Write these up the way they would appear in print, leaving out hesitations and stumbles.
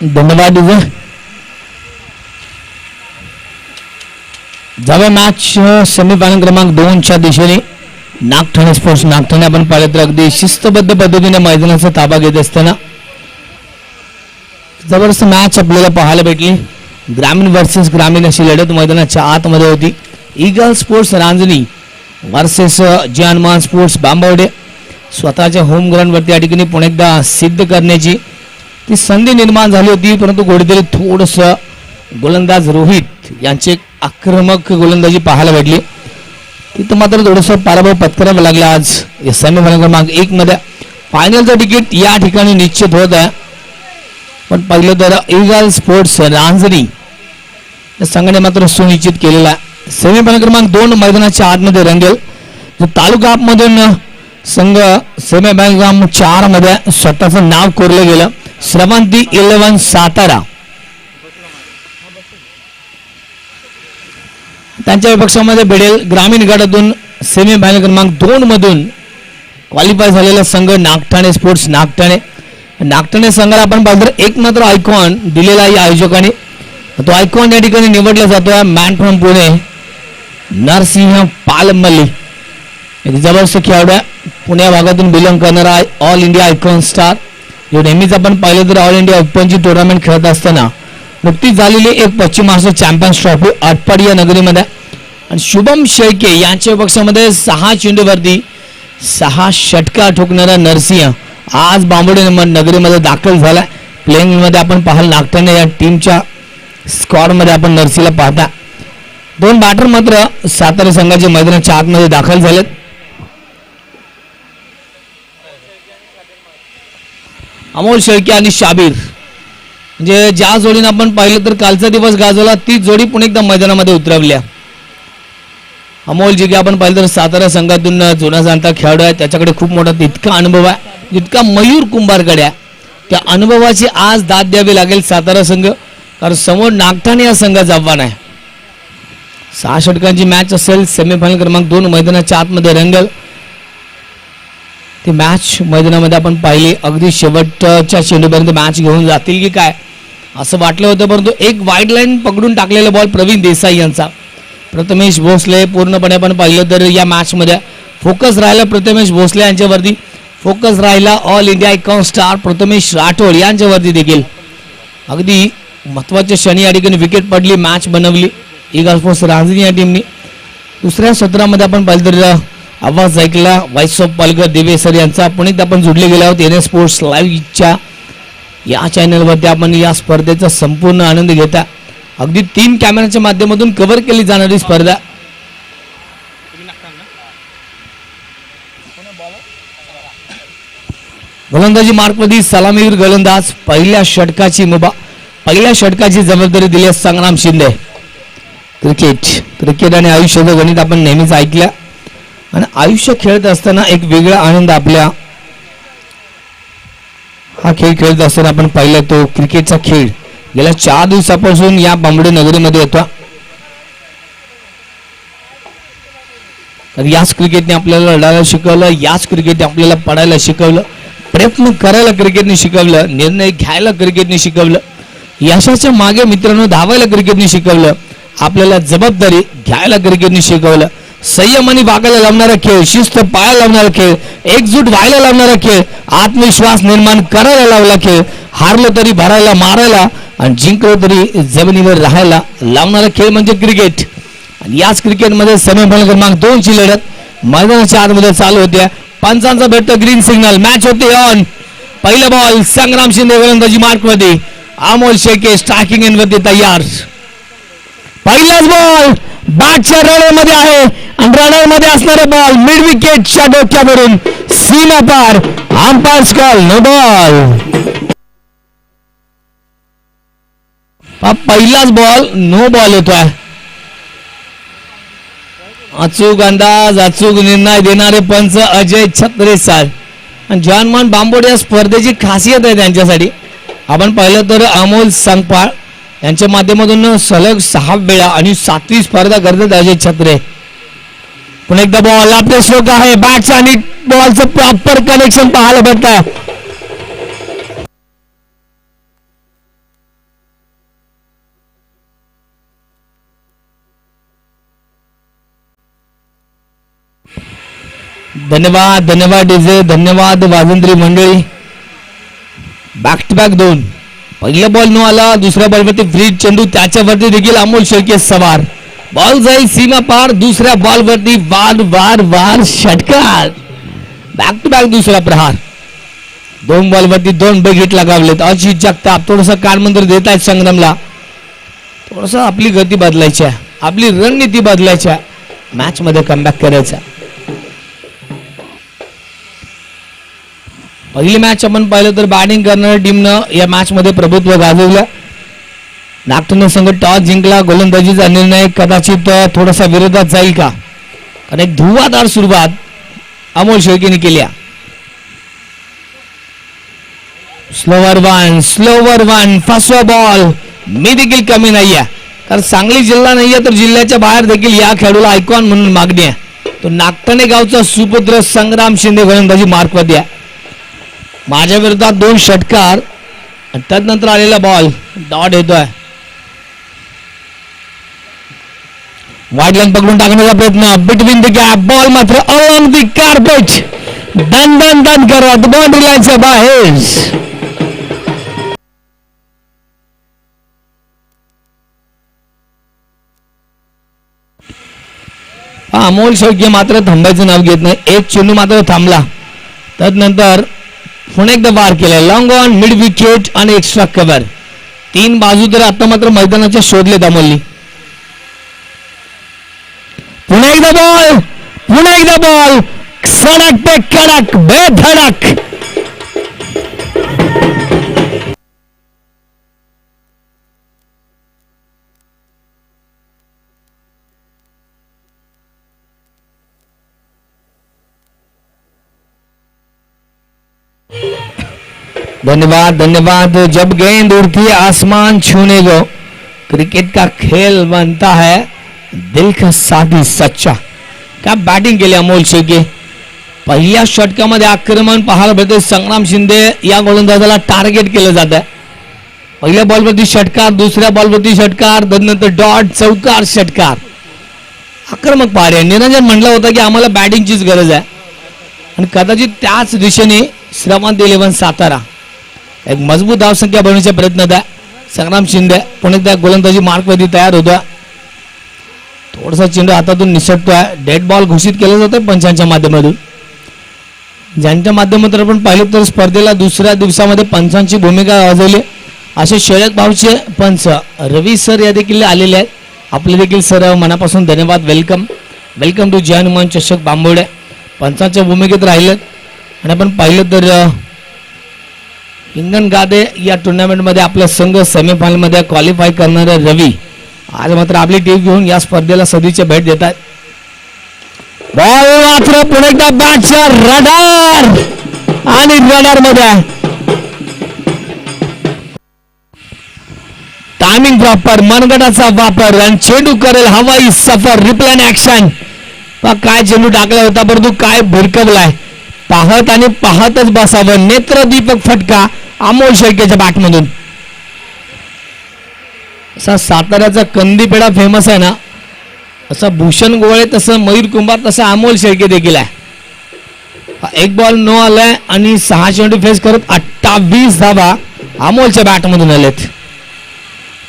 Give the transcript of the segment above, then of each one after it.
धन्यवाद जावे match semifinal क्रमांक 2च्या दिशेने नागठाणे स्पोर्ट्स नागठाणे आपण पाहिलं तर अगदी शिस्तबद्ध पद्धतीने मैदानाचा ताबा घेत असताना जबरदस्त मॅच आपल्याला पाहायला भेटली. ग्रामीण वर्सेस ग्रामीण अशी लढत मैदानाच्या आतमध्ये होती. Eagle sports Ranjani versus Janman sports Bambavade. स्वतःच्या होम ग्राउंडवरती या ठिकाणी पुन्हा एकदा सिद्ध करण्याची ती संधी निर्माण झाली होती, परंतु कुठेतरी थोडंसं गोलंदाज रोहित यांचे आक्रमक गोलंदाजी पाहायला भेटली. तिथं मात्र थोडंसं पराभव पत्करावा लागला. आज सेमीफायनल क्रमांक 1 मध्ये फायनलचं तिकीट या ठिकाणी निश्चित होत आहे. पण पहिलं तर ईगल स्पोर्ट्स रांजणी या संघाने मात्र सुनिश्चित केलेला आहे. सेमीफायनल क्रमांक 2 मैदानाच्या आतमध्ये रंगेल. जो तालुका मधून संघ सेमीफायनल क्रमांक 4 मध्ये स्वतःचं नाव कोरलं गेलं. श्रवंती 11 सातारा त्यांच्या विपक्षामध्ये भिडेल. ग्रामीण गटातून सेमीफायनल क्रमांक 2 मधून क्वालिफाय झालेला संघ नागठाणे स्पोर्ट्स नागठाणे. नागठाणे संघाला आपण पाहिलं तर एक मात्र आयकॉन दिलेला आहे आयोजकांनी. तो आयकॉन या ठिकाणी निवडला जातोय मॅन फ्रॉम पुणे नरसिंह पालमल्ली. एक जबरदस्त खेळाडू आहे. पुणे भागातून बिलॉंग करणारा ऑल इंडिया आयकॉन स्टार. जो नेहमीच आपण पाहिलं तर ऑल इंडिया ओपनची टुर्नामेंट खेळत असताना नुकतीच झालेली एक पश्चिम महाराष्ट्र चॅम्पियन्स ट्रॉफी आटपाडी या नगरीमध्ये. आणि शुभम शेळके यांच्या पक्षामध्ये 6 चेंडूवरती 6 षटका ठोकणारा नरसिंह आज बांबोडे नगरीमध्ये दाखल झाला. प्लेइंग मध्ये आपण पाहाल नागठाणे या टीमच्या स्क्वॉड मध्ये आपण नरसिंहला पाहता. 2 बॅटर मात्र सातारा संघाचे मैदानाच्या आतमध्ये दाखल झालेत. अमोल शेळके आणि शाबीर म्हणजे ज्या जोडीने आपण पाहिलं तर कालचा दिवस गाजवला ती जोडी पुन्हा एकदा मैदानामध्ये उतरवल्या. अमोल जे की आपण पाहिलं तर सातारा संघातून जुना जाणता खेळाडू आहे. त्याच्याकडे खूप मोठा तितका अनुभव आहे जितका मयूर कुंभारकडे आहे. त्या अनुभवाची आज दाद द्यावी लागेल सातारा संघ, कारण समोर नागठाणे या संघाचं आव्हान आहे. 6 षटकांची मॅच असेल. सेमीफायनल क्रमांक 2 मैदानाच्या आतमध्ये रंगल. ती मॅच मैदानामध्ये आपण पाहिली अगदी शेवटच्या चेंडूपर्यंत मॅच घेऊन जातील की काय असं वाटलं होतं, परंतु एक वाईड लाईन पकडून टाकलेला बॉल प्रवीण देसाई यांचा. प्रथमेश भोसले पूर्णपणे आपण पाहिलं तर या मॅचमध्ये फोकस राहिला प्रथमेश भोसले यांच्यावरती. फोकस राहिला all India icon star Prathamesh Rathod यांच्यावरती देखील. अगदी महत्त्वाच्या क्षणी या ठिकाणी विकेट पडली, मॅच बनवली ईगल स्पोर्ट्स रांजणी या टीमनी. दुसऱ्या सत्रामध्ये आपण पाहिलं तर आवाज ऐकला व्हाइस ऑफ पालघर दिवे सर यांचा. पुण्यात आपण जुडले गेलो आहोत एन स्पोर्ट्स लाईव्हच्या या चॅनलवरती. आपण या स्पर्धेचा संपूर्ण आनंद घेता. अगदी 3 कॅमेऱ्याच्या माध्यमातून कव्हर केली जाणारी स्पर्धा. गोलंदाजी मार्कमध्ये सलामीवीर गोलंदाज पहिल्या षटकाची जबाबदारी दिली आहे संग्राम शिंदे. क्रिकेट आणि आयुष्याचं गणित आपण नेहमीच ऐकलं आणि आयुष्य खेळत असताना एक वेगळा आनंद आपल्या हा खेळ खेळत असताना आपण पाहिला तो क्रिकेटचा खेळ गेल्या 4 दिवसापासून या बांबोडे नगरीमध्ये येतो. तर याच क्रिकेटने आपल्याला लढायला शिकवलं, याच क्रिकेटने आपल्याला पडायला शिकवलं, प्रयत्न करायला क्रिकेटने शिकवलं, निर्णय घ्यायला क्रिकेटने शिकवलं, यशाच्या मागे मित्रांनो धावायला क्रिकेटने शिकवलं, आपल्याला जबाबदारी घ्यायला क्रिकेटने शिकवलं. संयमाने वागायला लावणारा खेळ, शिस्त पाळायला लावणारा खेळ, एकजूट व्हायला लावणारा खेळ, आत्मविश्वास निर्माण करायला लावला खेळ, हारलं तरी भरायला मारायला आणि जिंकलं तरी जमिनीवर राहायला लावणारा खेळ म्हणजे क्रिकेट. आणि याच क्रिकेटमध्ये सेमीफायनल क्रमांक 2 ची लढत मैदानाच्या आतमध्ये चालू होत्या. पंचांचा भेटतो ग्रीन सिग्नल. मॅच होते ऑन. पहिला बॉल संग्राम शिंदे गोलंदाजी मार्कमध्ये. अमोल शेळके स्ट्रायकिंग एंडवरती तयार. पहिलाच बॉल बॅटच्या रनरमध्ये आहे आणि रनरमध्ये असणारा बॉल मिड विकेटच्या डोक्यावरून सीमा पार. Umpire's call no ball. पहिलाच बॉल नो बॉल होतोय. अचूक अंदाज अचूक निर्णय देणारे पंच अजय छत्रे सर आणि जानमान बांबोडे या स्पर्धेची खासियत आहे त्यांच्यासाठी. आपण पाहिलं तर अमोल संगपाळ यांच्या माध्यमातून सलग 6 वेळा आणि 7वी स्पर्धा करतात अजय छत्रे. पुन्हा एकदा बॉल आपले स्ट्रोक आहे. बॅटचा आणि बॉलचं प्रॉपर कनेक्शन पाहायला भेटतं. धन्यवाद धन्यवाद डीजे, धन्यवाद वाजंत्री मंडळी. Back to back 2. पहिला बॉल न आला, दुसऱ्या बॉलवरती फ्री चेंडू, त्याच्यावरती देखील अमोल शेळके सवार. बॉल जाईल सीमा पार. दुसऱ्या बॉलवरती वार वार वार षटकार. बॅक टू बॅक दुसरा प्रहार. 2 बॉलवरती 2 विकेट लगावलेत. अजित जगताप थोडंसं कानमंत्र देत आहेत संग्रामला. थोडंसं आपली गती बदलायची आहे, आपली रणनीती बदलायची आहे, मॅच मध्ये कमबॅक करायचा. पहिली मॅच आपण पाहिलं तर बॅटिंग करणाऱ्या टीमनं या मॅच मध्ये प्रभुत्व गाजवलं. नागपूर संघ टॉस जिंकला. गोलंदाजीचा निर्णय कदाचित थोडासा विरोधात जाईल का, कारण एक धुवाधार सुरुवात अमोल शेळकेने केली. स्लोवर वन फसवा बॉल. मी देखील कमी नाहीये, कारण सांगली जिल्हा नाहीये तर जिल्ह्याच्या बाहेर देखील या खेळाडूला आयकॉन म्हणून मागणी आहे. तो नागटणे गावचा सुपुत्र संग्राम शिंदे गोलंदाजी मार्कवरती आहे. माझ्या विरोधात 2 षटकार, त्यानंतर आलेला बॉल डॉट येतोय. वाईड लाईन पकडून टाकण्याचा प्रयत्न. बिटवीन द गॅप बॉल मात्र ऑन द कार्पेट. दन दन दन करत बाउंड्री लाईनच्या बाहेर. अमोल शेळके मात्र थांबायचं नाव घेत नाही. एक चेंडू मात्र थांबला, त्यानंतर पुन्हा एकदा वार केलाय. लॉंग ऑन, मिड विकेट आणि एक्स्ट्रा कव्हर. 3 बाजू तर आता मात्र मैदानाच्या शोधलेत अमोलनी. पुन्हा एकदा बॉल सडक पे कडक बेधडक. धन्यवाद धन्यवाद. जब गेंद उड़ती है आसमान छूने को, क्रिकेट का खेल बनता है दिल का साथी सच्चा. क्या बॅटिंग केली अमोल शेळके. पहिल्या षटकामध्ये आक्रमण पाहायला मिळते. संग्राम शिंदे या गोलंदाजाला टार्गेट केलं जात आहे. पहिल्या बॉलवरती षटकार, दुसऱ्या बॉलवरती षटकार, त्यानंतर डॉट, चौकार, षटकार. आक्रमक पार आहे. निरंजन म्हटलं होतं की आम्हाला बॅटिंगचीच गरज आहे, आणि कदाचित त्याच दिशेने श्रवंत 11 सातारा एक मजबूत धावसंख्या बनवण्याचा प्रयत्न आहे. संग्राम शिंदे पुणे त्या गोलंदाजी मार्कवरती तयार होतोय. थोडासा चेंडू हातातून निसटतोय. डेड बॉल घोषित केलं जातं पंचांच्या माध्यमातून, ज्यांच्या माध्यमातून आपण पाहिलं तर स्पर्धेला दुसऱ्या दिवसामध्ये पंचांची भूमिका गाजवली. असे शर्यत भावचे पंच रवी सर या देखील आलेले आहेत. आपले देखील सर मनापासून धन्यवाद. वेलकम टू जय हनुमान चषक बांबोडे. पंचांच्या भूमिकेत राहिलेत. आणि आपण पाहिलं तर हिंगणगादे या टुर्नामेंटमध्ये आपला संघ सेमीफायनलमध्ये क्वालिफाय करणारे रवी आज मात्र आपली टीम घेऊन या स्पर्धेला सदिच्छा भेट देत आहेत. बॉल मात्र पुन्हा एकदा बॅटच्या रडार आणि रडार मध्ये टायमिंग प्रॉपर, मनगटाचा वापर आणि चेंडू करेल हवाई सफर. Reply action. काय चेंडू टाकला होता, परंतु काय भिरकवलाय. पाहत आणि पाहतच बसावं. नेत्रदीपक फटका अमोल शेळकेच्या बॅटमधून. असा साताऱ्याचा कंदीपेढा फेमस आहे ना, असं भूषण गोळे, तसं मयूर कुंभार, तसं अमोल शेळके देखील आहे. एक बॉल नो आलाय आणि 6 चेंडू फेस करत 28 धावा अमोलच्या बॅटमधून आलेत.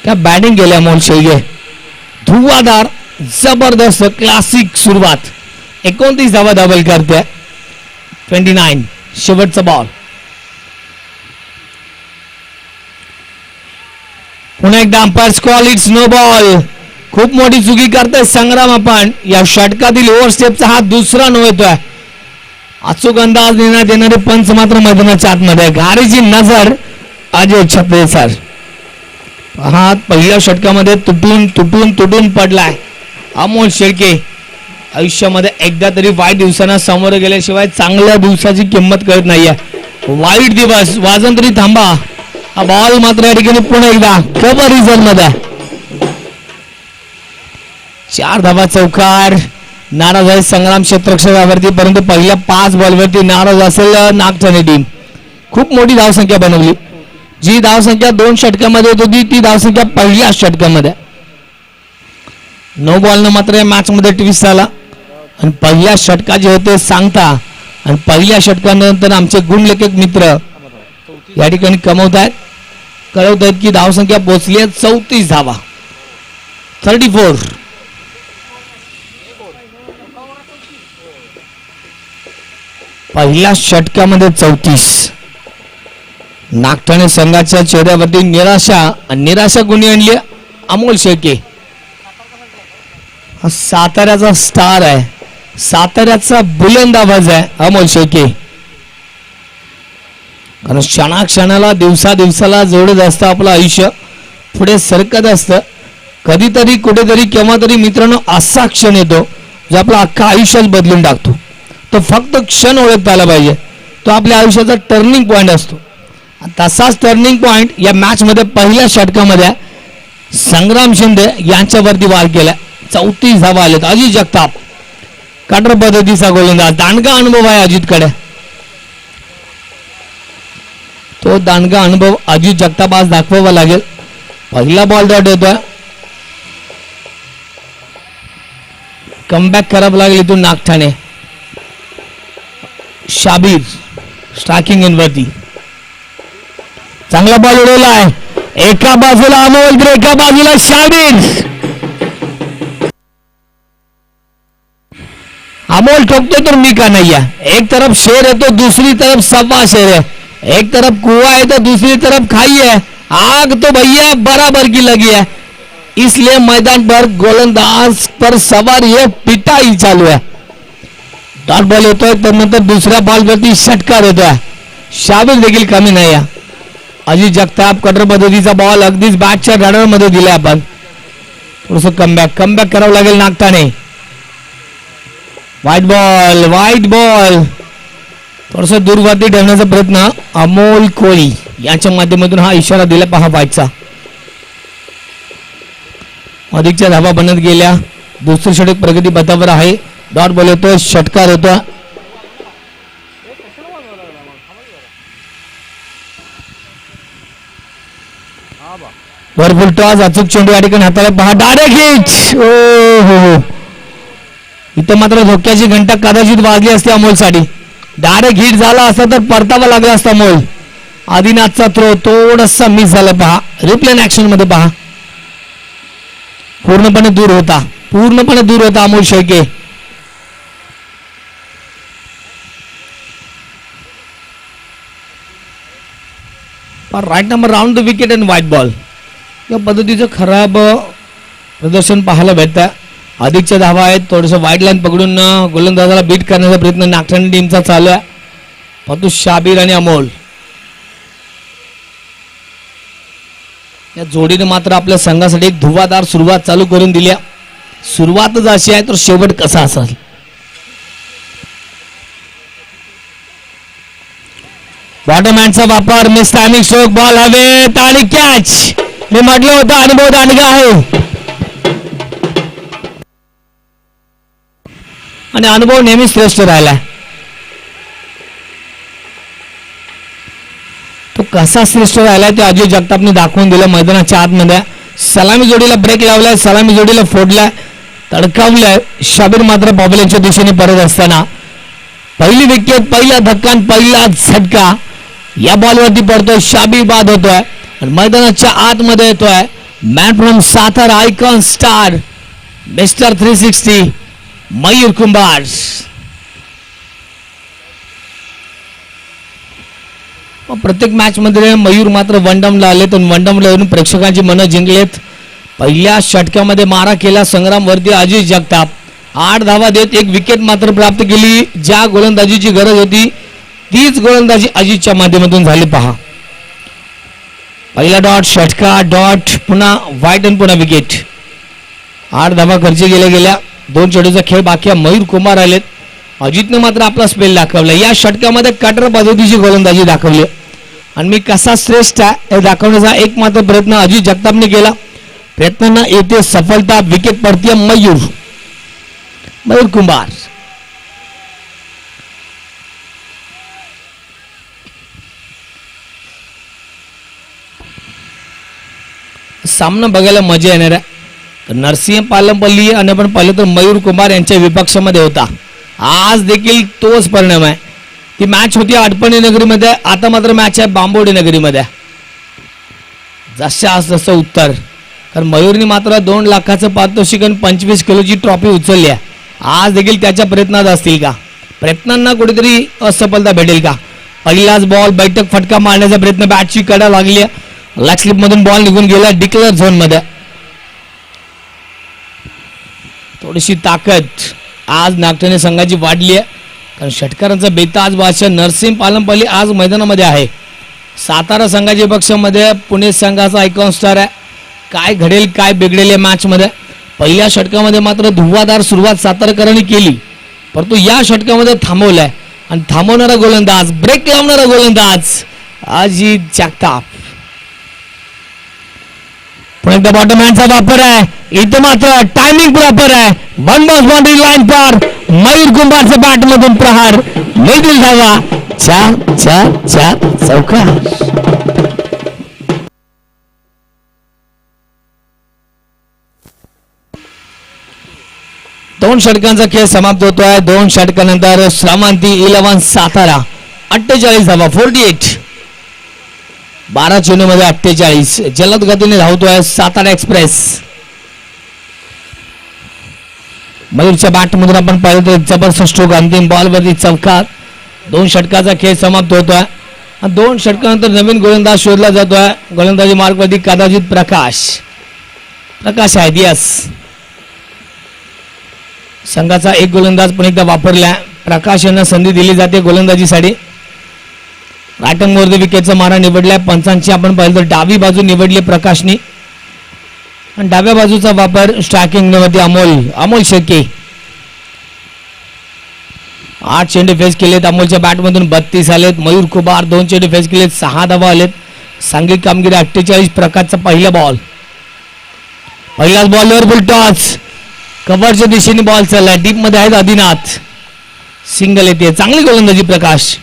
त्या बॅटिंग केली अमोल शेळके. धुवाधार जबरदस्त क्लासिक सुरुवात. 29 धावा डबल करते. 29 शेवटचा बॉल. पुन्हा एकदा umpire call, it's no ball. खूप मोठी चुकी करताय संग्राम. आपण या षटकातील ओव्हर स्टेपचा हा दुसरा नो येतोय. अचूक अंदाज देण्यात येणारे पंच मात्र मैदानाच्या आतमध्ये. गाडीची नजर अजय छत्रे सर. हा पहिल्या षटकामध्ये तुटून पडलाय अमोल शेळके. आयुष्यामध्ये एकदा तरी वाईट दिवसांना सामोरं गेल्याशिवाय चांगल्या दिवसाची किंमत कळत नाहीये. वाईट दिवस वाजन तरी थांबा. हा बॉल मात्र या ठिकाणी पुन्हा एकदा कव्हर रिझन मध्ये. 4 धावा चौकार. नाराज आहे संग्राम क्षेत्ररक्षकावरती, परंतु पहिल्या 5 बॉलवरती नाराज असेल नागठाणे टीम. खूप मोठी धावसंख्या बनवली. जी धावसंख्या 2 षटकामध्ये होती ती धावसंख्या पहिल्या षटकामध्ये. 9 बॉलनं मात्र या मॅच मध्ये ट्विस्ट झाला आणि पहिल्या षटका जे होते सांगता आणि पहिल्या षटकानंतर आमचे गुणलेखक मित्र या ठिकाणी कमवत आहेत, कळवत आहेत की धावसंख्या पोहोचली आहे 34 धावा, 34. पहिल्या षटकामध्ये 34. नागठाणे संघाच्या चेहऱ्यावरती निराशा गुणी आणली अमोल शेळके. हा साताऱ्याचा स्टार आहे, साताऱ्याचा बुलंद आवाज आहे अमोल शेळके. कारण क्षणाक्षणाला दिवसाला जोडत असतं आपलं आयुष्य, पुढे सरकत असतं. कधीतरी कुठेतरी केव्हा तरी मित्रांनो असा क्षण येतो जो आपलं अख्खा आयुष्यात बदलून टाकतो. तो फक्त क्षण ओळखता आला पाहिजे, तो आपल्या आयुष्याचा टर्निंग पॉइंट असतो. तसाच टर्निंग पॉइंट या मॅच मध्ये पहिल्या षटकामध्ये संग्राम शिंदे यांच्यावरती वार केला. 34 धावा आलेत. अजित जगताप काटर पद्धतीचा गोलंदाज, दांडगा अनुभव आहे अजितकडे. तो दांडगा अनुभव अजित जगताप आज दाखवावा लागेल. पहिला बॉल डॉट येतोय, कमबॅक करावं लागेल इथून नागठाणे. शाबीर स्ट्रायकिंग इन वरती, चांगला बॉल उडवला आहे. एका बाजूला अमोल तर एका बाजूला शाबीर. अमोल ठोकतो तर मी का नाही आहे. एक तरफ शेर है तो दूसरी तरफ सवा शेर है, एक तरफ कुआ है तो दूसरी तरफ खाई है. आग तो भैया बराबर की लगी है, इसलिए मैदान पर गोलंदाज पर सवार ये पिटाई चालू है. डॉट बॉल येतोय तर नंतर दुसऱ्या बॉलवरती षटकार येतोय. शाबीर देखील कमी नाही आहे. अजित जगताप कटर पद्धतीचा बॉल अगदीच बॅटच्या रडार मध्ये दिलाय. आपण थोडस कमबॅक करावं लागेल नागठाणे. वाईट बॉल थोडस दूरवरती ठेवण्याचा प्रयत्न अमोल कोळी यांच्या माध्यमातून हा इशारा दिला पहा वाईटचा. अधिकच्या धावा बनत गेल्या. दुसरी षटक प्रगती पथावर आहे. डॉट बॉल येतो, षटकार होतो. भरपूर टॉस, अचूक चेंडू या ठिकाणी हाताला पहा. Direct hit. हो इथं मात्र धोक्याची घंटा कदाचित वाजली असते अमोलसाठी. डायरेक्ट हिट झाला असता तर परतावा लागला असता अमोल. आदिनाथचा थ्रो थोडासा मिस झाला पहा. रिप्ले ऍक्शन मध्ये पहा, पूर्णपणे दूर होता Amol Shelke. Right number round the wicket and white ball. या पद्धतीचं खराब प्रदर्शन पाहायला भेटतं. अधिकच्या धावा आहेत. थोडंसं वाईड लाईन पकडून गोलंदाजाला बीट करण्याचा प्रयत्न नागठाणे टीमचा चालू आहे. परंतु शाबीर आणि अमोल या जोडीने मात्र आपल्या संघासाठी एक धुवाधार सुरुवात चालू करून दिली. सुरुवातच अशी आहे तर शेवट कसा असेल. बॉटमहँडचा वापर, मिस टायमिंग स्ट्रोक, बॉल हवेत आणि कॅच. मी म्हटलं होतं अनुभव दांडगा आहे आणि अनुभव नेहमी श्रेष्ठ राहिला. तो कसा श्रेष्ठ राहिला ते अजय जगतापने दाखवून दिलं मैदानाच्या आतमध्ये. सलामी जोडीला ब्रेक लावलाय, सलामी जोडीला फोडलाय, तडकावलाय. शाबीर मात्र बॉबलेच्या दिशेने परत असताना पहिली विकेट, पहिला धक्का, पहिला झटका या बॉलवरती पडतोय. शाबीर बाद होतोय आणि मैदानाच्या आतमध्ये येतोय man from Satara, icon star, mister 360 Mayur Kumbhar. प्रत्येक मॅच मध्ये मयूर मात्र वनडाऊनला आले तर वनडाऊनला येऊन प्रेक्षकांची मनं जिंकलेत. पहिल्या षटकामध्ये मारा केला संग्रामवरती अजित जगताप. 8 धावा देत एक विकेट मात्र प्राप्त केली. ज्या गोलंदाजीची गरज होती तीच गोलंदाजी अजितच्या माध्यमातून झाली पहा. पहिला डॉट, षटका, डॉट, पुन्हा वाईट आणि पुन्हा विकेट. 8 धावा खर्च गेल्या. 2 चेंडूचा खेळ बाकी आहे. मयूर कुमार आलेत. अजितने मात्र आपला स्पेल दाखवला. या षटकामध्ये कटर पद्धतीची गोलंदाजी दाखवली आणि मी कसा श्रेष्ठ आहे हे दाखवण्याचा एक मात्र प्रयत्न अजित जगतापने केला. प्रयत्नांना येते सफलता. विकेट पडते मयूर कुमार. सामना बघायला मजा येणार आहे. नरसिंह पालमपल्ली आणि आपण पाहिलं तर मयूर कुमार यांच्या विपक्षामध्ये होता. आज देखील तोच परिणाम आहे. ती मॅच होती आटपणी नगरीमध्ये, आता मात्र मॅच आहे बांबोडी नगरीमध्ये. जसं उत्तर, कारण मयूरनी मात्र 2 लाखाचं पारितोषिक आणि 25 किलोची ट्रॉफी उचलली आहे. आज देखील त्याच्या प्रयत्नात असतील का, प्रयत्नांना कुठेतरी असफलता भेटेल का. पहिलाच बॉल बैठक फटका मारण्याचा प्रयत्न, बॅटची कडा लागली आहे, लेग स्लिप मधून बॉल निघून गेला डिक्लेअर झोन मध्ये. थोडीशी ताकद आज नागठाणे संघाची वाढली आहे, कारण षटकारांचा बेताज बादशाह नरसिंह पालमपल्ली आज मैदानामध्ये आहे. सातारा संघाच्या पक्षामध्ये पुणे संघाचा आयकॉन स्टार आहे. काय घडेल काय बिघडेल या मॅच मध्ये. पहिल्या षटकामध्ये मात्र धुव्वाधार सुरुवात सातारकरांनी केली, परंतु या षटकामध्ये थांबवलाय आणि थांबवणारा गोलंदाज, ब्रेक लावणारा गोलंदाज अजित जगताप. पुन्हा एकदा बॉटम हँडचा वापर आहे, इथं मात्र टायमिंग प्रॉपर आहे. वन बॉल बाउंड्री लाईन पार, मयूर कुंभारच्या बॅट मधून प्रहार, मिळतील धावा 4-4-4 चौकार. दोन षटकांचा खेळ समाप्त होतोय. 2 षटकानंतर श्रावंती 11 सातारा 48 धावा 48. 12 चेंडूमध्ये 48 जलद गतीने धावतोय सातारा एक्सप्रेस. मयूरच्या बॅट मधून आपण पाहिलं तर जबरदस्त स्ट्रोक, अंतिम बॉल वरती चौकार. 2 षटकाचा खेळ समाप्त होतोय. 2 षटकानंतर नवीन गोलंदाज शोधला जातोय. गोलंदाजी मार्गवरती कदाचित प्रकाश आहे. दियास संघाचा एक गोलंदाज पुन्हा एकदा वापरला. प्रकाश यांना संधी दिली जाते गोलंदाजीसाठी. राईट अंगवरती विकेटचा मारा निवडलाय. पंचांची आपण पाहिलं तर डावी बाजू निवडली प्रकाशनी आणि डाव्या बाजूचा वापर स्ट्रायकिंग मध्ये अमोल शेळके. 8 चेंडू फेस केलेत. अमोलच्या बॅटमधून 32 आलेत. मयूर कुंभार 2 चेंडू फेस केलेत, 6 धावा आलेत. सांघिक कामगिरी 48. प्रकाशचा पहिला बॉल, पहिलाच बॉलवर फुल टॉस, कव्हरच्या दिशेने बॉल चाललाय. डीप मध्ये आहेत आदिनाथ, सिंगल येते. चांगली गोलंदाजी प्रकाश.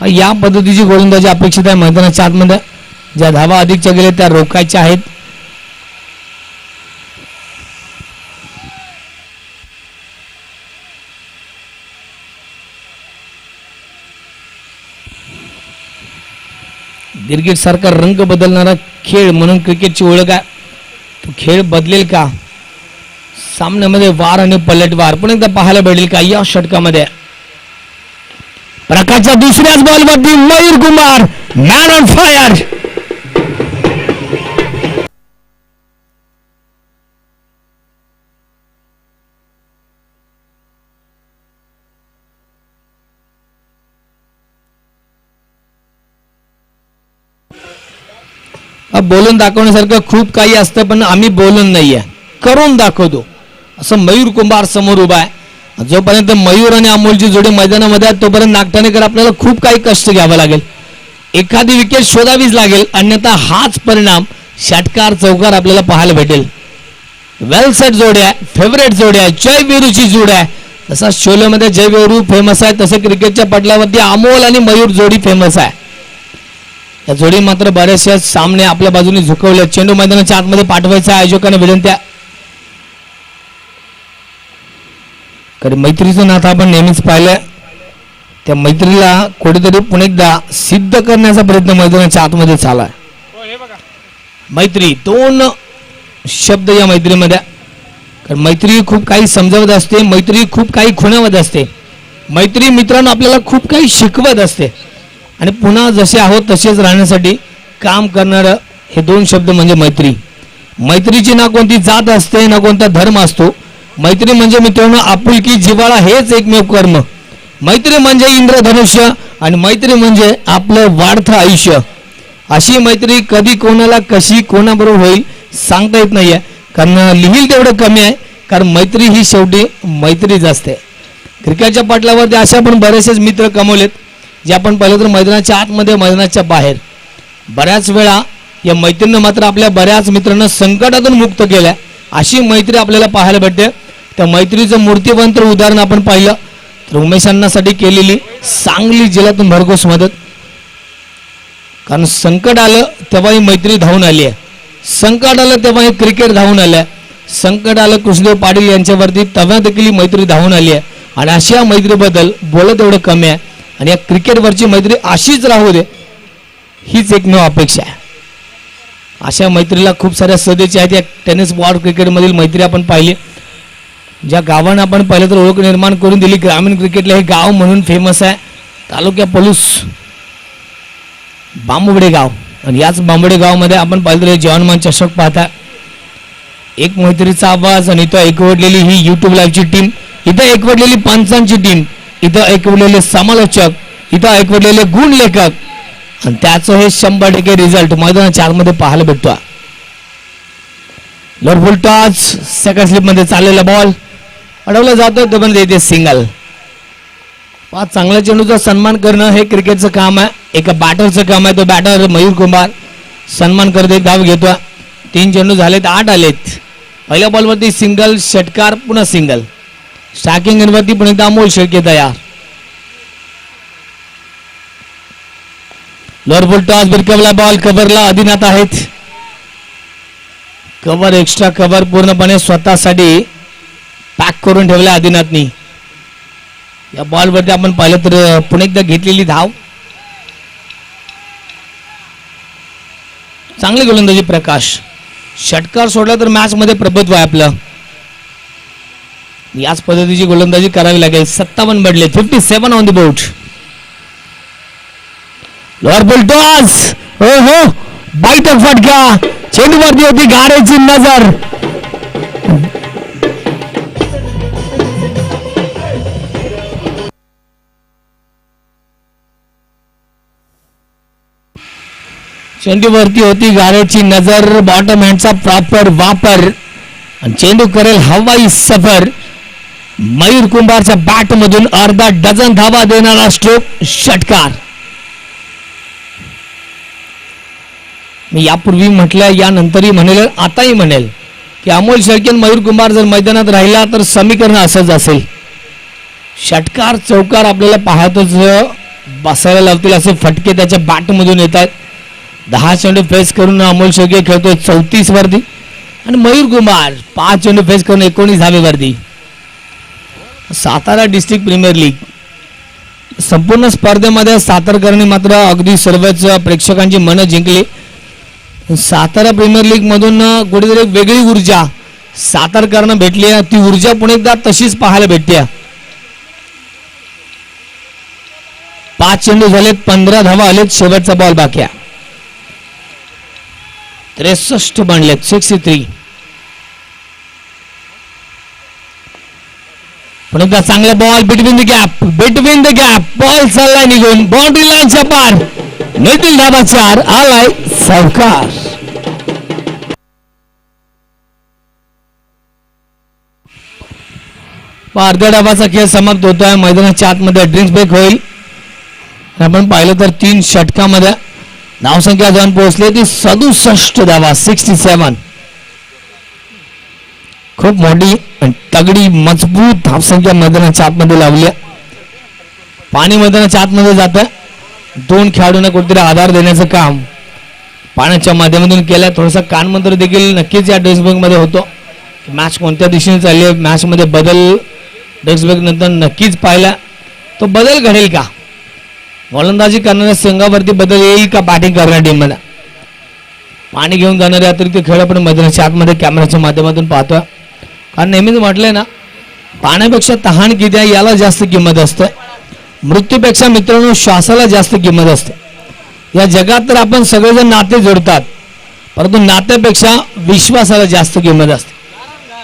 या पद्धतीची गोलंदाजी अपेक्षित आहे मैदानाच्या आतमध्ये. ज्या धावा अधिकच्या गेल्या त्या रोखायच्या आहेत. गिरगिट सारखा रंग बदलणारा खेळ म्हणून क्रिकेटची ओळख आहे. तो खेळ बदलेल का, सामन्यामध्ये वार आणि पलटवार पण एकदा पाहायला भेटेल का या षटकामध्ये. प्रकाशच्या दुसऱ्याच बॉलवरती मयूर कुंभार मॅन ऑन फायर. बोलून दाखवण्यासारखं खूप काही असतं, पण आम्ही बोलून नाहीये, करून दाखवतो असं मयूर कुंभार समोर उभा आहे. जोपर्यंत मयूर आणि अमोलची जोडी मैदानामध्ये आहे तोपर्यंत नागठाणेकर आपल्याला खूप काही कष्ट घ्यावं लागेल. एखादी विकेट शोधावीच लागेल, अन्यथा हाच परिणाम षटकार चौकार आपल्याला पाहायला भेटेल. वेल सेट जोडी आहे, फेवरेट जोडी आहे, जय वीरूची जोडी आहे. तसा शोलेमध्ये जय वीरू फेमस आहे, तसे क्रिकेटच्या पटलावरती अमोल आणि मयूर जोडी फेमस आहे. या जोडी मात्र बरेचसे सामने आपल्या बाजूने झुकवले. चेंडू मैदानाच्या आतमध्ये पाठवायचा आयोजकांना विनंती. कारण मैत्रीचं नातं आपण नेहमीच पाहिलंय, त्या मैत्रीला कुठेतरी पुन्हा एकदा सिद्ध करण्याचा प्रयत्न मैदानाच्या आतमध्ये चालू आहे. मैत्री 2 शब्द या मैत्रीमध्ये. कारण मैत्री खूप काही समजावत असते, मैत्री खूप काही खुणावत असते. मैत्री मित्रांनो आपल्याला खूप काही शिकवत असते आणि पुन्हा जसे आहोत तसेच राहण्यासाठी काम करणारं हे 2 शब्द म्हणजे मैत्री. मैत्रीची ना कोणती जात असते ना कोणता धर्म असतो. मैत्री म्हणजे मित्रांनो आपुलकी जिव्हाळा हेच एकमेव कर्म. मैत्री म्हणजे इंद्रधनुष्य आणि मैत्री म्हणजे आपलं वाढतं आयुष्य. अशी मैत्री कधी कोणाला कशी कोणाबरोबर होईल सांगता येत नाहीये, कारण लिहिल तेवढं कमी आहे. कारण मैत्री ही शेवटी मैत्रीच असते. क्रिकेटच्या पटलावरती अशा पण बरेचसेच मित्र कमवलेत जे आपण पाहिलं तर मैदानाच्या आतमध्ये मैदानाच्या बाहेर. बऱ्याच वेळा या मैत्रीनं मात्र आपल्या बऱ्याच मित्रांना संकटातून मुक्त केल्या. अशी मैत्री आपल्याला पाहायला भेटते. त्या मैत्रीचं मूर्तिवंत उदाहरण आपण पाहिलं तर उमेश अण्णांसाठी केलेली सांगली जिल्ह्यातून भरघोस मदत. कारण संकट आलं तेव्हा ही मैत्री धावून आली आहे, संकट आलं तेव्हा हे क्रिकेट धावून आलं, संकट आलं कृष्णदेव पाटील यांच्यावरती तेव्हा देखील ही मैत्री धावून आली आहे. आणि अशा मैत्रीबद्दल बोलत एवढं कमी आहे आणि या क्रिकेटवरची मैत्री अशीच राहू दे हीच एकमेव अपेक्षा आहे. अशा मैत्रीला खूप साऱ्या सदस्य आहेत. या टेनिस बॉल क्रिकेटमधील मैत्री आपण पाहिली, ज्या गावानं आपण पाहिलं तर ओळख निर्माण करून दिली. ग्रामीण क्रिकेटला हे गाव म्हणून फेमस आहे, तालुक्या पलूस बांबवडे गाव. आणि याच बांबवडे गावामध्ये आपण पाहिलं तर जवानमान चषक पाहता. एक मैत्रीचा आवाज आणि इथं एकवटलेली ही यूट्यूब लाईव्हची टीम, इथं एकवटलेली पंचांची टीम, इथं एकवटलेले समालोचक, इथं एकवटलेले गुण लेखक आणि त्याचं हे 100% रिझल्ट मैदानाच्या आतमध्ये पाहायला भेटतो. लोडफुल टॉच, सेकंड स्लिप मध्ये चाललेला बॉल अडवला जातो, तो पण येते सिंगल. चांगल्या चेंडूचा सन्मान करणं हे क्रिकेटचं काम आहे, एका बॅटरचं काम आहे. तो बॅटर मयूर कुंभार सन्मान करत एक धाव घेतो. 3 चेंडू झालेत, 8 आलेत. पहिल्या बॉलवरती सिंगल, षटकार, पुन्हा सिंगल. स्ट्रायकिंग एंडवरती पण एकदा अमोल शेळके तयार. लोअर टॉस बिरकवला बॉल, कव्हरला आदिनाथ आहेत. कव्हर, एक्स्ट्रा कव्हर पूर्णपणे स्वतःसाठी पॅक करून ठेवला आदिनाथनी. या बॉलवरती आपण पाहिलं तर पुन्हा एकदा घेतलेली धाव. चांगली गोलंदाजी प्रकाश. षटकार सोडला तर मॅच मध्ये प्रभुत्व आहे आपलं. याच पद्धतीची गोलंदाजी करावी लागेल. 57 बदले, 57 on the board. Lower ball toss, हो हो, बाईट फटका, चेंडूवरती होती गाड्याची नजर. चेंडूवरती होती गाड्याची नजर. बॉटम हँडचा प्रॉपर वापर आणि चेंडू करेल हवाई सफर. मयूर कुंभारच्या बॅट मधून अर्धा डझन धावा देणारा स्ट्रोक, षटकार. मी यापूर्वी म्हटलं, यानंतरही म्हणेल, आताही म्हणेल की अमोल शेळके आणि मयूर कुंभार जर मैदानात राहिला तर समीकरण असंच असेल. षटकार चौकार आपल्याला पाहतच बसायला लावतील असे फटके त्याच्या बॅट मधून येत आहेत. 10 चेंडू फेस करून अमोल शेळके खेळतोय 34 वरती आणि मयूर कुंभार 5 चेंडू फेस करून 19 धावेवरती. सातारा डिस्ट्रिक्ट प्रीमियर लीग संपूर्ण स्पर्धेमध्ये सातारकरांनी मात्र अगदी सर्वच प्रेक्षकांची मनं जिंकली. सातारा प्रीमियर लीग मधून कुठेतरी एक वेगळी ऊर्जा सातारकरांना भेटली. ती ऊर्जा पुन्हा एकदा तशीच पाहायला भेटते. 5 चेंडू झालेत, 15 धावा आलेत, शेवटचा बॉल बाकी आहे. 63 बनलेत, 63. पण एकदा चांगला ball between the gap, between the gap, ball चाललाय निघून बाउंड्री लाईनच्या पार. नेतील धाबा 4, आलाय सावकार. अर्ध्या डावाचा खेळ समाप्त होतोय. मैदानाच्या आतमध्ये ड्रिंक्स ब्रेक होईल. आपण पाहिलं तर 3 षटकामध्ये धावसंख्या जाऊन पोहोचली ती 67 धावा, 67. खूप मोठी तगडी मजबूत धावसंख्या मैदानाच्या आतमध्ये लावली. पाणी मैदानाच्या आतमध्ये जातं. 2 खेळाडूंना कुठेतरी आधार देण्याचं काम पाण्याच्या माध्यमातून केलं. थोडासा कानमंत्र देखील नक्कीच या ड्रेस ब्रेक मध्ये होतो. मॅच कोणत्या दिशेने चालली आहे, मॅच मध्ये बदल ड्रेस ब्रेक नंतर नक्कीच पाहिला. तो बदल घडेल का, गोलंदाजी करणाऱ्या संघावरती बदल येईल का, बॅटिंग करणाऱ्या टीम मध्ये. पाणी घेऊन जाणारे अतिरिक्त खेळ आपण मैदानाच्या आतमध्ये कॅमेऱ्याच्या माध्यमातून पाहतोय. कारण नेहमीच म्हटलंय ना, पाण्यापेक्षा तहान किती आहे याला जास्त किंमत असते. मृत्यूपेक्षा मित्रांनो श्वासाला जास्त किंमत असते. या जगात तर आपण सगळेजण नाते जोडतात, परंतु नात्यापेक्षा विश्वासाला जास्त किंमत असते.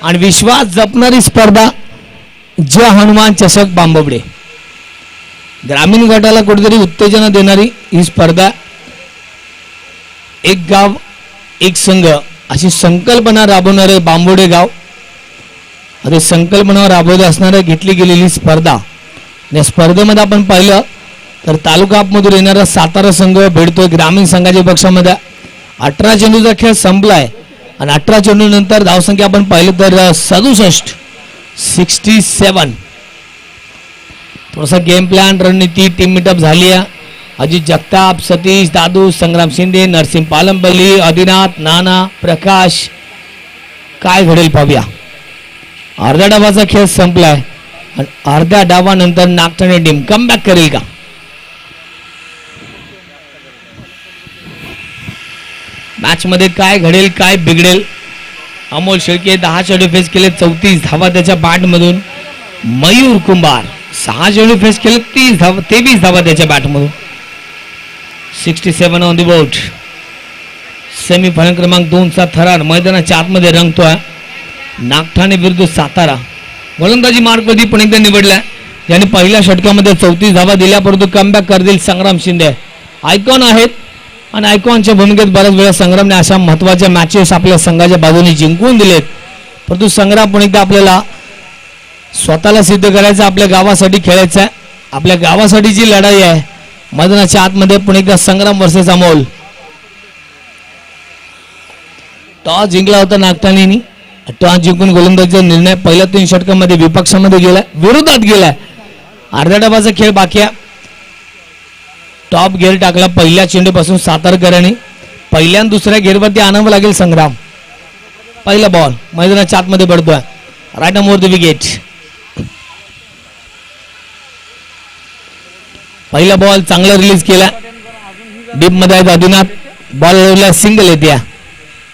आणि विश्वास जपणारी स्पर्धा जय हनुमान चषक बांबवडे, ग्रामीण गटाला कुठेतरी उत्तेजन देणारी ही स्पर्धा. एक गाव एक संघ अशी संकल्पना राबवणारे बांबवडे गाव, अरे संकल्पना राबवत असणारे घेतली गेलेली स्पर्धा. या स्पर्धेमध्ये आपण पाहिलं तर तालुका मधून येणारा सातारा संघ भेटतोय ग्रामीण संघाच्या पक्षामध्ये. 18 चेंडूचा खेळ संपलाय आणि 18 चेंडू नंतर धावसंख्या आपण पाहिलं तर 67, 67. थोडासा गेम प्लॅन, रणनीती, टीम मीटअप झाली आहे. अजित जगताप, सतीश दादू, संग्राम शिंदे, नरसिंह पालंपल्ली, आदिनाथ, नाना, प्रकाश. काय घडेल पाहूया. अर्ध्या डावाचा खेळ संपलाय. आणि अर्ध्या डावानंतर नागठाणे टीम कमबॅक करेल का? मॅच मध्ये काय घडेल, काय बिघडेल? अमोल शेळके 10 चेंडू फेस केले, 34 धावा त्याच्या बॅट मधून. मयूर कुंभार 6 चेंडू फेस केले, 23 धावा त्याच्या बॅट मधून. 67 ऑन द बोर्ड. सेमीफायनल क्रमांक 2 चा थरार मैदानाच्या आतमध्ये रंगतोय. नागठाणे विरुद्ध सातारा. गोलंदाजी मार्कवरती पण एकदा निवडला, ज्यांनी पहिल्या षटकामध्ये 34 धावा दिल्या, परंतु कमबॅक करतील संग्राम शिंदे. आयकॉन आहेत आणि आयकॉनच्या भूमिकेत बऱ्याच वेळा संग्रामने अशा महत्त्वाच्या मॅचेस आपल्या संघाच्या बाजूने जिंकून दिलेत. परंतु संग्राम पण एकदा आपल्याला स्वतःला सिद्ध करायचं, आपल्या गावासाठी खेळायचं आहे. आपल्या गावासाठी जी लढाई आहे मैदानाच्या आतमध्ये पुणे एकदा संग्राम वर्सेस अमोल. टॉस जिंकला होता नागठाणेनी. टॉस जिंकून गोलंदाजीचा निर्णय पहिल्या 3 षटकामध्ये विपक्षामध्ये गेलाय, विरोधात गेलाय. अर्ध्या डबाचा खेळ बाकी आहे. टॉप गेअर टाकला पहिल्या चेंडूपासून सातारकरांनी. पहिल्या आणि दुसऱ्या गेअरवरती आणावं लागेल संग्राम. पहिला बॉल मैदानाच्या आतमध्ये पडतोय. Right more the wicket. पहिला बॉल चांगला रिलीज केला, डीप मध्ये आहेत आदिनाथ. बॉल सिंगल येते.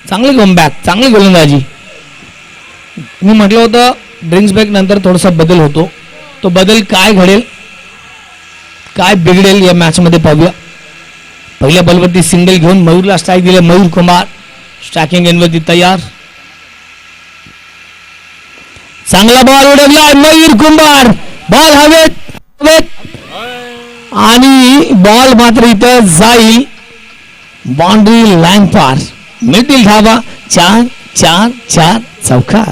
चांगली कमबॅक, चांगली गोलंदाजी. मी म्हटलं होतं ड्रिंक्स ब्रेक नंतर थोडासा बदल होतो. तो बदल काय घडेल, काय बिघडेल या मॅच मध्ये पाहूया. पहिल्या बॉलवरती सिंगल घेऊन मयूरला स्ट्राईक दिले. मयूर कुमार स्ट्रायकिंग एंडवरती तयार. चांगला बॉल उडवला मयूर कुमार. बॉल हवेत आणि बॉल मात्र इथं जाईल बाउंड्री लाईन पार. मिळतील धावा. 4-4-4 चौकार.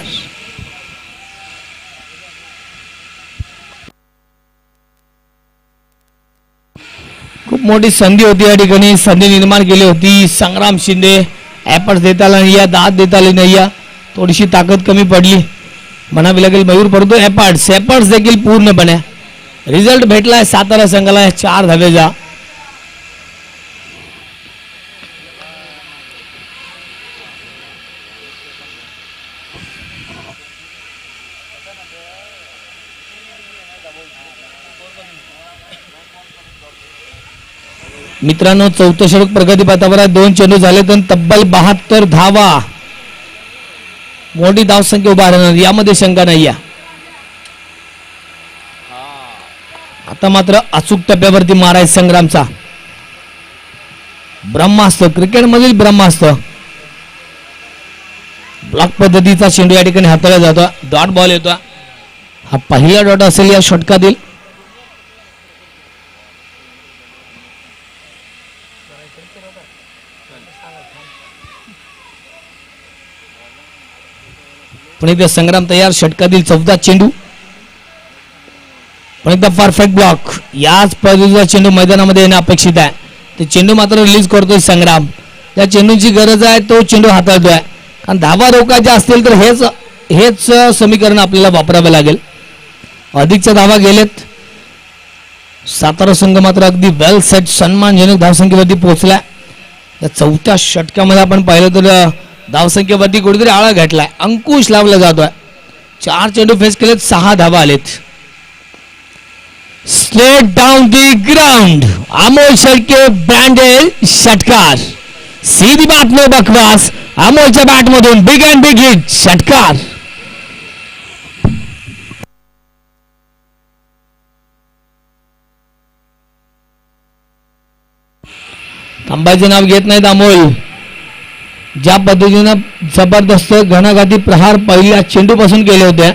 खूप मोठी संधी होती या ठिकाणी, संधी निर्माण केली होती. संग्राम शिंदे ॲपर्स देता आला नाही, दाद देता आली नाही, थोडीशी ताकद कमी पडली म्हणावी लागेल मयूर. परंतु ॲपर्स देखील पूर्णपणे रिझल्ट भेटलाय सातारा संघाला 4 धावेचा. मित्रांनो, 4थं षटक प्रगतीपथावर आहे. 2 चेंडू झाले तर तब्बल 72 धावा. मोठी धावसंख्या उभा राहणार, यामध्ये शंका नाही. आता मात्र अचूक टप्प्यावरती मारायचं संग्रामचा. ब्रह्मास्त्र, क्रिकेट मधील ब्रह्मास्त्र. ब्लॉक पद्धतीचा चेंडू या ठिकाणी हाताळला जातो. डॉट बॉल येतो. हा पहिला डॉट असेल या षटकातील. पण एकदा संग्राम तयार. षटकातील 14 चेंडू. पण एकदा परफेक्ट ब्लॉक. याच पद्धतीचा चेंडू मैदानामध्ये येणं अपेक्षित आहे. ते चेंडू मात्र रिलीज करतोय संग्राम. त्या चेंडूची गरज आहे, तो चेंडू हाताळतोय. कारण धावा रोखायच्या असतील तर हेच समीकरण आपल्याला वापरावं लागेल. अधिकच्या धावा गेलेत. सातारा संघ मात्र अगदी वेल सेट सन्मानजनक धावसंख्येवरती पोहोचलाय. या 4थ्या षटकामध्ये आपण पाहिलं तर धावसंख्येवरती कुठेतरी आळा घातलाय, अंकुश लावला जातोय. 4 चेंडू फेस केलेत, 6 धावा आलेत. Straight down the ground. Amol Shelke branded षटकार. सीधी बात नो बकवास. अमोलच्या बॅट मधून बिग अँड बिग हिट षटकार. थांबायचं नाव घेत नाहीत अमोल. ज्या पद्धतीनं जबरदस्त घणाघाती प्रहार पहिल्या चेंडूपासून केले होते,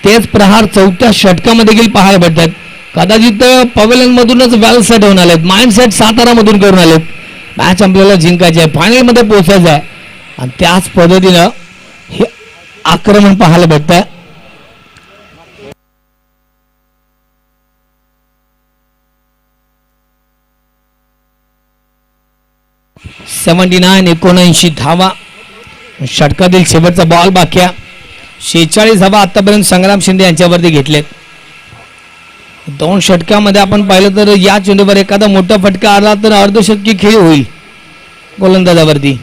तेच प्रहार 4थ्या षटकामध्ये देखील पाहायला भेटतात. कदाचित पवेलियन मधूनच वेल सेट होऊन आलेत, माइंडसेट सातारा मधून करून आलेत. मॅच आपल्याला जिंकायची आहे, फायनल मध्ये पोहोचायचं आहे आणि त्याच पद्धतीनं हे आक्रमण पाहायला भेटतंय. $79 धावा. षटकातील शेवटचा बॉल बाकी आहे. 46 धावा आतापर्यंत संग्राम शिंदे यांच्यावरती घेतलेत. 2 षटकामध्ये आपण पाहिलं तर या चेंडूवर एखादा मोठा फटका आला तर अर्धशतकी खेळी होईल गोलंदाजावरती.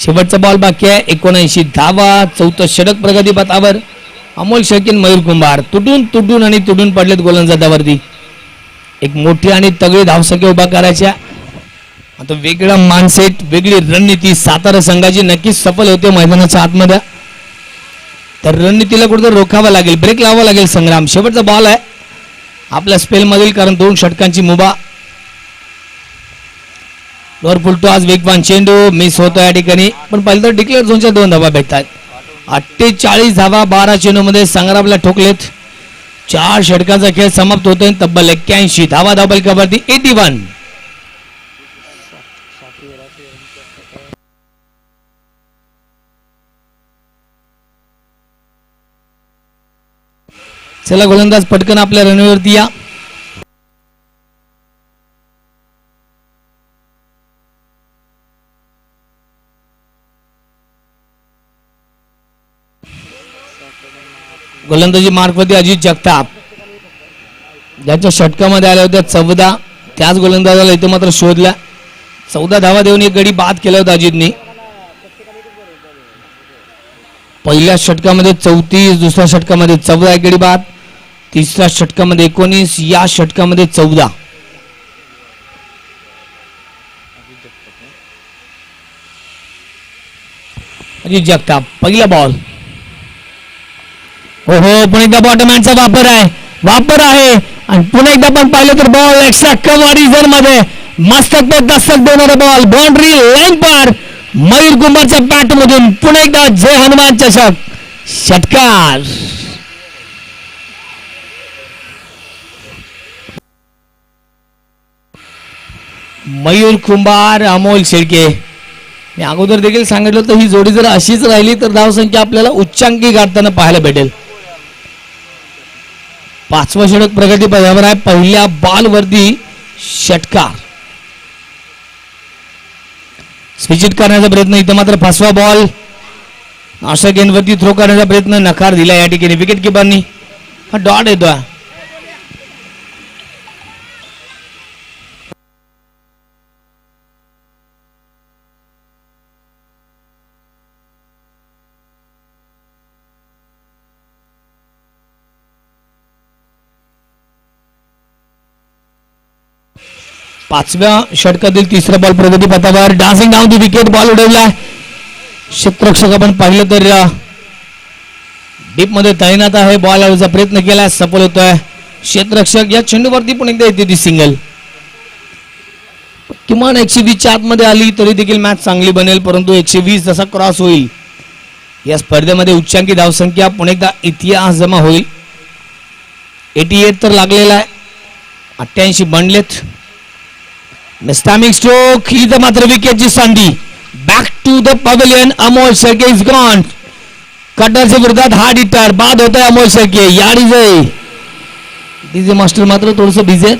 शेवटचा बॉल बाकी आहे. 79 धावा. चौथं षटक प्रगतीपथावर. अमोल शेळके मयूर कुंभार तुटून पडलेत गोलंदाजावरती. एक मोठी आणि तगडी धावसंख्या उभा करायच्या. आता वेगळा मानसेट, वेगळी रणनीती सातारा संघाची नक्कीच सफल होते मैदानाच्या आतमध्ये. तर रणनीतीला कुठेतरी रोखावं लागेल, ब्रेक लावावा लागेल. संग्राम शेवटचा बॉल आहे आपल्या स्पेल मधील, कारण 2 षटकांची मुभा. वर फुलतो आज वेगवान चेंडू मिस होतो या ठिकाणी, पण पहिलं तर डिक्लेअर झोनच्या 2 धावा भेटतात. 48 धावा 12 चेंडूमध्ये संग्रामला ठोकलेत. 4 षटकांचा खेळ समाप्त होतोय. तब्बल 81 धावा धावपलकावरती. 81. चला गोलंदाज पटकन आपल्या रणनीतीवरती या. गोलंदाजी मार्कवरती अजित जगताप, ज्याच्या षटकामध्ये आल्या होत्या 14, त्याच गोलंदाजाला इथे मात्र शोधला. 14 धावा देऊन एक गडी बाद केला होता अजितने. पहिल्या षटकामध्ये 34, दुसऱ्या षटकामध्ये 14 एक गडी बाद, तिसऱ्या षटकामध्ये 19, या षटकामध्ये 14. अजित जगताप पहिला बॉल. हो पुन्हा एकदा बॉटमॅनचा वापर आहे आणि पुन्हा एकदा पण पाहिलं तर बॉल एक्स्ट्रा कव्हर झोन मध्ये मस्तक पे दस्तक देणारा बॉल बाउंड्री लाईन पार. मयूर कुंभारच्या बॅट मधून पुन्हा एकदा जय हनुमान चषक षटकार. मयूर कुंभार अमोल शेळके. मी अगोदर देखील सांगितलं होतं ही जोडी जर अशीच राहिली तर धावसंख्या आपल्याला उच्चांकी गाठताना पाहायला भेटेल. 5वं षटक प्रगतीपथावर आहे. पहिल्या बॉल वरती षटकार. स्विच हिट करण्याचा प्रयत्न, इथं मात्र 5वा बॉल. अशा गेंदवरती थ्रो करण्याचा प्रयत्न नकार दिला या ठिकाणी विकेट किपरनी. हा डॉट येतोय. पाचव्या षटकातील तिसरा बॉल प्रगतीपथावर. Dancing down the wicket, ball उडवला. क्षेत्ररक्षक आपण पाहिलं तर डीप मध्ये तैनात आहे. बॉल लावण्याचा प्रयत्न केला, सफल होतोय क्षेत्ररक्षक. या चेंडूवरती पण एकदा येते ती सिंगल. किमान 120 च्या आतमध्ये आली तरी देखील मॅच चांगली बनेल, परंतु 120 जसा क्रॉस होईल या स्पर्धेमध्ये उच्चांकी धावसंख्या पुन्हा एकदा इतिहास जमा होईल. 88 तर लागलेला आहे, 88 बनलेत. मिस्टॅमिक स्ट्रोक, इथं मात्र विकेटची संधी. Back to the pavilion. Amol Shelke is gone. कटरच्या विरोधात हार्ड हिटर बाद होतोय अमोल शेळके. या डीजे मास्टर मात्र थोडस बिझी.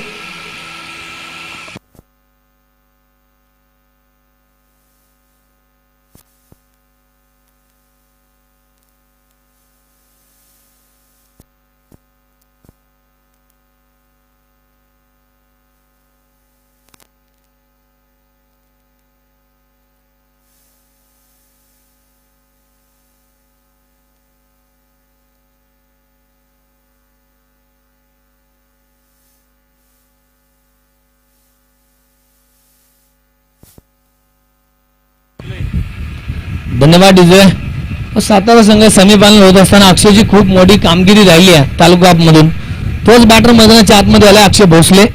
धन्यवाद डीजे. सातारा संघ सेमीफायनल होत असताना अक्षयची खूप मोठी कामगिरी राहिली आहे तालुका मधून. तोच बॅटर मैदानाच्या आतमध्ये आला अक्षय भोसले.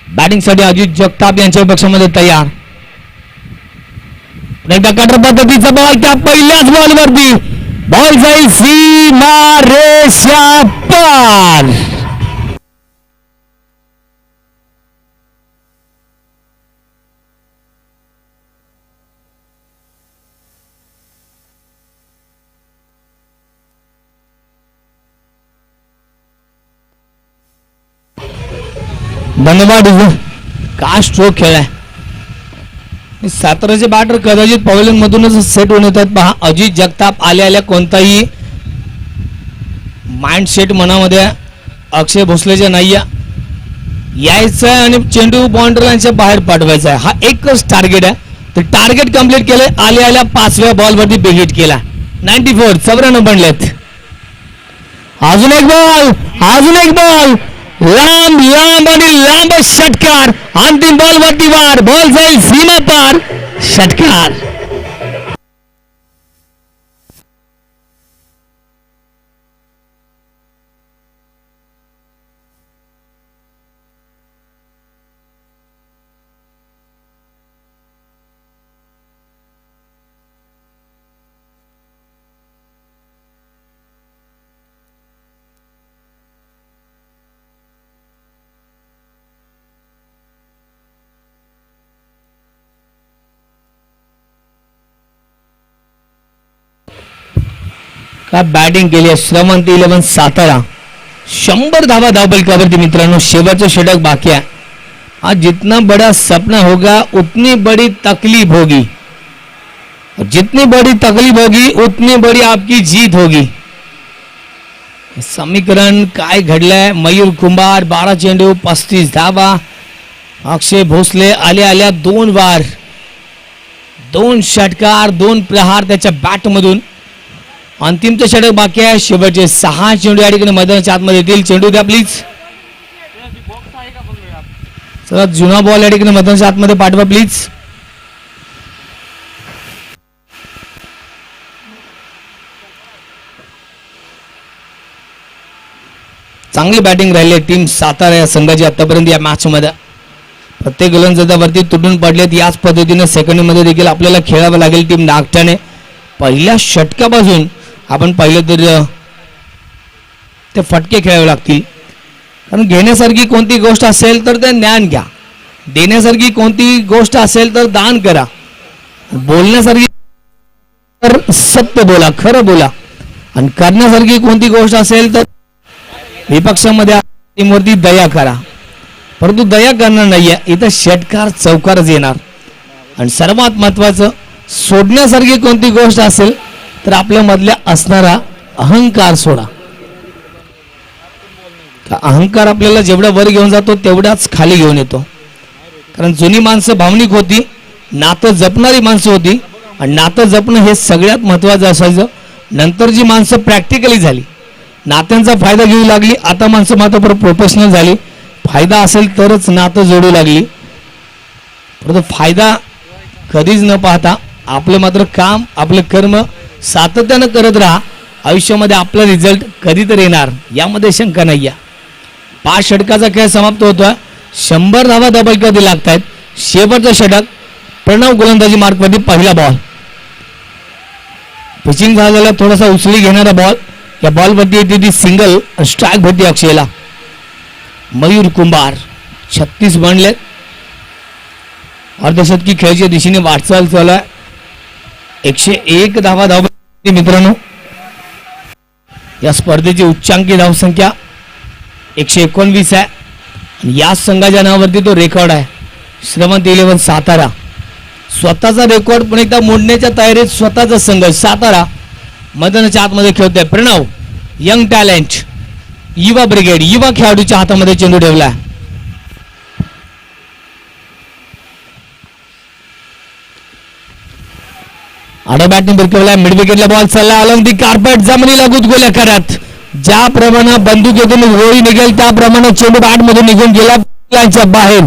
बॅटिंग साठी अजित जगताप यांच्या पक्षामध्ये तयार. एकदा कटर पद्धतीचा बॉल, त्या पहिल्याच बॉलवरती बॉल जाईल सीमा रेषा पार. धन्यवाद. काय स्ट्रोक खेळाय. साताराचे बॅटर कदाचित पवेलियन मधूनच सेट होऊन येतात. पहा अजित जगताप आल्या कोणताही माइंड सेट मनामध्ये अक्षय भोसलेच्या नाही यायचं आणि चेंडू बाउंड्री लाईनच्या बाहेर पाठवायचा आहे. हा एकच टार्गेट आहे. तर टार्गेट कंप्लीट केले. आल्या 5व्या बॉलवरती बिग केला. 94 94 बनलेत. अजून एक बॉल लांब आणि लांब षटकार. अंतिम बॉल वरती वार. बॉल जाईल सीमा पार. षटकार. का बॅटिंग केली आहे श्रमंत 11 सातारा. 100 धावा धावपलकावरती मित्रांनो. शेवटचं षटक बाकी आहे. आज जितना बड़ा सपना होगा उतनी बड़ी तकलीफ होगी. जितनी बड़ी तकलीफ होगी उतनी बड़ी आपकी जीत होगी. समीकरण काय घडलंय. मयूर कुंभार 12 चेंडू 35 धावा. अक्षय भोसले आल्या 2 वार 2 षटकार 2 प्रहार त्याच्या बॅट मधून. अंतिमचं षटक बाकी आहे. शेवटचे 6 चेंडू या ठिकाणी मैदानाच्या आतमध्ये येतील. चेंडू द्या प्लीज. चला जुना बॉल या ठिकाणी मैदानाच्या आतमध्ये पाठवा प्लीज. चांगली बॅटिंग राहिली टीम सातारा या संघाची आतापर्यंत या मॅच मध्ये. प्रत्येक गोलंदाजावरती तुटून पडलेत. याच पद्धतीने सेकंड मध्ये देखील आपल्याला खेळावं लागेल टीम नागठाणे. पहिल्या षटकापासून आपण पाहिलं तर ते फटके खेळावे लागतील. कारण घेण्यासारखी कोणती गोष्ट असेल तर ते ज्ञान घ्या. देण्यासारखी कोणती गोष्ट असेल तर दान करा. बोलण्यासारखी तर सत्य बोला, खरं बोला. आणि करण्यासारखी कोणती गोष्ट असेल तर विपक्षामध्ये टीमवरती दया करा. परंतु दया करणार नाहीये इथं. षटकार चौकारच येणार. आणि सर्वात महत्वाचं सोडण्यासारखी कोणती गोष्ट असेल तर आपल्या मधल्या असणारा अहंकार सोडा. अहंकार आपल्याला जेवढा वर घेऊन जातो तेवढाच खाली घेऊन येतो. कारण जुनी माणसं भावनिक होती, नातं जपणारी माणसं होती. आणि नातं जपणं हे सगळ्यात महत्वाचं असायचं. नंतर जी माणसं प्रॅक्टिकली झाली, नात्यांचा फायदा घेऊ लागली. आता माणसं मात्र प्रोफेशनल झाली. फायदा असेल तरच नातं जोडू लागली. परंतु फायदा कधीच न पाहता आपलं मात्र काम, आपलं कर्म सातत्यानं करत राहा. आयुष्यामध्ये आपला रिझल्ट कधी तर येणार यामध्ये शंका नाही आहे. 5 षटकाचा खेळ समाप्त होतोय. 100 धावा धावपलकावरती लागतायत. शेवटचं षटक प्रणव गोलंदाजी मार्कवरती पहिला बॉल. पिचिंग झालेला थोडासा उचली घेणारा बॉल. या बॉलवरती येते ती सिंगल. स्ट्राईक होती अक्षयला. मयूर कुंभार 36 बनलेत. अर्धशतकी खेळाच्या दिशेने वाटचाल चालू आहे. 101 धावा धावपलकावरती मित्रांनो. या स्पर्धेची उच्चांकी धावसंख्या 119 आहे. आणि या संघाच्या नावावरती तो रेकॉर्ड आहे. श्रमंत 11 सातारा स्वतःचा रेकॉर्ड पण एकदा मोडण्याच्या तयारीत. स्वतःचा संघ सातारा मैदानाच्या आतमध्ये खेळतोय. प्रणव यंग टॅलेंट, युवा ब्रिगेड, युवा खेळाडूच्या हातामध्ये चेंडू ठेवला. आडा बॅटने बिरकवला. मिड विकेटला बॉल चालला अलॉंग दी कार्पेट. जमिनीला गुदगुल्या करत ज्याप्रमाणे बंदुकीतून गोळी निघेल त्याप्रमाणे चेंडू बॅट मधून निघून गेला बाहेर.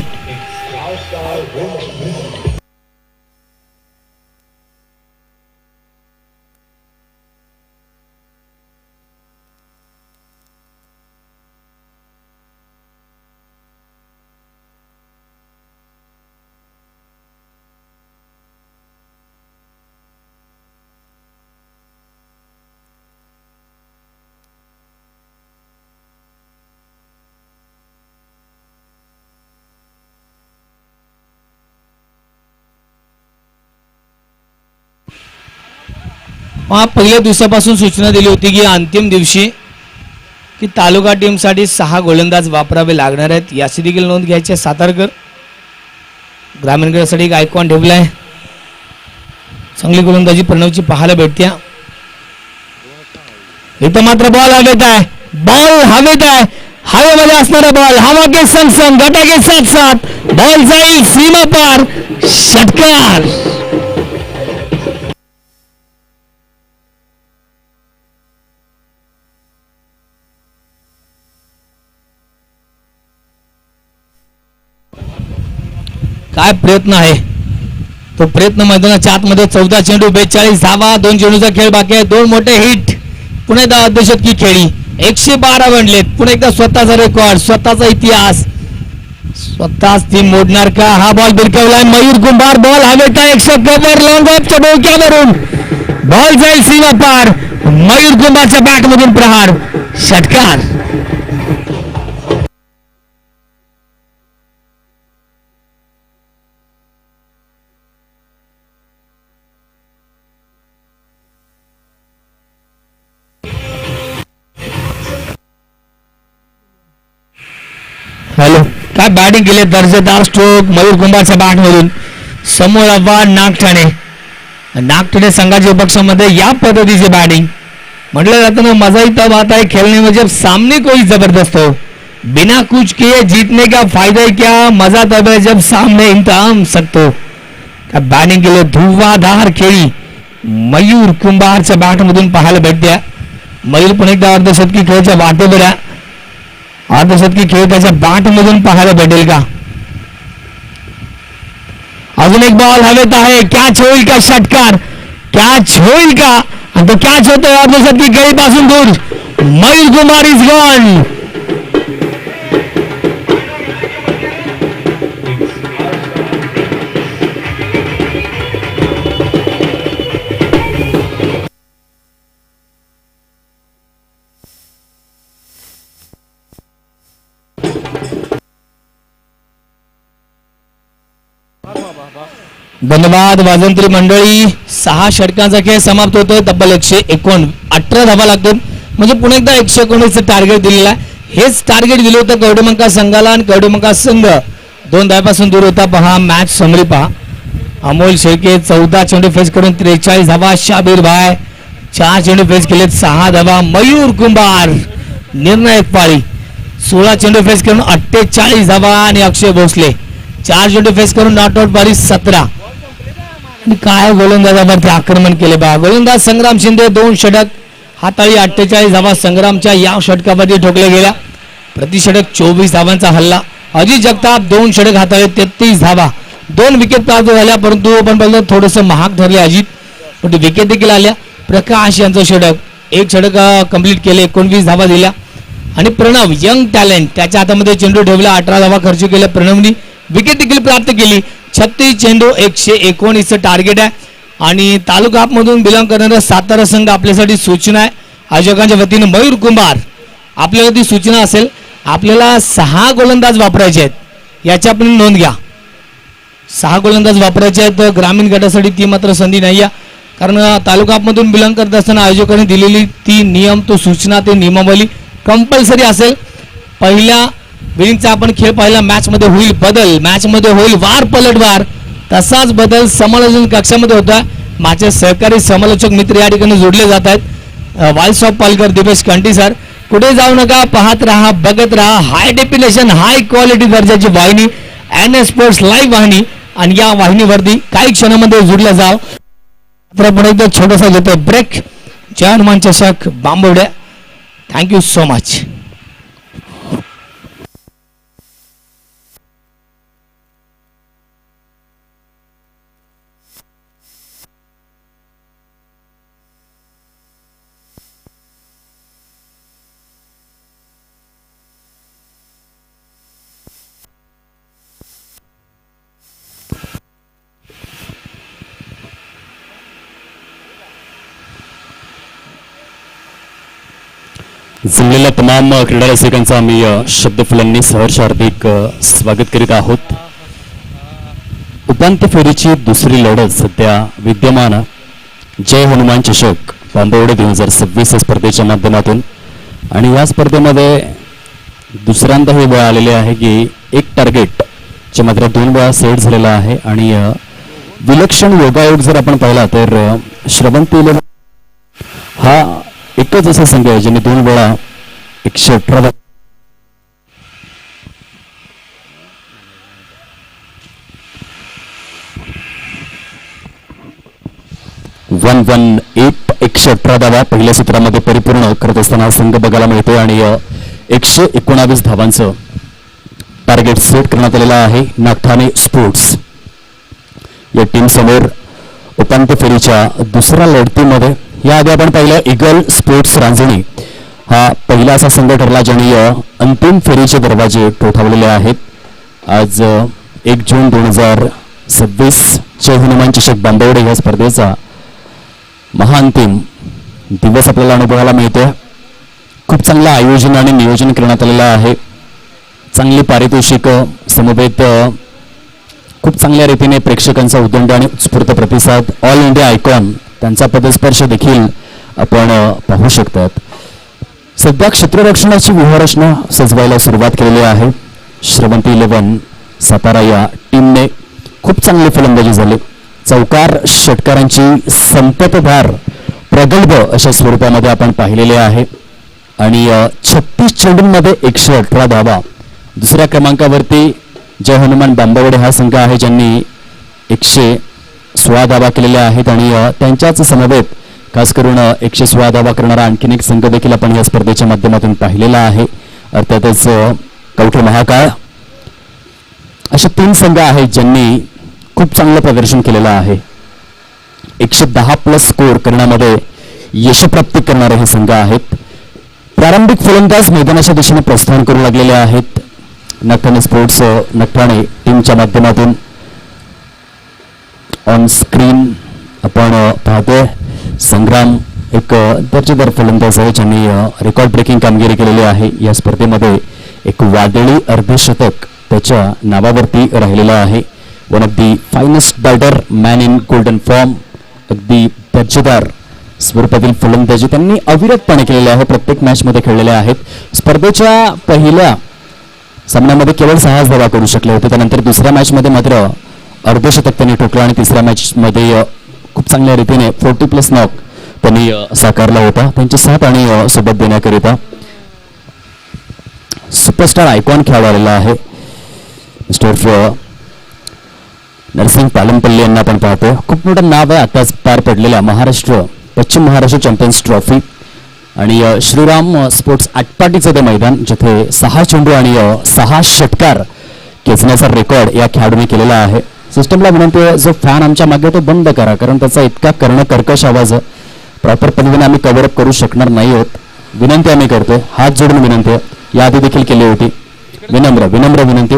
पहिल्या दिवसापासून सूचना दिली होती की अंतिम दिवशी की तालुका टीमसाठी 6 गोलंदाज वापरावे लागणार आहेत. याची देखील नोंद घ्यायची. सातारकर ग्रामीणकडे एक आयकॉन ठेवलाय. चांगली गोलंदाजी प्रणवची पाहायला भेटते. इथं मात्र बॉल हवेत आहे. बॉल हवेत आहे. हवेमध्ये असणारा बॉल हवा के संग संग गटा के साथ साथ बॉल जाईल सीमा पार. षटकार. काय प्रयत्न आहे तो प्रयत्न मैदानाच्या आतमध्ये 14 चेंडू 42 धावा 2 चेंडूचा खेळ बाकी आहे 2 मोठे हिट पुन्हा एकदा अर्धशतकी खेळी 112 बनलेत पुन्हा एकदा स्वतःचा रेकॉर्ड स्वतःचा इतिहास स्वतःच ती मोडणार का हा बॉल भिरकवलाय मयूर कुंभार बॉल हवेत आहे 100 कव्हर लॉंग ऑफच्या डोक्यावरून बॉल जाईल सीमा पार मयूर कुंभारच्या बॅटमधून प्रहार षटकार हॅलो काय बॅटिंग केले दर्जेदार स्ट्रोक मयूर कुंभारच्या बॅटमधून समोर आव्हान नागठाणे संघाच्या पक्षामध्ये या पद्धतीचे बॅटिंग म्हटलं जातं ना मजा ही तब आता है खेलने में जब सामने कोई जबरदस्त हो बिना कुछ किए जीतने का फायदा ही क्या मजा तब है जब सामने इंतजाम सख्त हो त्या बॅटिंग केले धुवाधार खेळी मयूर कुंभारच्या बॅटमधून पाहायला भेटत्या मयूर पण एकदा अर्धशतकी खेळच्या वाटेवर आहे अर्धशतकी खेळ त्याच्या बॅटमधून पाहायला भेटेल का अजून एक बॉल हवेत आहे कॅच होईल का षटकार कॅच होईल का आणि तो कॅच होतोय अर्धशतकी खेळीपासून दूर मयूर कुमार इज गॉन धन्यवाद वाजंत्री मंडळी 6 षटकांचा खेळ समाप्त होतोय तब्बल 118 धावा लागतात म्हणजे पुन्हा एकदा 119चं टार्गेट दिलेलं आहे हेच टार्गेट दिलं होतं कवडेमंका संघाला आणि कवडेमंका संघ 2 धावापासून दूर होता पहा मॅच समरी पहा अमोल शेळके 14 चेंडू फेस करून 43 धावा शाबीर भाई 4 चेंडू फेस केलेत 6 धावा मयूर कुंभार निर्णायक पाळी 16 चेंडू फेस करून 48 धावा आणि अक्षय भोसले 4 चेंडू फेस करून नॉट आउट पाळी 17 काय गोलंदाजावरती आक्रमण केले बा गोलंदाज संग्राम शिंदे 2 षटक हाताळी 48 धावा संग्रामच्या या षटकामध्ये ठोकल्या गेल्या प्रतिषटक 24 धावांचा हल्ला अजित जगताप 2 षटक हाताळी 33 धावा 2 विकेट प्राप्त झाल्या परंतु आपण पाहिलं थोडंसं महाग ठरले अजित पण विकेट देखील आल्या प्रकाश यांचं षटक 1 षटक कंप्लीट केले 19 धावा दिल्या आणि प्रणव यंग टॅलेंट त्याच्या हातामध्ये चेंडू ठेवला 18 धावा खर्च केल्या प्रणवनी विकेट देखील प्राप्त केली 36 चेंडू 119चं टार्गेट आहे आणि तालुका मधून बिलॉंग करणारा सातारा संघ आपल्यासाठी सूचना आहे आयोजकांच्या वतीने मयूर कुंभार आपल्याला ती सूचना असेल आपल्याला 6 गोलंदाज वापरायचे आहेत याची आपण नोंद घ्या 6 गोलंदाज वापरायचे आहेत ग्रामीण गटासाठी ती मात्र संधी नाही आहे कारण तालुका मधून बिलॉंग करत असताना आयोजकांनी दिलेली ती नियम तो सूचना ते नियमावली कंपल्सरी असेल पहिल्या विनिंगचा आपण खेळ पाहिला मॅच मध्ये होईल बदल मॅच मध्ये होईल वार पलटवार तसाच बदल समालोचन कक्षामध्ये होता माझे सहकारी समालोचक मित्र या ठिकाणी जोडले जात आहेत वाईल्स ऑफ पालकर दिपेश कंटी सर कुठे जाऊ नका पाहत राहा बघत राहा हाय डेफिनेशन हाय क्वालिटी दर्जाची वाहिनी NS स्पोर्ट्स लाईव्ह वाहिनी आणि या वाहिनीवरती काही क्षणामध्ये जोडल्या जाव तर आपण एकदा छोटासा घेतो ब्रेक जय हनुमान चषक बांबवड्या थँक्यू सो मच जमलेल्या तमाम क्रीडा रसिकांचा आम्ही शब्दफुलांनी सहर्ष हार्दिक स्वागत करीत आहोत उपांत्य फेरीची दुसरी लढत सध्या विद्यमान जय हनुमान चषक बांबवडे 2026 स्पर्धेच्या माध्यमातून आणि या स्पर्धेमध्ये दुसऱ्यांदा हे वेळ आलेले आहे की एक टार्गेट जे मात्र 2 वेळा सेट झालेला आहे आणि विलक्षण योगायोग जर आपण पाहिला तर श्रवंती हा एकच असा संघ आहे ज्याने 2 वेळा 118 118 धावा पहिल्या सत्रामध्ये परिपूर्ण करत असताना संघ बघायला मिळतोय आणि 119 धावांचं टार्गेट सेट करण्यात आलेलं आहे नागठाणे स्पोर्ट्स या टीम समोर उपांत्य फेरीच्या दुसऱ्या लढतीमध्ये. याआधी आपण पाहिलं ईगल स्पोर्ट्स रांजणी हा पहिला असा संघ ठरला ज्यांनी अंतिम फेरीचे दरवाजे ठोठावलेले आहेत. आज 1 जून 2026 जय हनुमान चषक बांबवडे या स्पर्धेचा महाअंतिम दिवस आपल्याला अनुभवायला मिळतोय. खूप चांगलं आयोजन आणि नियोजन करण्यात आलेलं आहे. चांगली पारितोषिक समवेत खूप चांगल्या रीतीने प्रेक्षकांचा उदंड आणि उत्स्फूर्त प्रतिसाद. ऑल इंडिया आयकॉन त्यांचा पदस्पर्श देखील आपण पाहू शकतात. सध्या क्षेत्ररक्षणाची व्यूहरचना सजवायला सुरुवात केलेली आहे. श्रीमंती 11 सातारा या टीमने खूप चांगली फलंदाजी झाली. चौकार षटकारांची संततधार प्रगल्भ अशा स्वरूपामध्ये आपण पाहिलेले आहे आणि 36 चेंडूंमध्ये 118 धावा. दुसऱ्या क्रमांकावरती जय हनुमान बांबवडे हा संघ आहे ज्यांनी 116 धावा केलेल्या आहेत आणि त्यांच्याच समवेत खास करून 116 धावा करणारा आणखीन एक संघ देखील आपण या स्पर्धेच्या माध्यमातून पाहिलेला आहे. अर्थातच कवठे महाकाळ. असे 3 संघ आहेत ज्यांनी खूप चांगलं प्रदर्शन केलेलं आहे. 110+ स्कोर करण्यामध्ये यशप्राप्ती करणारे हे संघ आहेत. प्रारंभिक फलंदाज मैदानाच्या दिशेने प्रस्थान करू लागलेले आहेत. नठाणे स्पोर्ट्स नठाणे टीमच्या माध्यमातून ऑन स्क्रीन आपण पाहतोय संग्राम एक दर्जेदार फलंदाज आहे ज्यांनी रेकॉर्ड ब्रेकिंग कामगिरी केलेली आहे. या स्पर्धेमध्ये एक वादळी अर्धशतक त्याच्या नावावरती राहिलेलं आहे. One of the finest batter man in golden form. अगदी दर्जेदार स्वरूपातील फलंदाजी त्यांनी अविरतपणे केलेली आहे. प्रत्येक मॅचमध्ये खेळलेले आहेत. स्पर्धेच्या पहिल्या सामन्यामध्ये केवळ 6 धावा करू शकले होते. त्यानंतर दुसऱ्या मॅचमध्ये मात्र अर्धशतक त्यांनी ठोकलं आणि तिसऱ्या मॅचमध्ये खूप चांगल्या रीतीने 40+ नॉक त्यांनी साकारला होता. त्यांची साथ आणि सोबत देण्याकरिता सुपरस्टार आयकॉन खेळाडू आलेला आहे मिस्टर नरसिंग पालमपल्ली यांना आपण पाहतो. खूप मोठं नाव आहे आताच पार पडलेल्या पश्चिम महाराष्ट्र चॅम्पियन्स ट्रॉफी आणि श्रीराम स्पोर्ट्स आटपाटीचं ते मैदान जिथे 6 चेंडू आणि 6 षटकार खेचण्याचा रेकॉर्ड या खेळाडूने केलेला आहे. सिस्टमला विनंती आहे जो फॅन आमच्या मागे तो बंद करा कारण त्याचा इतका कर्कश आवाज प्रॉपर पद्धतीने आम्ही कव्हरअप करू शकणार नाही आहोत. विनंती आम्ही करतोय. हात जोडून विनंती आहे. याआधी देखील केली होती. विनम्र विनंती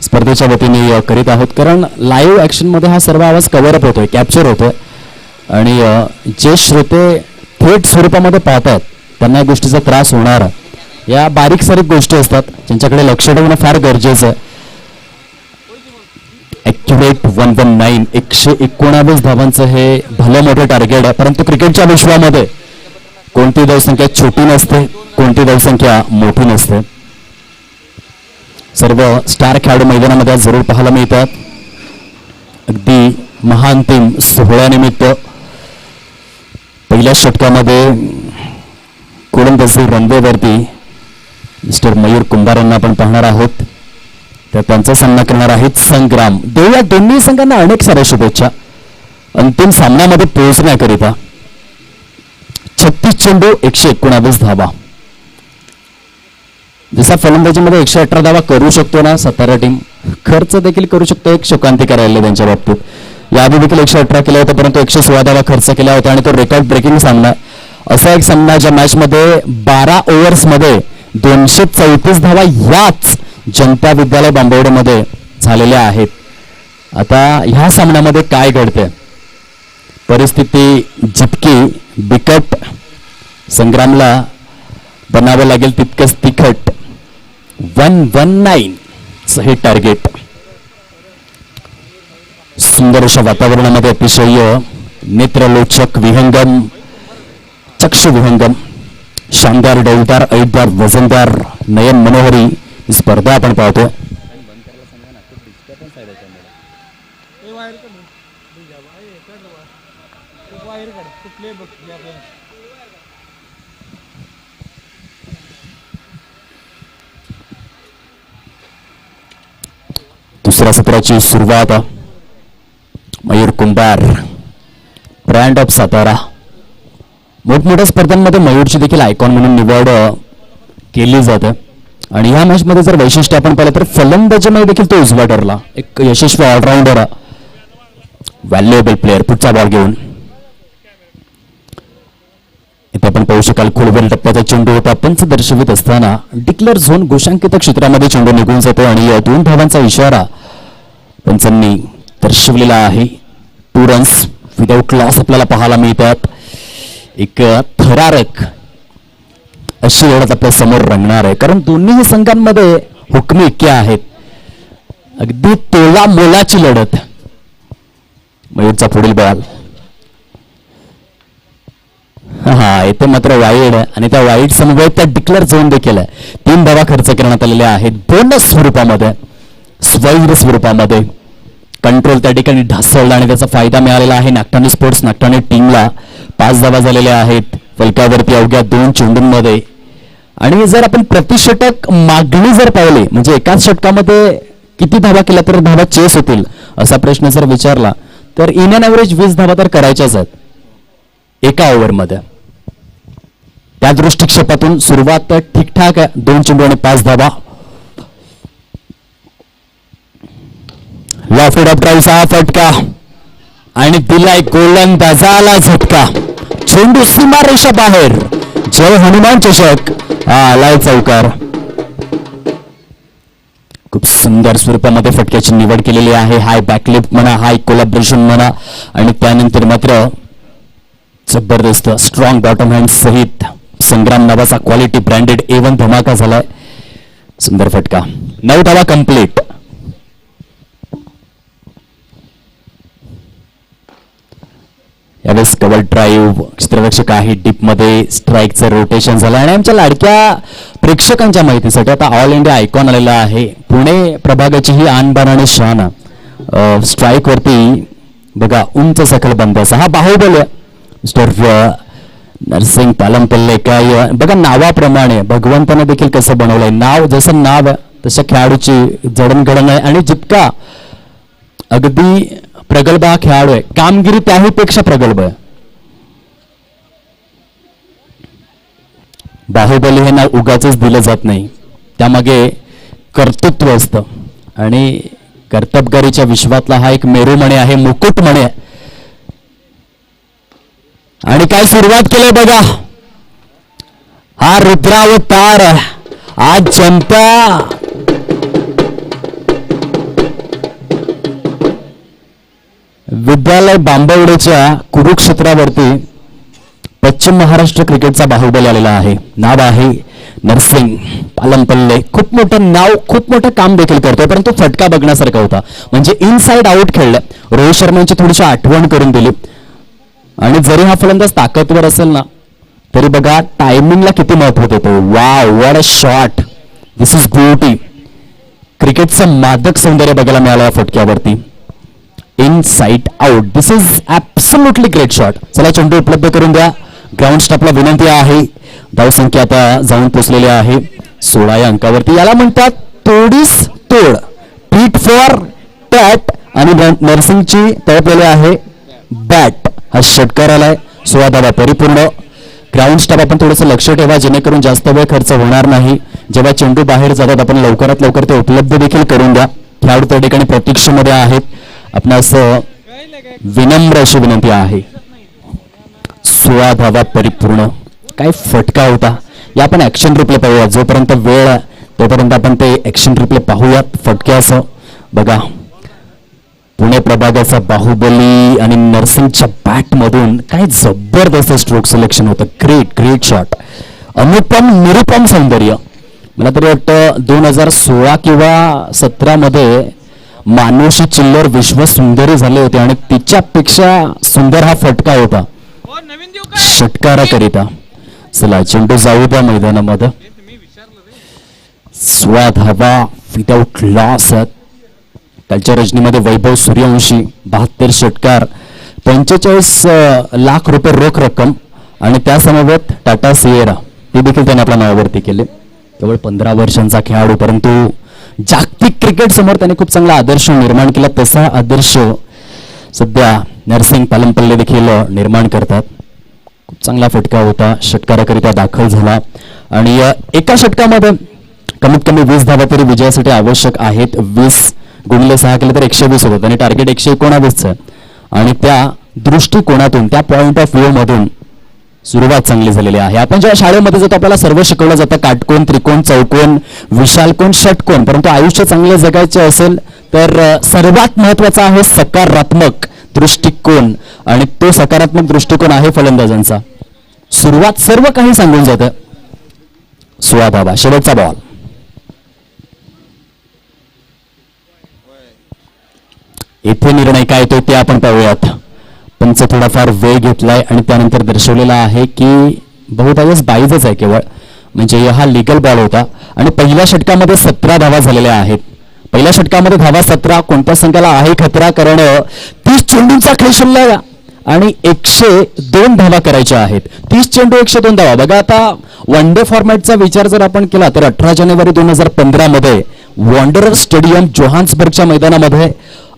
स्पर्धेच्या वतीने करीत आहोत कारण लाईव्ह ॲक्शनमध्ये हा सर्व आवाज कव्हरअप होतोय, कॅप्चर होतोय आणि जे श्रोते थेट स्वरूपामध्ये पाहतात त्यांना या गोष्टीचा त्रास होणार. या बारीक सारीक गोष्टी असतात ज्यांच्याकडे लक्ष ठेवणं फार गरजेचं आहे. ॲक्युरेट 119 119 धावांचं हे भलं मोठं टार्गेट आहे. परंतु क्रिकेटच्या विश्वामध्ये कोणती धावसंख्या छोटी नसते, कोणती धावसंख्या मोठी नसते. सर्व स्टार खेळाडू मैदानामध्ये जरूर पाहायला मिळतात. अगदी महाअंतिम सोहळ्यानिमित्त पहिल्या षटकामध्ये गोलंदाजी रनवेवरती मिस्टर मयूर कुंभार यांना आपण पाहणार आहोत. तर त्यांचा सामना करणार आहेत संग्राम. या दोन्ही संघांना अनेक साऱ्या शुभेच्छा अंतिम सामन्यामध्ये पोहोचण्याकरिता. 36 चेंडू 119 धावा. जसा फलंदाजीमध्ये 118 धावा करू शकतो ना सातारा टीम, खर्च देखील करू शकतो. एक शोकांतिका राहिले त्यांच्या बाबतीत. याआधी देखील 118 केला होता परंतु 116 धावा खर्च केला होता आणि तो रेकॉर्ड ब्रेकिंग सामना. असा एक सामना ज्या मॅचमध्ये 12 ओव्हर्समध्ये 234 धावा याच जनता विद्यालय बांबवडेमध्ये झालेल्या आहेत. आता ह्या सामन्यामध्ये काय घडते, परिस्थिती जितकी बिकट संग्रामला बनावं लागेल तितकंच तिखट. 119 हे टार्गेट. सुंदर अशा वातावरणामध्ये अतिशय नेत्रलोचक विहंगम, चक्षु विहंगम, शानदार, डौलदार, ऐटदार, वजनदार, नयन मनोहरी स्पर्धा आपण पाहतो. दुसऱ्या सत्राची सुरुवात. मयूर कुंभार, ब्रँड ऑफ सातारा. मोठमोठ्या स्पर्धांमध्ये मयूरची देखील आयकॉन म्हणून निवड केली जाते आणि ह्या मॅचमध्ये जर वैशिष्ट्य आपण पाहिलं तर फलंदाजीमध्ये देखील तो उजवा ठरला. एक यशस्वी ऑलराऊंडर. व्हॅल्युएबल प्लेअर पुढचा बॉल घेऊन. इथे आपण पाहू शकाल खोलवर टप्प्याचा चेंडू होता. पंच दर्शवित असताना डिक्लेअर झोन घोषांकित क्षेत्रामध्ये चेंडू निघून जातो आणि या 2 धावांचा इशारा पंचांनी दर्शवलेला आहे. 2 रन्स विदाउट लॉस आपल्याला पाहायला मिळतात. एक थरारक अशी लढत आपल्या समोर रंगणार आहे, कारण दोन्ही संघांमध्ये हुकमी इतके आहेत. अगदी तोला मोलाची लढत. मयूरचा पुढील बॉल. हा इथे मात्र वाईड आणि त्या वाईड समवेत त्या डिक्लेअर झोन देखील आहे. 3 धावा खर्च करण्यात आलेल्या आहेत बोनस स्वरूपामध्ये, स्वैर स्वरूपामध्ये. कंट्रोल त्या ठिकाणी ढासळला आणि त्याचा फायदा मिळालेला आहे नागठाणे स्पोर्ट्स. नागठाणे टीमला 5 धावा झालेल्या आहेत फलकावरती अवघ्या 2 चेंडूंमध्ये. आणि जर आपण प्रतिषटक मागणी जर पाहिली, म्हणजे एकाच षटकामध्ये किती धावा केल्या तर धावा चेस होतील असा प्रश्न जर विचारला तर इन अँड ॲव्हरेज 20 धावा तर करायच्याच आहेत एका ओव्हरमध्ये. त्या दृष्टिक्षेपातून सुरुवात ठीकठाक आहे. 2 चेंडू आणि 5 धावा. लॉफ्टेड अप ड्राईव्हचा हा फटका आणि दिलाय गोलंदाजाला झटका. चेंडू सीमारेषा बाहेर. जय हनुमान चषक आलाय चौकार. खूप सुंदर स्वरूपामध्ये फटक्याची निवड केलेली आहे. हाय बॅकलिफ्ट म्हणा, हाय कोलॅबरेशन म्हणा आणि त्यानंतर मात्र जबरदस्त स्ट्रॉंग बॉटम हँड सहित संग्राम नावाचा क्वालिटी ब्रँडेड A1 धमाका झालाय. सुंदर फटका. 9 धावा कंप्लीट. यावेळेस कव्हर ड्राईव्ह क्षेत्ररक्षक आहे डीप मध्ये. स्ट्राईकचं रोटेशन झालं आणि आमच्या लाडक्या प्रेक्षकांच्या माहितीसाठी आता ऑल इंडिया आयकॉन आलेला आहे. पुणे प्रभागाची ही आणबाण आणि शान. स्ट्राईक वरती बघा उंच सखल बंदाचा हा बाहुबली मिस्टर नरसिंग पालमपल्ले. काय बघा नावाप्रमाणे भगवंताने देखील कसं बनवलंय. नाव जसं नाव आहे तशा खेळाडूची जडणघडण आहे आणि जितका अगदी प्रगल्भ हा खेळाडू आहे, कामगिरी त्याही पेक्षा प्रगल्भ आहे. बाहुबली हे नाव उगाच दिलं जात नाही, त्यामागे कर्तृत्व असतं आणि कर्तबगारीच्या विश्वातला हा एक मेरुमणी आहे, मुकुटमणी आहे. आणि काय सुरुवात केली बघा, हा रुद्रावतार. आज जनता विद्यालय बांबवडेच्या कुरुक्षेत्रावरती पश्चिम महाराष्ट्र क्रिकेटचा बाहुबली आलेला आहे. नाव आहे नरसिंग पालमपल्ले. खूप मोठं नाव, खूप मोठं काम देखील करतोय, परंतु फटका बघण्यासारखा होता. म्हणजे इनसाइड आउट खेळलं. रोहित शर्माची थोडीशी आठवण करून दिली. आणि जरी हा फलंदाज ताकदवर असेल ना तरी बघा टायमिंगला किती महत्व देतो. Wow, what a shot. This is beauty. क्रिकेटचं मादक सौंदर्य बघायला मिळालं या फटक्यावरती. Inside out. This is absolutely great shot. चला चेंडू उपलब्ध करून द्या. ग्राउंड स्टाफला विनंती आहे. धावसंख्या आता जाऊन पोहोचलेली आहे 16 या अंकावरती. याला म्हणतात तोडीस तोड. पीट फॉर टॅट आणि नरसिंगची तळपलेली आहे बॅट. हा षटकार आलाय. 16 धावा परिपूर्ण. ग्राउंड स्टाफ आपण थोडंसं लक्ष ठेवा जेणेकरून जास्त वेळ खर्च होणार नाही. जेव्हा चेंडू बाहेर जातात आपण लवकरात लवकर ते उपलब्ध देखील करून द्या. खेळाडू त्या ठिकाणी प्रतीक्षेमध्ये आहेत. आपणास विनम्र अशी विनंती आहे. 16 धावा परिपूर्ण. काय फटका होता. या आपण ऍक्शन रिप्ले पाहूया. जोपर्यंत वेळ आहे तोपर्यंत आपण ते ऍक्शन रिप्ले पाहूयात फटक्याचं. बघा पुणे प्रभागाचा बाहुबली आणि नरसिंगच्या बॅट मधून काय जबरदस्त स्ट्रोक सिलेक्शन होतं. Great great shot. Anupam Nirupam सौंदर्य. मला तरी वाटतं 2016 किंवा 17 मध्ये मानुषी चिल्लर विश्व सुंदरी झाले होते आणि तिच्यापेक्षा सुंदर हा फटका होता षटकाराकरिता. चला चेंडू जाऊ द्या मैदानामध्ये. 16 धावा विदाउट लॉस. कालच्या रजनीमध्ये वैभव सूर्यवंशी 72 षटकार, 45 लाख रुपये रोख रक्कम आणि त्या समवेत टाटा सिएरा ते देखील त्याने आपल्या नावावरती केले. केवळ 15 वर्षांचा खेळाडू, परंतु जागतिक क्रिकेट समोर त्याने खूप चांगला आदर्श निर्माण केला. तसा आदर्श सध्या नरसिंग पालमपल्ले देखील निर्माण करतात. खूप चांगला फटका होता. षटकाराकरिता दाखल झाला आणि एका षटकामध्ये कमीत कमी 20 धावा तरी विजयासाठी आवश्यक आहेत. 20 गुणिले 6 केले तर 120 होतात आणि टार्गेट 119 चं. आणि त्या दृष्टिकोनातून त्या पॉइंट ऑफ व्ह्यू मधून सुरुवात चांगली झालेली आहे. आपण जेव्हा शाळेमध्ये जातो आपल्याला सर्व शिकवलं जातं, काटकोन, त्रिकोण, चौकोन, विशालकोन, षटकोन. परंतु आयुष्य चांगले जगायचे असेल तर सर्वात महत्वाचा आहे सकारात्मक दृष्टिकोन, आणि तो सकारात्मक दृष्टिकोन आहे फलंदाजांचा. सुरुवात सर्व काही सांगून जातं. 16 धावा, शेवटचा बॉल. इथे निर्णय काय येतो ते आपण पाहूयात. पंच थोडाफार वेळ घेतलाय आणि त्यानंतर दर्शवलेला आहे की बहुतांश बाईजच आहे केवळ, म्हणजे हा लिगल बॉल होता. आणि पहिल्या षटकामध्ये 17 धावा झालेल्या आहेत. पहिल्या षटकामध्ये धावा 17. कोणत्या संघाला आहे खतरा, कारण 30 चेंडूंचा खेळ शिल्लक आणि 102 धावा करायच्या आहेत. 30 चेंडू 102 धावा. बघा आता वन डे फॉर्मॅटचा विचार जर आपण केला तर 18 जानेवारी 2015 मध्ये वॉन्डरर स्टेडियम जोहान्सबर्गच्या मैदानामध्ये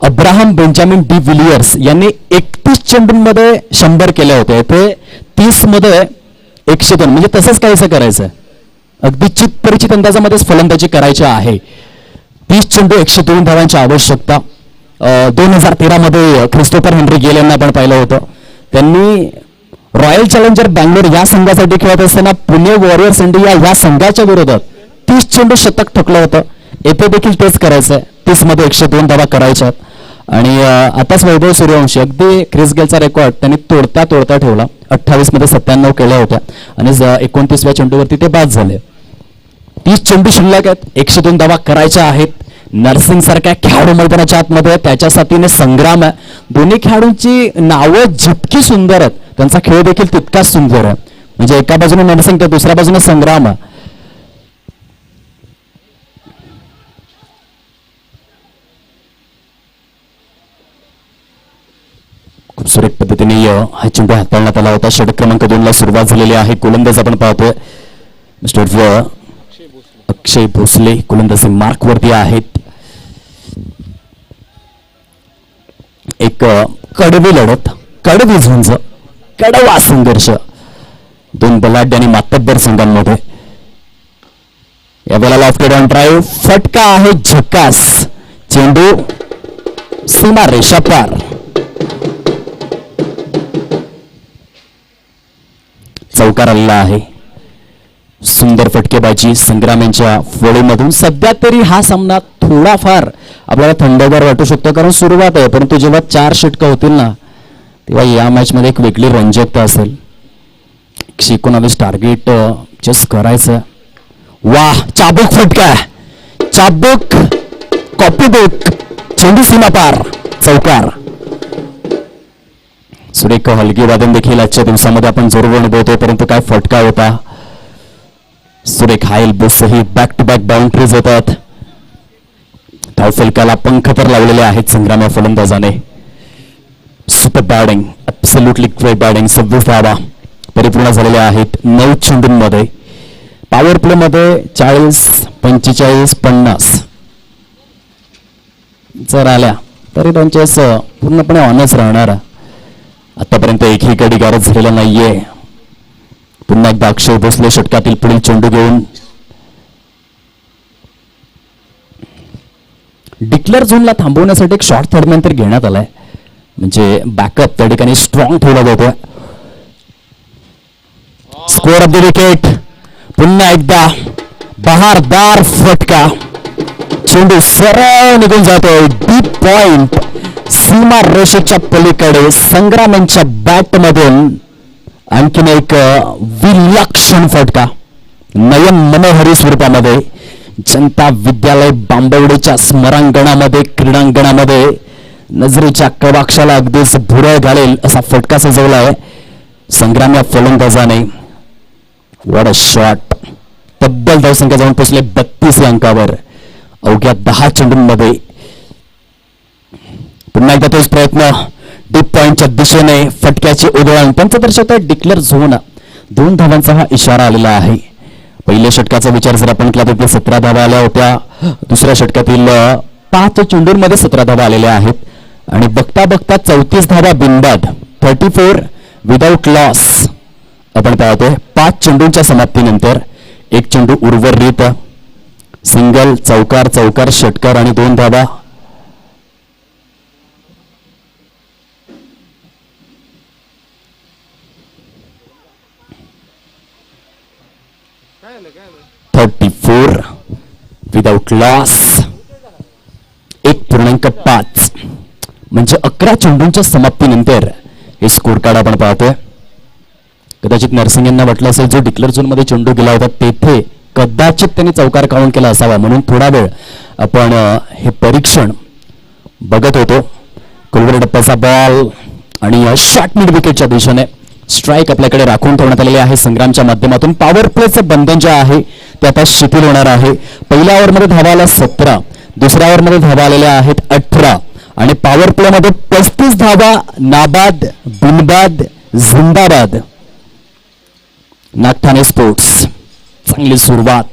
अब्राहम बेंजामिन डी विलियर्स यांनी 31 चेंडूंमध्ये 100 केले होते. ते 30 मध्ये 102, म्हणजे तसंच काहीसं करायचं. अगदी चित परिचित अंदाजामध्येच फलंदाजी करायची आहे. 30 चेंडू 102 धावांची आवश्यकता. 2013 मध्ये क्रिस्टोफर हेनरी गेल यांना आपण पाहिलं होतं. त्यांनी रॉयल चॅलेंजर बँगलोर या संघासाठी खेळत असताना पुणे वॉरियर्स इंडिया या संघाच्या विरोधात 30 चेंडू शतक ठोकलं होतं. येथे देखील तेच करायचंय. 30 मध्ये 102 धावा करायच्यात. आणि आताच वैभव सूर्यवंशी अगदी क्रिस गेलचा रेकॉर्ड त्यांनी तोडता ठेवला. 28 मध्ये 97 केल्या होत्या आणि 29व्या चेंडूवरती ते बाद झाले. 30 चेंडू शिल्लक आहेत, 102 धावा करायच्या आहेत. नर्सिंग सारख्या खेळाडू मैदानाच्या आतमध्ये त्याच्या साथीने संग्राम आहे. दोन्ही खेळाडूंची नावं जितकी सुंदर आहेत त्यांचा खेळ देखील तितकाच सुंदर आहे. म्हणजे एका बाजूने नर्सिंग तर दुसऱ्या बाजूने संग्राम आहे. खूप सुरेख पद्धतीने हा चेंडू हाताळण्यात आला होता. षटक क्रमांक 2 ला सुरुवात झालेली आहे. गोलंदाज आपण पाहतोय मिस्टर अक्षय भोसले गोलंदाजी मार्क वरती आहेत. एक कडवी लढत, कडवी झुंज, कडवा संघर्ष दोन बलाढ्य आणि मातब्बर संघांमध्ये. यावेळेला लॉफ्टेड ऑन ड्राईव्ह, फटका आहे झकास. चेंडू सीमा रेषा पार. चौकार आलेला आहे. सुंदर फटकेबाजी संग्राम यांच्या फळीमधून. सध्या तरी हा सामना थोडाफार आपल्याला थंडगार वाटू शकतो कारण सुरुवात आहे, परंतु जेव्हा 4 षटकं होतील ना तेव्हा या मॅच मध्ये एक वेगळी रंजकता असेल. 119 टार्गेट जस्ट करायचं. वाह, चाबूक फटका, चाबूक, कॉपीबुक, चेंडू सीमा पार, चौकार. सुरेख हलगी वादन देखील आजच्या दिवसामध्ये आपण जरूर अनुभवतो, परंतु काय फटका होता. सुरेख हायल बुसही बॅक टू बॅक बाउंड्रीज येतात. धावफलकाला पंख तर लावलेले आहेत संग्राम या फलंदाजाने. Super batting, absolutely great batting. 26 धावा परिपूर्ण झालेल्या आहेत 9 चेंडूंमध्ये. पॉवर प्ले मध्ये 40, 45, 50 जर आल्या तरी त्यांच्या पूर्णपणे ऑनच राहणार. आतापर्यंत एकही गडी गारद झालेला नाहीये. पुन्हा एकदा अक्षय भोसले षटकातील पुढील चेंडू घेऊन डिक्लेअर झोनला थांबवण्यासाठी एक शॉर्ट थर्डमॅन तर घेण्यात आलाय, म्हणजे बॅकअप त्या ठिकाणी स्ट्रॉंग ठेवला जातोय. Score of the wicket. पुन्हा एकदा बहारदार फटका. चेंडू सरळ निघून जातोय डीप पॉइंट सीमा रेषेच्या पलीकडे. संग्रामांच्या बॅट मधून आणखीन एक विलक्षण फटका नयन मनोहरी स्वरूपामध्ये. जनता विद्यालय बांबवडीच्या स्मरांगणामध्ये क्रीडांगणामध्ये नजरेच्या कवाक्षाला अगदीच भुरळ घालेल असा फटका सजवला आहे संग्राम या फलंदाजाने. What a shot. तब्बल धावसंख्या जाऊन पोहोचले 32 अंकावर अवघ्या 10 चेंडूंमध्ये. पुन्हा एकदा तोच प्रयत्न डीप पॉइंटच्या दिशेने फटक्याची उधळण. त्यांचं दर्शवतंय डिक्लेअर झोन. 2 धावांचा हा इशारा आलेला आहे. पहिल्या षटकाचा विचार जर आपण केला तर 17 धावा आल्या होत्या. दुसऱ्या षटकातील 5 चेंडूंमध्ये 17 धावा आलेल्या आहेत आणि बघता बघता 34 धावा बिनबाद, 34 विदाउट लॉस आपण पाहतोय. 5 चेंडूंच्या समाप्तीनंतर 1 चेंडू उर्वरित. सिंगल, चौकार, चौकार, षटकार आणि 2 धावा. 34 विदाउट लॉस. 1.5 म्हणजे 11 चेंडूंच्या समाप्तीनंतर हे स्कोर कार्ड आपण पाहतोय. कदाचित नरसिंग यांना वाटलं असेल जो डिक्लेअर झोन मध्ये चेंडू गेला होता तेथे कदाचित त्यांनी चौकार काउंट केला असावा, म्हणून थोडा वेळ आपण हे परीक्षण बघत होतो. कुलवर टप्प्याचा बॉल आणि शॉट मिड विकेटच्या दिशेने स्ट्राईक आपल्याकडे राखून ठेवण्यात आलेले आहे संग्रामच्या माध्यमातून. पॉवर प्लेचं बंधन जे आहे ते आता शिथिल होणार आहे. पहिल्या ओव्हरमध्ये धावा आल्या 17, दुसऱ्या ओव्हरमध्ये धावा आलेल्या आहेत 18 आणि पॉवर प्ले मध्ये 35 धावा. नाबाद, बिनबाद, जिंदाबाद. नागठाणे स्पोर्ट्स चांगली सुरुवात.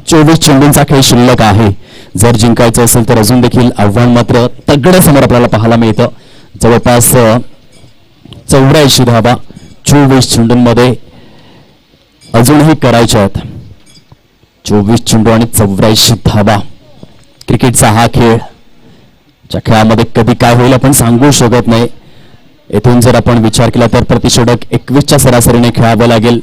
24 चेंडूंचा खेळ शिल्लक आहे. जर जिंकायचं असेल तर अजून देखील आव्हान मात्र तगडे समोर आपल्याला पाहायला मिळतं. जवळपास 84 धावा 24 चेंडूंमध्ये अजूनही करायच्या आहेत. 24 चेंडू आणि 84 धावा. क्रिकेटचा हा खेळ, ज्या खेळामध्ये कधी काय होईल आपण सांगू शकत नाही. येथून जर आपण विचार केला तर प्रतिषेधक 21च्या सरासरीने खेळावं लागेल.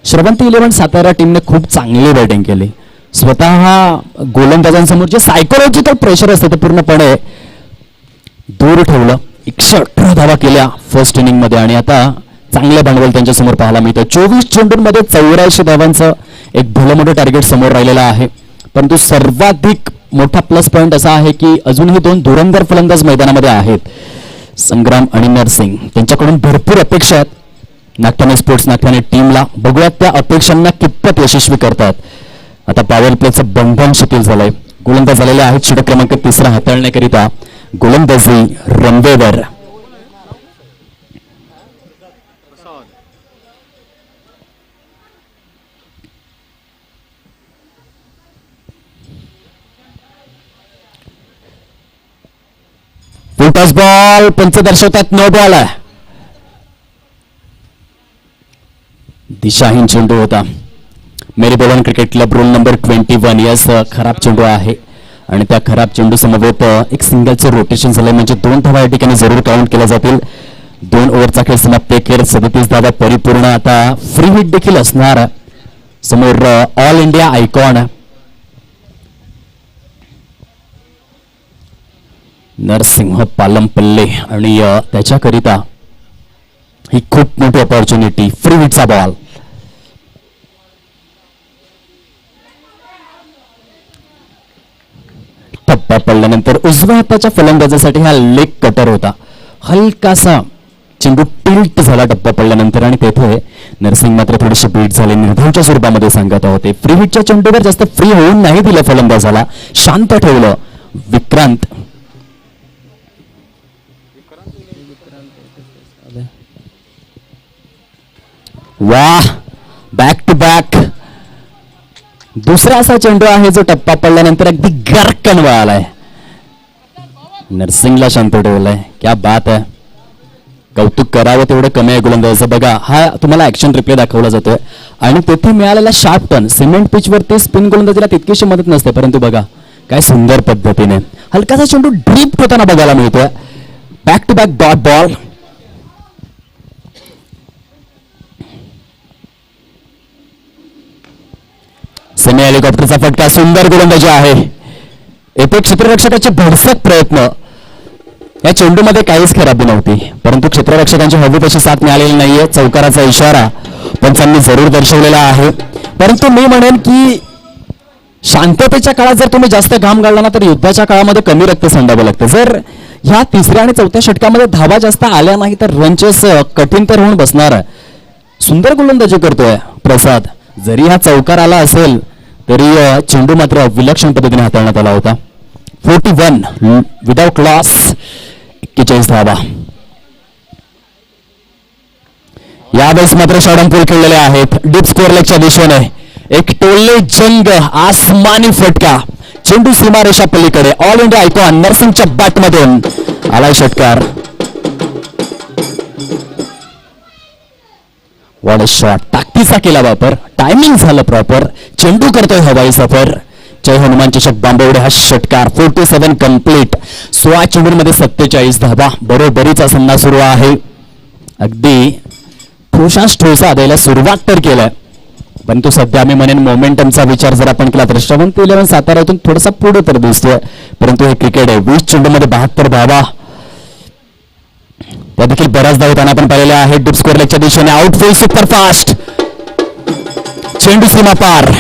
श्रवंती 11 सातारा टीमने खूप चांगली बॅटिंग केली. स्वतः गोलंदाजांसमोर जे सायकोलॉजिकल प्रेशर असतं ते पूर्णपणे दूर ठेवलं. 118 धावा केल्या फर्स्ट इनिंग मध्ये आणि आता चांगलं भांडवल त्यांच्या समोर पाहायला मिळतं. 24 चेंडूंमध्ये 84 धावांचं एक भलं मोठं टार्गेट समोर राहिलेलं आहे. परंतु सर्वाधिक मोठा प्लस पॉईंट असा आहे की अजूनही 2 धुरंधर फलंदाज मैदानामध्ये आहेत, संग्राम आणि नरसिंग. त्यांच्याकडून भरपूर अपेक्षा आहेत नागठाणे स्पोर्ट्स नागठाणे टीमला. बघूयात त्या अपेक्षांना कितपत यशस्वी करतात. आता पॉवर प्लेचं बंधन शिथिल झालंय. गोलंदाज झालेले आहेत षटक क्रमांक 3 हाताळण्याकरिता. गोलंदाजी रनवेवर. फुलटॉस बॉल पंच दर्शवतात नो बॉल आहे. दिशाहीन चेंडू होता. मेरी बोलन cricket club rule number 21 yes खराब चेंडू आहे आणि त्या खराब चेंडू समवेत एक सिंगलचं रोटेशन झालंय म्हणजे 2 धावा या ठिकाणी जरूर काउंट केल्या जातील. 2 ओव्हरचा खेळ समाप्त. 37 धावा परिपूर्ण. आता फ्री हिट देखील असणार. समोर ऑल इंडिया आयकॉन नरसिंह पालमपल्ले आणि त्याच्याकरिता ही खूप मोठी ऑपॉर्च्युनिटी. Free हिटचा ball. टप्पा पडल्यानंतर उजव्या हाताच्या फलंदाजासाठी हा लेग कटर होता. हलकासा चेंडू टिल्ट झाला टप्पा पडल्यानंतर आणि तेथे नरसिंग मात्र थोडीशी बीट झाली. निर्धावच्या स्वरूपामध्ये सांगत होते. फ्री हिटच्या चेंडूवर जास्त फ्री होऊन नाही दिलं फलंदाजाला, शांत ठेवलं विक्रांत. वाह, बॅक टू बॅक. दुसरा असा चेंडू आहे जो टप्पा पडल्यानंतर अगदी गरकन वळालाय. नरसिंगला शांत ठेवलाय. क्या बात आहे. कौतुक करावं तेवढं कमी आहे गोलंदाजाचं. बघा हा तुम्हाला ऍक्शन रिप्ले दाखवला जातोय आणि तेथे मिळालेला शार्प टर्न. सिमेंट पिच वरती स्पिन गोलंदाजीला तितकीशी मदत नसते, परंतु बघा काय सुंदर पद्धतीने हलकासा चेंडू ड्रीप होताना बघायला मिळतोय. Back to back dot ball. Semi हेलिकॉप्टरचा फटका. सुंदर गोलंदाजी आहे. येथे क्षेत्ररक्षकाचे भरसक प्रयत्न. या चेंडूमध्ये काहीच खराबी नव्हती, परंतु क्षेत्ररक्षकांची हवी तशी साथ मिळालेली नाहीये. चौकाराचा इशारा पंचांनी जरूर दर्शवलेला आहे. परंतु मी म्हणेन की शांततेच्या काळात जर तुम्ही जास्त घाम गाळला ना तर युद्धाच्या काळामध्ये कमी रक्त सांडावं लागतं. जर ह्या 3ऱ्या आणि 4थ्या षटकामध्ये धावा जास्त आल्या नाही तर रनचेस कठीण तर होऊन बसणार आहे. सुंदर गोलंदाजी करतोय प्रसाद. जरी हा चौकार आला असेल तरी चेंडू मात्र विलक्षण पद्धतीने हाताळण्यात आला होता. 41 विदाउट लॉस. 41 धावा. यावेळेस मात्र षडंपूल खेळलेले आहेत डीप स्कोअर लेगच्या दिशेने. एक टोले जंग, आसमानी फटका. चेंडू सीमारेषा पलीकडे. ऑल इंडिया आयकॉन नरसिंगच्या बॅटमधून आलाय षटकार. What a shot. ताकदीचा केला वापर. टायमिंग झालं प्रॉपर. चेंडू करतोय हवाई सफर. जय हनुमान चषक बांबवडे हा षटकार. 47 कंप्लीट. 16 चेंडूंमध्ये 47 धावा. बरोबरीचा सामना सुरू आहे. अगदी ठोसा द्यायला सुरुवात तर केलाय. परंतु सध्या मी म्हणेन मोमेंटमचा विचार जर आपण केला तर 7-11 साताऱ्यातून थोडासा पुढे तर दिसतोय, परंतु हे क्रिकेट आहे. 20 चेंडूमध्ये 72 धावा, त्या देखील बऱ्याच धावताना आपण पाहिलेल्या आहेत. डीप स्कोअर लेगच्या दिशेने आउटफील्ड सुपरफास्ट, चेंडू सीमा पार.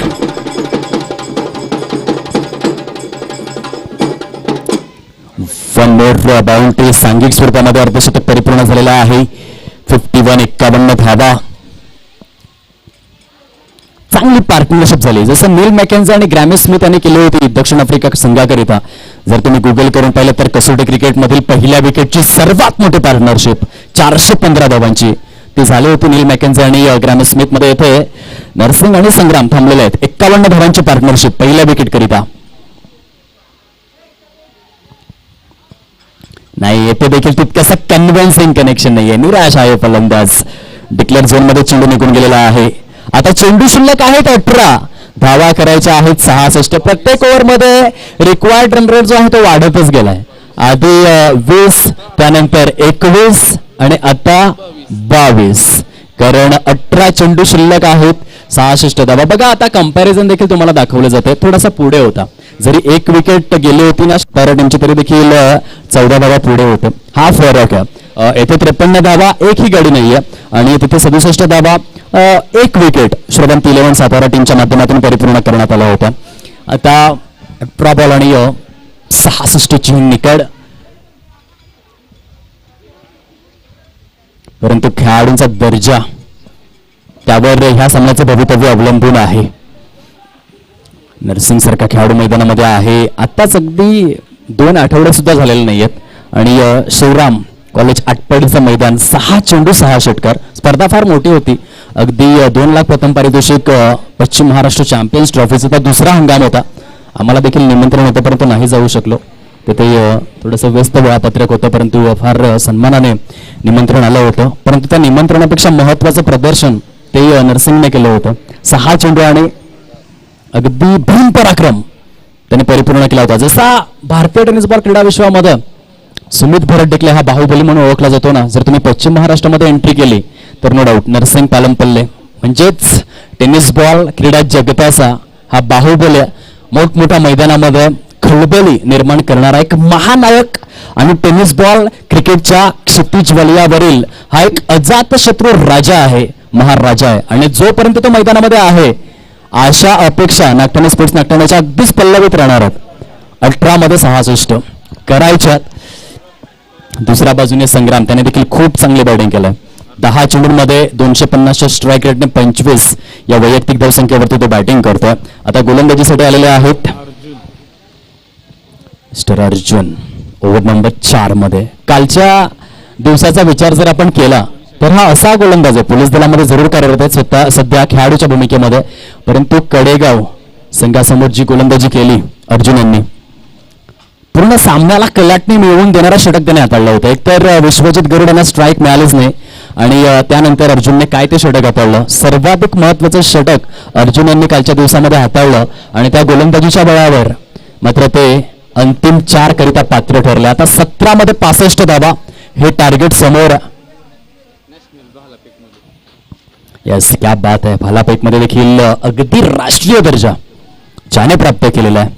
वन मोर बाउंड्री सांघिक स्वरूपामध्ये अर्धशतक परिपूर्ण झालेला आहे. 51 धावा, चांगली पार्टनरशिप झाली जसं नील मॅकेन्झी आणि ग्रॅमी स्मिथ यांनी केली होती दक्षिण आफ्रिका संघाकरिता. जर तुम्ही गुगल करून पाहिलं तर कसोटी क्रिकेटमधील पहिल्या विकेटची सर्वात मोठी पार्टनरशिप 415 धावांची ती झाली होती नील मॅकेन्झी आणि ग्रॅमी स्मिथ मध्ये. येथे नरसिंग आणि संग्राम थांबलेले आहेत. 51 धावांची पार्टनरशिप पहिल्या विकेट करिता. नाही, येथे देखील तितकंसं कन्व्हिन्सिंग कनेक्शन नाहीये. निराश आहे फलंदाज. डिक्लेअर झोन मध्ये चेंडू निघून गेलेला आहे. आता चेंडू शिल्लक आहेत 18, धावा करायच्या आहेत 66. प्रत्येक ओव्हरमध्ये रिक्वायर्ड रन रेट जो आहे तो वाढतच गेलाय. आधी 20, त्यानंतर 21 आणि आता 22, कारण 18 चेंडू शिल्लक आहेत, 66 धावा. बघा आता कंपॅरिझन देखील तुम्हाला दाखवलं जाते. थोडासा पुढे होता, जरी एक विकेट गेली होती ना टीमची तरी देखील 14 धावा पुढे होते. हा फरक आहे. येथे 53 धावा, एक ही गाडी नाहीये आणि तिथे 67 धावा, एक विकेट श्रवंत 11 सातारा टीमच्या माध्यमातून परिपूर्ण करण्यात आला होता. आता 18 बॉल आणि 66 ची निकड, परंतु खेळाडूंचा दर्जा त्यावर ह्या सामन्याचं भवितव्य अवलंबून आहे. नरसिंग सारखा खेळाडू मैदानामध्ये आहे. आत्ताच अगदी 2 आठवडे सुद्धा झालेले नाहीयेत आणि शिवराम कॉलेज आटपाडीचं मैदान 6 चेंडू 6 षटकार. स्पर्धा फार मोठी होती. अगदी 2 लाख प्रथम पारितोषिक. पश्चिम महाराष्ट्र चॅम्पियन्स ट्रॉफीचा दुसरा हंगाम होता. आम्हाला देखील निमंत्रण होतं परंतु नाही जाऊ शकलो. तिथे थोडंसं व्यस्त वेळापत्रक होतं, परंतु फार सन्मानाने निमंत्रण आलं होतं. परंतु त्या निमंत्रणापेक्षा महत्वाचं प्रदर्शन ते नरसिंगने केलं होतं. 6 चेंडू आणि अगदी भीमपराक्रम त्यांनी परिपूर्ण केला होता. जसा भारतीय टेनिस बॉल क्रीडा विश्वामध्ये सुमित भरतडिकले हा बाहुबली म्हणून ओळखला जातो ना, जर तुम्ही पश्चिम महाराष्ट्रामध्ये एंट्री केली तर नो डाऊट नरसिंग पालमपल्ले म्हणजेच टेनिस बॉल क्रीडा जगताचा हा बाहुबली मोठमोठ्या मैदानामध्ये खळबली निर्माण करणारा एक महानायक आणि टेनिस बॉल क्रिकेटच्या क्षितिज वलयावरील हा एक अजातशत्रू राजा आहे, महाराजा आहे. आणि जोपर्यंत तो मैदानामध्ये आहे आशा अपेक्षा नागठाणे स्पोर्ट्स नागठाण्याच्या अगदीच पल्लवीत राहणार आहेत. 18 मध्ये 66 करायच्यात. दुसऱ्या बाजूने संग्राम, त्याने देखील खूप चांगली बॅटिंग केलंय. 10 चेंडूंमध्ये 250 स्ट्राईक रेटने 25 या वैयक्तिक धावसंख्येवरती तो बॅटिंग करतोय. आता गोलंदाजीसाठी आलेले आहेत मिस्टर अर्जुन ओव्हर नंबर 4 मध्ये. कालच्या दिवसाचा विचार जर आपण केला तर हा असा गोलंदाज आहे, पोलीस दलामध्ये जरूर कार्यरत आहे स्वतः सध्या खेळाडूच्या भूमिकेमध्ये, परंतु कडेगाव संघासमोर जी गोलंदाजी केली अर्जुन यांनी पूर्ण सामन्याला कलाटणी मिळवून देणारा षटक त्याने हाताळलं होतं. एकतर विश्वजित गरुड यांना स्ट्राईक मिळालीच नाही आणि त्यानंतर अर्जुनने काय ते षटक हाताळलं. सर्वाधिक महत्वाचं षटक अर्जुन यांनी कालच्या दिवसामध्ये हाताळलं आणि त्या गोलंदाजीच्या बळावर मात्र ते अंतिम 4 करिता पात्र ठरले. आता 17 मध्ये 65 धावा हे टार्गेट समोर. यस, क्या बात आहे. भालाफेक मध्ये देखील अगदी राष्ट्रीय दर्जा ज्याने प्राप्त केलेला आहे.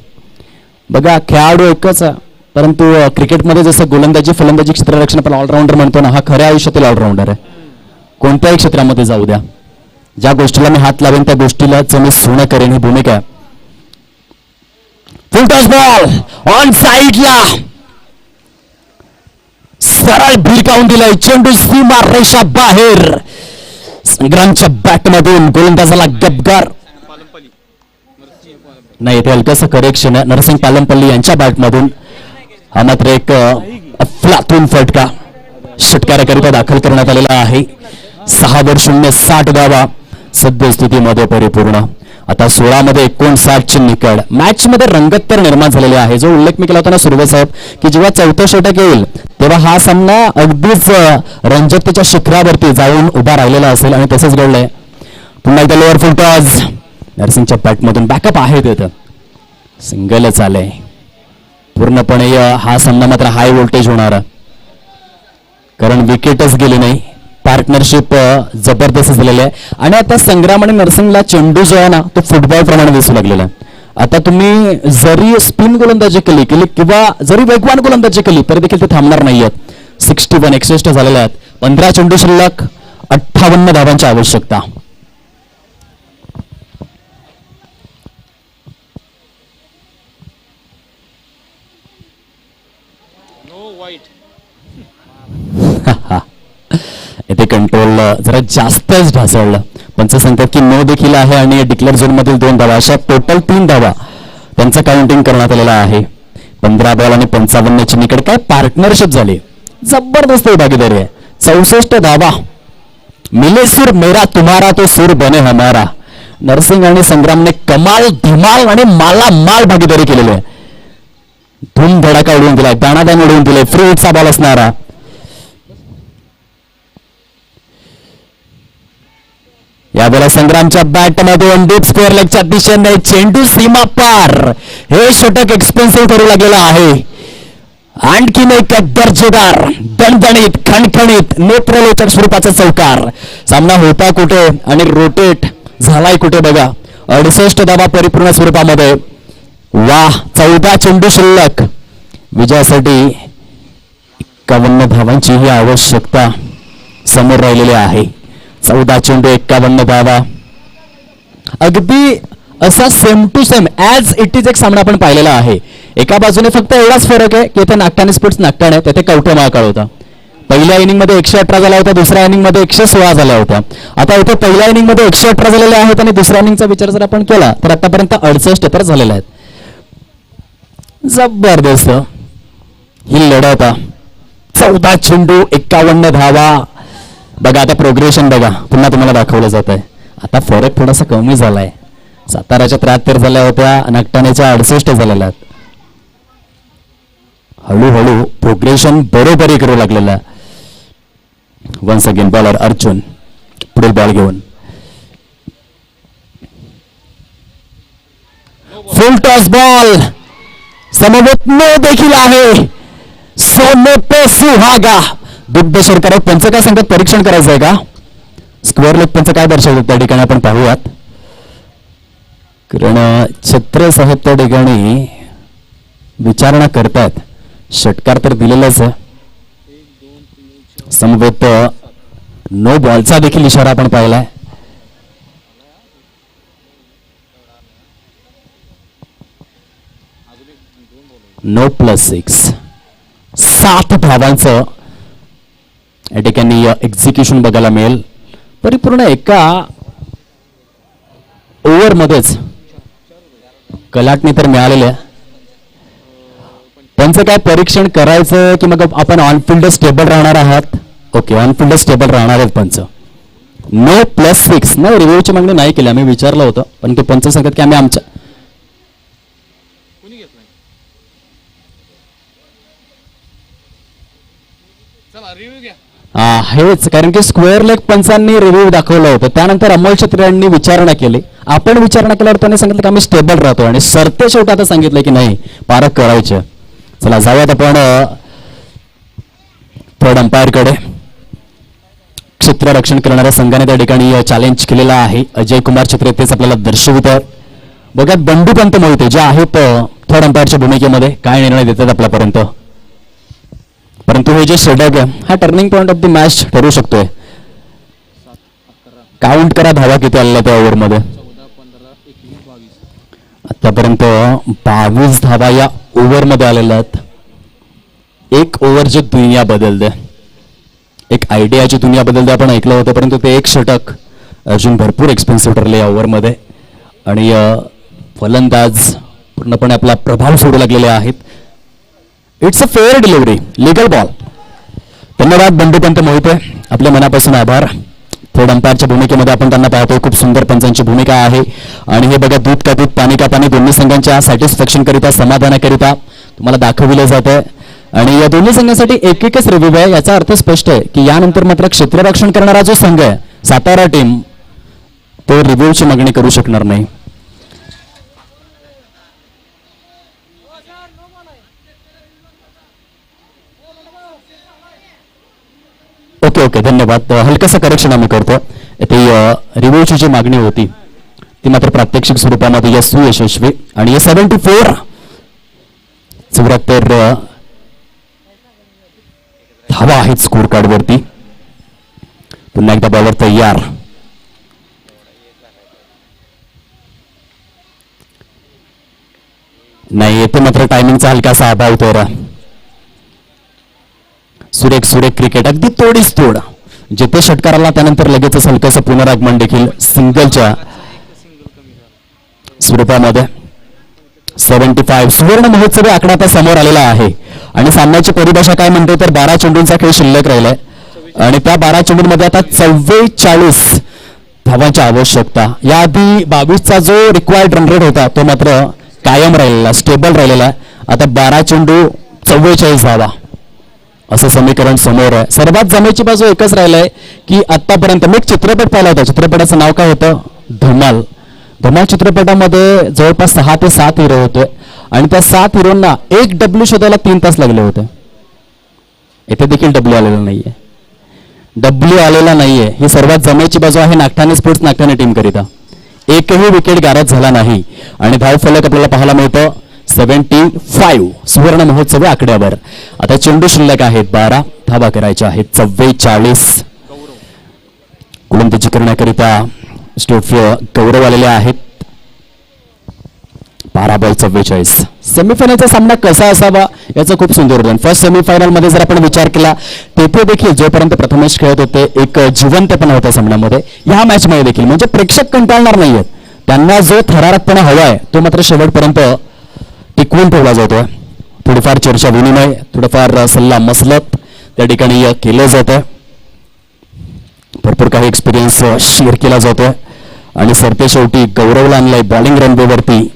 बघा खेळाडू एकच आहे, परंतु क्रिकेटमध्ये जसं गोलंदाजी फलंदाजी क्षेत्ररक्षण आपण ऑलराऊंडर म्हणतो ना, हा खऱ्या आयुष्यातील ऑलराऊंडर आहे. कोणत्याही क्षेत्रामध्ये जाऊ द्या, ज्या गोष्टीला मी हात लावेन त्या गोष्टीला मी सोनं करेन ही भूमिका आहे. फुल टॉस बॉल ऑन साईडला सरळ भिरकावून दिलाय. चेंडू सीमा रेषा बाहेर. संग्रामच्या बॅटमधून गोलंदाजाला गपगार नाही, ते हलकंसं करेक्शन आहे. नरसिंग पालमपल्ली यांच्या बॅटमधून हा मात्र एक अफलातून फटका षटकाराकरिता दाखल करण्यात आलेला आहे. 6 वर 0, 60 धावा सद्यस्थितीमध्ये परिपूर्ण. आता 16 मध्ये 59 ची निकड. मॅच मध्ये रंगत तर निर्माण झालेली आहे. जो उल्लेख मी केला होता ना सुर्वे साहेब की जेव्हा 4थं षटक येईल तेव्हा हा सामना अगदीच रंजकतेच्या शिखरावरती जाऊन उभा राहिलेला असेल आणि तसंच घडलंय. पुन्हा एकदा लोअर फुल टॉस. नरसिंगच्या बॅटमधून बॅकअप आहे तिथं, सिंगलच आलंय. पूर्णपणे हा सामना मात्र हाय व्होल्टेज होणार कारण विकेटच गेली नाही. पार्टनरशिप जबरदस्त झालेली आहे. आणि आता संग्राम आणि नरसिंगला चेंडू जो आहे ना तो फुटबॉल प्रमाणे दिसू लागलेला आहे. आता तुम्ही जरी स्पिन गोलंदाजी केली किंवा जरी वेगवान गोलंदाजी केली तरी देखील ते थांबणार नाहीयेत. 61 झालेल्या आहेत. 15 चेंडू शिल्लक, 58 धावांची आवश्यकता. इथे कंट्रोल जरा जास्तच ढासळलं. पंच सांगतात की नो देखील आहे आणि डिक्लेअर झोन मधील 2 धावा, अशा टोटल 3 धावा त्यांचं काउंटिंग करण्यात आलेलं आहे. 15 बॉल आणि 55 निकड काय पार्टनरशिप झाली. जबरदस्त भागीदारी आहे. 64 धावा. मिले सुर मेरा तुम्हारा तो सुर बने हमारा. नरसिंग आणि संग्रामने कमाल धमाल आणि मालामाल भागीदारी केलेली आहे. धूम धडाका उडवून दिलाय, दाणादाण उडवून दिलाय. फ्री हिटचा बॉल असणारा यावेळेला संग्रामच्या बॅटमधून डीप स्क्वेअर लेगच्या दिशेने चेंडू सीमा पार. हे षटक एक्सपेन्सिव्ह करू लागलेलं आहे. आणखीन एक दर्जेदार दणदणीत खणखणीत नेत्रलोचक स्वरूपाचा चौकार. सामना होता कुठे आणि रोटेट झालाय कुठे बघा. 68 धावा परिपूर्ण स्वरूपामध्ये. वाह, 14 चेंडू शिल्लक. विजयासाठी 51 धावांची ही आवश्यकता समोर राहिलेली आहे. 14 चेंडू 51 धावा. अगदी असा same to same as it is एक सामना आपण पाहिलेला आहे. एका बाजूने फक्त एवढाच फरक आहे की इथे नागठाणे स्पोर्ट्स नागठाणे आहे, तिथे कवठे महाकाळ होता. पहिल्या इनिंग मध्ये 118 झाला होता, दुसऱ्या इनिंग मध्ये 116 झाला होता. आता इथे पहिल्या इनिंग मध्ये 118 झालेले आहेत आणि दुसऱ्या इनिंगचा विचार जर आपण केला तर आतापर्यंत 68 तर झालेले आहेत. जबरदस्त ही लढत. 14 चेंडू 51 धावा. बघा आता प्रोग्रेशन बघा, पुन्हा तुम्हाला दाखवलं जात आहे. आता फरक थोडासा कमी झालाय. साताराच्या 73 झाल्या होत्या, नागठाण्याच्या 68 झालेल्या आहेत. हळूहळू प्रोग्रेशन बरोबरी करू लागलेलं आहे. वन्स अगेन बॉलर अर्जुन पुढील बॉल घेऊन फुल टॉस बॉल. समवेत नो देखील आहे. सोने पे सुहागा. दुग्ध सरकार पंच काय सांगतात, परीक्षण करायचं आहे का? स्क्वेअर लेग पंच काय दर्शवतात त्या ठिकाणी आपण पाहूयात. कारण छत्र साहेब त्या ठिकाणी विचारणा करतात. षटकार तर दिलेलाच आहे. समवेत नो बॉलचा देखील इशारा आपण पाहिलाय. नो +6. 7 धावांचं या ठिकाणी एक्झिक्युशन बघायला मिळेल. परिपूर्ण एका ओव्हरमध्येच कलाटणी तर मिळालेल्या. त्यांचं काय परीक्षण करायचं की मग आपण ऑनफिल्ड स्टेबल राहणार आहात? ओके, ऑनफिल्ड स्टेबल राहणार आहेत पंच. नो +6. नाही, रिव्ह्यूची मागणी नाही केली, आम्ही विचारलं होतं पण ते पंच सांगतात की आम्ही आमच्या हेच कारण की स्क्वेअर लेग पंचांनी रिव्ह्यू दाखवलं होतं. त्यानंतर अमोल छत्री यांनी विचारणा केली. आपण विचारणा केल्यावर त्यांनी सांगितलं की आम्ही स्टेबल राहतो आणि सरते शेवटी आता सांगितलं की नाही पारख करायचे. चला जाऊयात आपण थर्ड अंपायर कडे. क्षेत्ररक्षण करणाऱ्या संघाने त्या ठिकाणी चॅलेंज केलेला आहे. अजय कुमार छत्री तेच आपल्याला दर्शवतात. बघा बंडू पंत मोहिते जे आहेत थर्ड अंपायरच्या भूमिकेमध्ये काय निर्णय देतात आपल्यापर्यंत. परंतु हे जे षटक आहे हा turning point of the match ठरू शकतोय. काउंट करा धावा किती आलेल्या त्या ओव्हरमध्ये. आतापर्यंत 22 धावा या ओव्हरमध्ये आलेल्या आहेत. एक ओव्हर जे दुनिया बदलते, एक आयडियाची दुनिया बदलते आपण ऐकलं होतं. परंतु ते एक षटक अजून भरपूर एक्सपेन्सिव्ह ठरले या ओव्हरमध्ये आणि फलंदाज पूर्णपणे आपला प्रभाव सोडू लागलेले आहेत. It's a fair delivery, legal ball. धन्यवाद बंडू पंत मोहिते, आपल्या मनापासून आभार. थर्ड अंपायरच्या भूमिकेमध्ये आपण त्यांना पाहतोय. खूप सुंदर पंचांची भूमिका आहे आणि हे बघा दूध का दूध पाणी का पाणी दोन्ही संघांच्या सॅटिस्फॅक्शन करिता समाधानाकरिता तुम्हाला दाखविलं जात आहे. आणि या दोन्ही संघांसाठी एकच रिव्ह्यू आहे. याचा अर्थ स्पष्ट आहे की यानंतर मात्र क्षेत्ररक्षण करणारा जो संघ आहे सातारा टीम तो रिव्ह्यूची मागणी करू शकणार नाही. ओके, धन्यवाद. धन्यवाद. हलकंसं करेक्शन आम्ही करतो. ते रिव्ह्यूची जी मागणी होती ती मात्र प्रात्यक्षिक स्वरूपामध्ये यशस्वी आणि 74 74 धावा आहेत स्कोर कार्ड वरती. पुन्हा एकदा बॉलर तयार. नाही येथे मात्र टायमिंगचा हलकासा अभाव. तर सुरेख सुरेख क्रिकेट अगदी तोडीच तोड. जिथे षटकार आला त्यानंतर लगेचच हलकंसं पुनरागमन देखील सिंगलच्या स्वरूपामध्ये. 75 सुवर्ण महोत्सवी आकडा आता समोर आलेला आहे आणि सामन्याची परिभाषा काय म्हणते तर 12 चेंडूंचा खेळ शिल्लक राहिलाय आणि त्या 12 चेंडूंमध्ये आता 44 धावांची आवश्यकता. याआधी 22चा जो रिक्वायर्ड रन रेट होता तो मात्र कायम राहिलेला, स्टेबल राहिलेला. आता 12 चेंडू 44 धावा असं समीकरण समोर आहे. सर्वात जमेची बाजू एकच राहिलंय की आतापर्यंत मी एक चित्रपट पाहिला होता. चित्रपटाचं नाव काय होतं? धमाल. धमाल चित्रपटामध्ये जवळपास 6 ते 7 हिरो होते आणि त्या 7 हिरोंना एक डब्ल्यू शोधायला 3 तास लागले होते. इथे देखील डब्ल्यू आलेला नाहीये. डब्ल्यू आलेला नाहीये ही सर्वात जमेची बाजू आहे नागठाणे स्पोर्ट्स नागठाणे टीम करिता. एकही विकेट गारद झाला नाही आणि धावफलक आपल्याला पाहायला मिळतं 75 सुवर्ण महोत्सवी आकड्यावर. आता चेंडू शिल्लक आहेत 12 धावा करायच्या आहेत 44. गोलंदाजी करण्याकरिता स्टोफ गौरव आलेले आहेत. 12 बॉल 44. सेमीफायनलचा सामना कसा असावा याचं खूप सुंदर उदाहरण. फर्स्ट सेमीफायनल मध्ये जर आपण विचार केला तेथे देखील जोपर्यंत प्रथमेश खेळत होते एक जिवंतपणा होता सामन्यामध्ये. ह्या मॅच मध्ये देखील म्हणजे प्रेक्षक कंटाळणार नाहीयेत. त्यांना जो थरारकपणा हवाय तो मात्र शेवटपर्यंत टिकवून ठेवला जातोय. थोडीफार चर्चा विनिमय, थोडंफार सल्ला मसलत त्या ठिकाणी केलं जातं. भरपूर काही एक्सपिरियन्स शेअर केला जातोय आणि सरते शेवटी गौरवला आणलाय बॉलिंग रनवेवरती.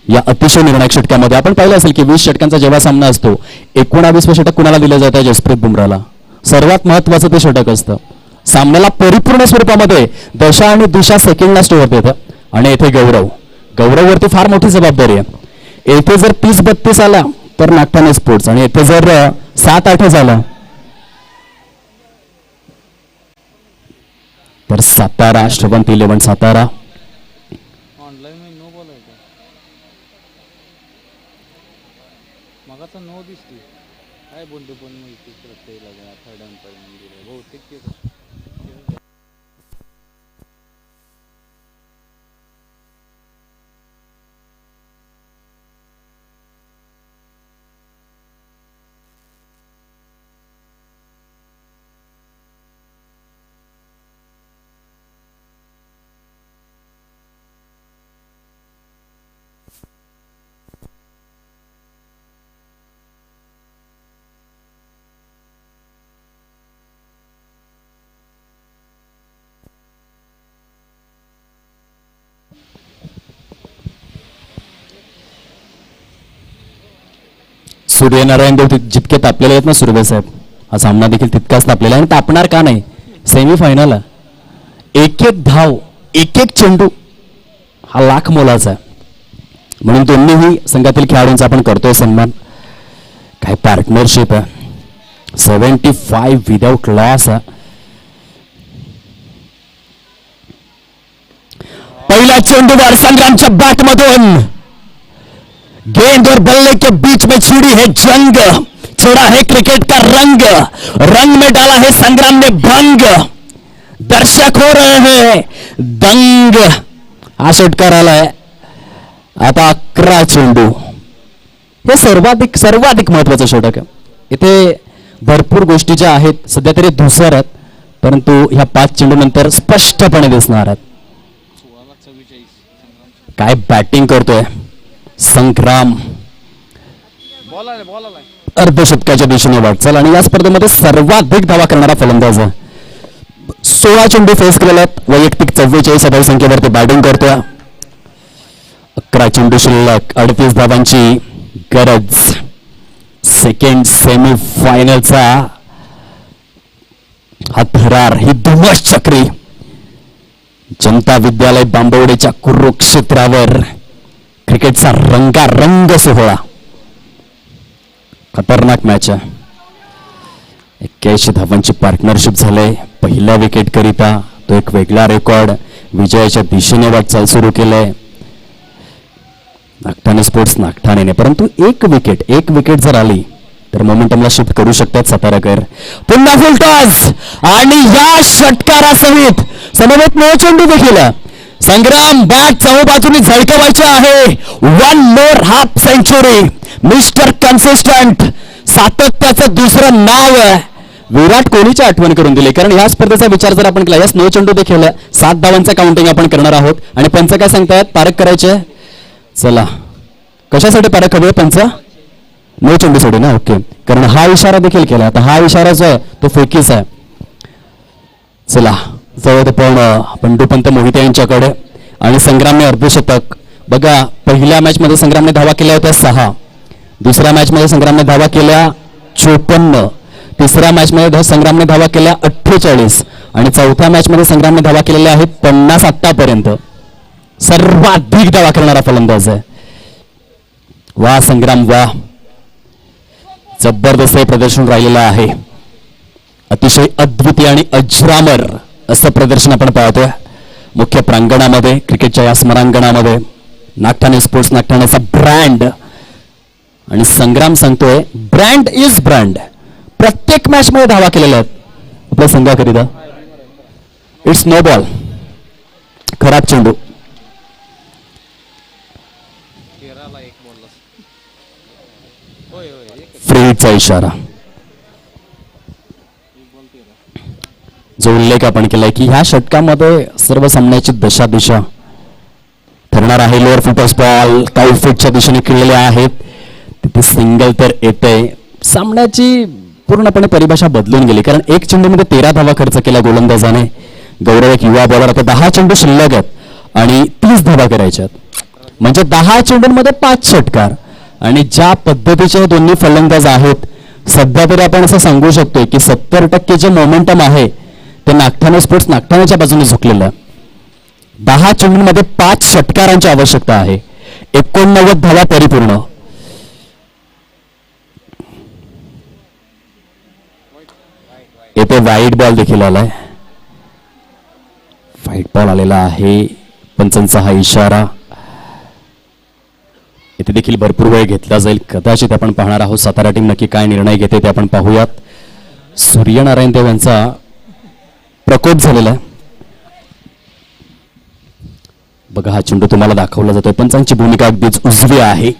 या अतिशय निर्णायक षटकामध्ये आपण पाहिलं असेल की 20 षटकांचा जेव्हा सामना असतो 19वे षटक कुणाला दिलं जातं? जसप्रीत बुमराहला. सर्वात महत्वाचं ते षटक असतं. सामन्याला परिपूर्ण स्वरूपामध्ये दशा आणि दिशा सेकंडला स्टोअर देतं आणि येथे गौरववरती फार मोठी जबाबदारी आहे. येथे जर 30-32 आला तर नागठाणे स्पोर्ट्स आणि येथे जर 7-8 झाला तर सातारा श्रवंत 11 सातारा. नो दिसते काय बोलतो पण बहुतेक सूर्यनारायण देव जितके तापलेले आहेत ना सुरभे साहेब, हा सामना देखील तितकाच तापलेला आणि तापणार का नाही? सेमीफायनल एक एक धाव एक एक चेंडू हा लाख मोलाचा आहे. म्हणून दोन्हीही संघातील खेळाडूंचा आपण करतोय सन्मान. काय पार्टनरशिप आहे. 75 विदाउट लॉस. पहिला चेंडूवर संग्रामच्या बॅट मधून गेंद और बल्ले के बीच में छिड़ी है जंग, छिड़ा है क्रिकेट का रंग, रंग में डाला है संग्राम ने भंग, दर्शक हो रहे हैं दंग. हा षटकार आलाय. आता 11 चेंडू. हे सर्वाधिक महत्वाचं षटक आहे. इथे भरपूर गोष्टी ज्या आहेत सध्या तरी धुसर आहेत परंतु ह्या 5 चेंडू नंतर स्पष्टपणे दिसणार आहेत. काय बॅटिंग करतोय संग्राम. अर्धशतकाच्या दिशेने वाटचाल आणि या स्पर्धेमध्ये सर्वाधिक धावा करणारा फलंदाज आहे. 16 चेंडू फेस केलेले आहेत. वैयक्तिक 44 धावसंख्येवरती बॅटिंग करतोय. 11 चेंडू शिल्लक, 38 धावांची गरज. सेकंड सेमीफायनलचा हा थरार, ही धुमस चक्री जनता विद्यालय बांबवडेच्या कुरुक्षेत्रावर क्रिकेटचा रंगारंग सोहळा. खतरनाक मॅच आहे. 81 धावांची पार्टनरशिप झाले. पहिल्या विकेट करिता तो एक वेगळा रेकॉर्ड विजयाच्या दिशेने वाटचाल सुरू केलंय नागठाणे स्पोर्ट्स नागठाणेने. परंतु एक विकेट जर आली तर मोमेंटमला शिफ्ट करू शकतात साताराकर. पुन्हा फुलटॉस आणि या षटकारासहित समवेत नो चेंडू देखील. संग्राम बॅट चहू बाजूने झळकवायचे आहे. 1 मोर हाफ सेंचुरी. मिस्टर कन्सिस्टंट, सातत्याचं दुसरं नाव विराट कोहलीची आठवण करून दिली. कारण या स्पर्धेचा विचार जर आपण केला, या नो चेंडू देखील 7 धावांचा काउंटिंग आपण करणार आहोत. आणि पंच काय सांगतायत, पारख करायचे. चला, कशासाठी पारख हवे पंच? नो चेंडू सोडू ना, ओके. कारण हा इशारा देखील केला. आता हा इशारा जो आहे तो फेकीच आहे. चला जवळ पण बंडू पंत मोहिते यांच्याकडे. आणि संग्रामने अर्धशतक. बघा, पहिल्या मॅच मध्ये संग्रामने धावा केल्या होत्या 6. दुसऱ्या मॅच मध्ये संग्रामने धावा केल्या 54. तिसऱ्या मॅच मध्ये संग्रामने धावा केल्या 48. आणि चौथ्या मॅच मध्ये संग्रामने धावा केलेल्या आहेत 50 आतापर्यंत. सर्वाधिक धावा करणारा फलंदाज आहे. वा संग्राम वा, जबरदस्त प्रदर्शन राहिलेलं आहे. अतिशय अद्वितीय आणि अजरामर असं प्रदर्शन आपण पाहतोय मुख्य प्रांगणामध्ये, क्रिकेटच्या या स्मरांगणामध्ये. नागठाणे स्पोर्ट्स नागठाण्याचा ब्रँड. आणि संग्राम सांगतोय ब्रँड इज ब्रँड. प्रत्येक मॅच मध्ये धावा केलेल्या आहेत आपल्या संघाकरिता. इट्स नो बॉल, खराब चेंडू. 13ला 1 बॉलला. होय होय, फ्री हिटचा इशारा. जो उल्लेख आपण केलाय की ह्या षटकामध्ये सर्व सामन्याची दशा दिशा ठरणार आहे. लोअर फुटॉस बॉल काउल फीटच्या दिशेने खेळलेले आहेत. तिथे सिंगल तर येते. सामन्याची पूर्णपणे परिभाषा बदलून गेली. कारण एक चेंडूमध्ये 13 धावा खर्च केला गोलंदाजाने. गौरव एक युवा बॉलर. आता 10 चेंडू शिल्लक आहेत आणि 30 धावा करायच्यात. म्हणजे 10 चेंडूंमध्ये 5 षटकार. आणि ज्या पद्धतीचे दोन्ही फलंदाज आहेत, सध्या तरी आपण असं सांगू शकतोय की 70% जे मोमेंटम आहे ते नागठाणे स्पोर्ट्स नागठाण्याच्या बाजूने झुकलेलं आहे. 10 चेंडूंमध्ये 5 षटकारांची आवश्यकता आहे. 89 धावा परिपूर्ण. येथे वाईट बॉल देखील आलाय. व्हाईट बॉल आलेला आहे. पंचांचा हा इशारा. इथे देखील भरपूर वेळ घेतला जाईल. कदाचित आपण पाहणार आहोत सातारा टीम नक्की काय निर्णय घेते ते आपण पाहूयात. सूर्यनारायण देव यांचा प्रकोप झालेला आहे. बघा, हा चेंडू तुम्हाला दाखवला जातोय. पंचांची भूमिका अगदीच उजवी आहे.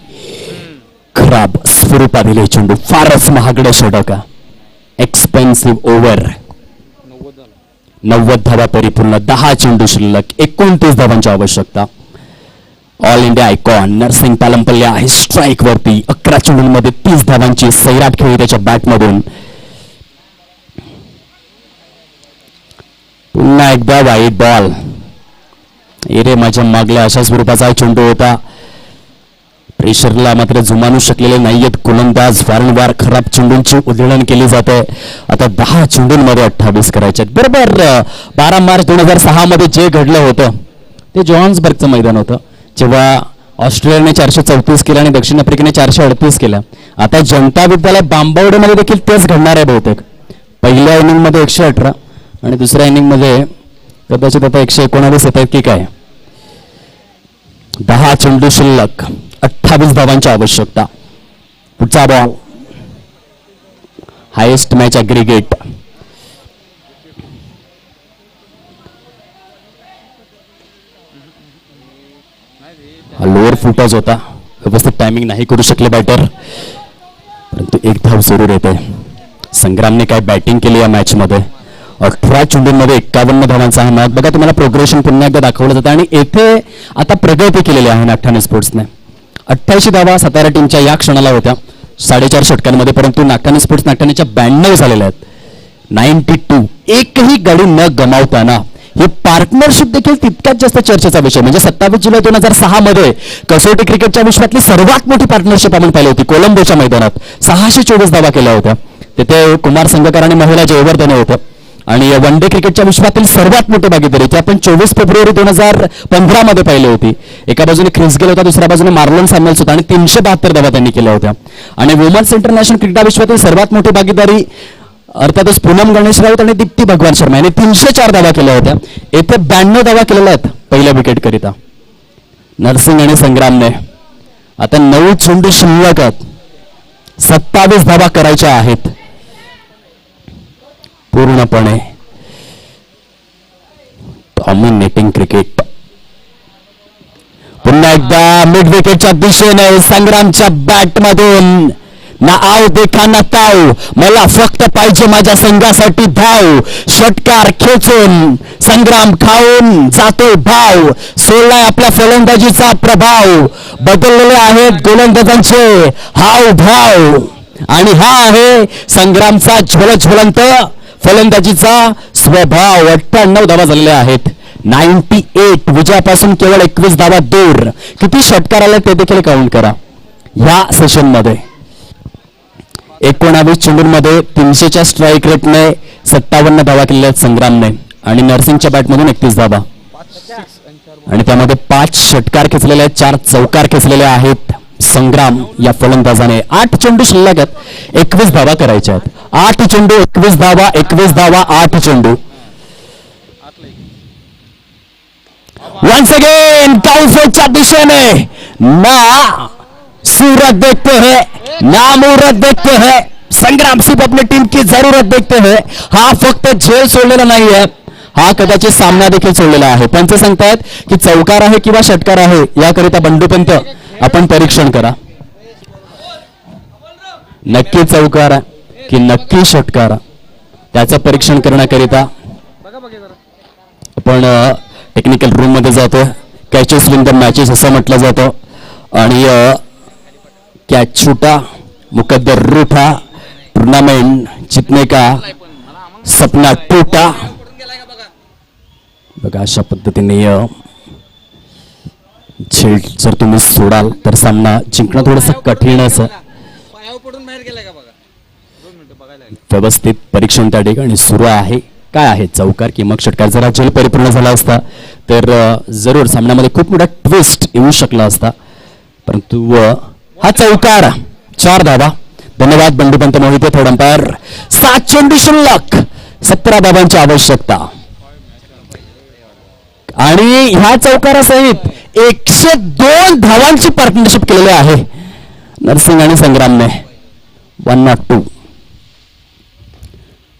खराब स्वरूपात दिले चेंडू. फारच महागडे षटक. Expensive over. 90 झाला. 90 धावा परिपूर्ण. 10 चेंडू शिल्लक. 29 धावांची आवश्यकता. ऑल इंडिया आयकॉन नरसिंग पालमपल्ले आहे स्ट्राईक वरती. 11 चेंडूंमध्ये 30 धावांची सैराट खेळी त्याच्या बॅटमधून. पुन्हा एकदा वाईट बॉल. एरे माझ्या मागल्या अशा स्वरूपाचा चेंडू होता. प्रेशरला मात्र जुमानू शकलेले नाहीयेत गोलंदाज. वारंवार खराब चेंडूंची उधळण केली जाते. आता 10 चेंडूंमध्ये 28 करायचे. बरोबर 12 मार्च 2006 मध्ये जे घडलं होतं ते जोहान्सबर्गचं मैदान होतं, जेव्हा ऑस्ट्रेलियाने 434 केलं आणि दक्षिण आफ्रिकेने 438 केलं. आता जनता विद्यालय बांबवडेमध्ये देखील तेच घडणार आहे बहुतेक. पहिल्या इनिंग मध्ये 118 आणि दुसऱ्या इनिंग मध्ये कदाचित आता 119 येत आहेत की काय. 10 चेंडू शिल्लक. 28 धावांची आवश्यकता. पुढचा बॉल. Highest match aggregate. हा लोअर फुटॉस होता. व्यवस्थित टायमिंग नाही करू शकले बॅटर. परंतु एक धाव जरूर येते. संग्रामने काय बॅटिंग केली या मॅच मध्ये. 18 चेंडूंमध्ये 51 धावांचा हा नॉट. बघा, तुम्हाला प्रोग्रेशन पुन्हा एकदा दाखवलं जातं. आणि येथे आता प्रगती केलेली आहे नागठाणे स्पोर्ट्सने. 88 धावा सातारा टीमच्या या क्षणाला होत्या 4.5 षटकांमध्ये. परंतु नागठाणे स्पोर्ट्स नागठाणेच्या 92 झालेल्या आहेत. 92. एकही गडी न गमावताना हे पार्टनरशिप देखील तितक्याच जास्त चर्चेचा विषय. म्हणजे 27 जुलै 2006 मध्ये कसोटी क्रिकेटच्या विश्वातली सर्वात मोठी पार्टनरशिप आपण पाहिली होती कोलंबोच्या मैदानात. 624 धावा केल्या होत्या. तिथे कुमार संगकर आणि महिला जयवर्धने होतं. आणि वन डे क्रिकेटच्या विश्वातील सर्वात मोठी भागीदारी ती आपण 24 फेब्रुवारी 2015 मध्ये पाहिली होती. एका बाजूने ख्रिस गेल होता, दुसऱ्या बाजूने मार्लन सॅम्युएल्स होता आणि 372 धावा त्यांनी केल्या होत्या. आणि वुमन्स इंटरनॅशनल क्रिकेट विश्वातील सर्वात मोठी भागीदारी अर्थातच पूनम गणेश राऊत आणि दीप्ती भगवान शर्मा यांनी 304 धावा केल्या होत्या. येथे 92 धावा केलेल्या आहेत पहिल्या विकेट करिता. नरसिंग आणि संग्रामने आता 9 चेंडू शिल्लक आहेत. 27 धावा करायच्या आहेत पूर्णपणे. Dominating cricket. पुन्हा एकदा मिड विकेटच्या दिशेने संग्रामच्या बॅटमधून ना आव देखा ना ताव, मला फक्त पाहिजे माझ्या संघासाठी धाव. षटकार खेचून संग्राम खाऊन जातोय भाव. सोडलाय आपल्या फलंदाजीचा प्रभाव. बदललेले आहेत गोलंदाजांचे हाव भाव. आणि हा आहे संग्रामचा ज्वलंत फलंदाजीचा स्वभाव. 98 धावा झालेल्या आहेत. 98 विजयापासून केवळ 21 धावा दूर. किती षटकार आले ते देखील काउंट करा ह्या सेशन मध्ये. 19 चेंडूंमध्ये 300च्या स्ट्राईक रेटने 57 धावा केलेल्या आहेत संग्रामने. आणि नरसिंगच्या बॅटमधून 31 धावा. आणि त्यामध्ये 5 षटकार खेचलेले आहेत, 4 चौकार खेचलेले आहेत संग्राम या फलंदाजाने. 8 चेंडू शिल्लक आहेत, 21 धावा करायच्या आहेत. 8 चेंडू 21 धावा, 21 धावा 8 चेंडू. वंस अगेन काउफेच्या दिशेने ना सूरत देखते हैं ना मुहूर्त देखते हैं. संग्राम सिर्फ अपनी टीम की जरूरत देखते हैं. हा फक्त झेल सोडलेला नाहीये, हा कदाचित सामना देखील सोडलेला आहे. पंच सांगतायत की चौकार आहे किंवा षटकार आहे याकरिता बंडूपंत आपण परीक्षण करा. नक्की चौकार आहे की नक्की षटकार, त्याचं परीक्षण करण्याकरिता आपण टेक्निकल रूम मध्ये जातो. कॅचेस विन द मॅचेस असं म्हटलं जातं. आणि कॅच छूटा मुकद्दर रूठा, टूर्नामेंट जितने का सपना टूटा. बघा अशा पद्धतीने झेल जर तुम्ही सोडाल तर सामना जिंकणं थोडंसं कठीण असं. व्यवस्थित परीक्षण त्या ठिकाणी सुरू आहे. काय आहे चौकार की मग षटकार. जरा झेल परिपूर्ण झाला असता तर जरूर सामन्यामध्ये खूप मोठा ट्विस्ट येऊ शकला असता. परंतु हा चौकार 4 धावा. धन्यवाद बंडूपंत मोहिते थर्ड अंपायर. 7 चेंडू शिल्लक, 17 धावांची आवश्यकता. आणि ह्या चौकारासहित 102 धावांची पार्टनरशिप केलेली आहे नरसिंग आणि संग्रामने. 102.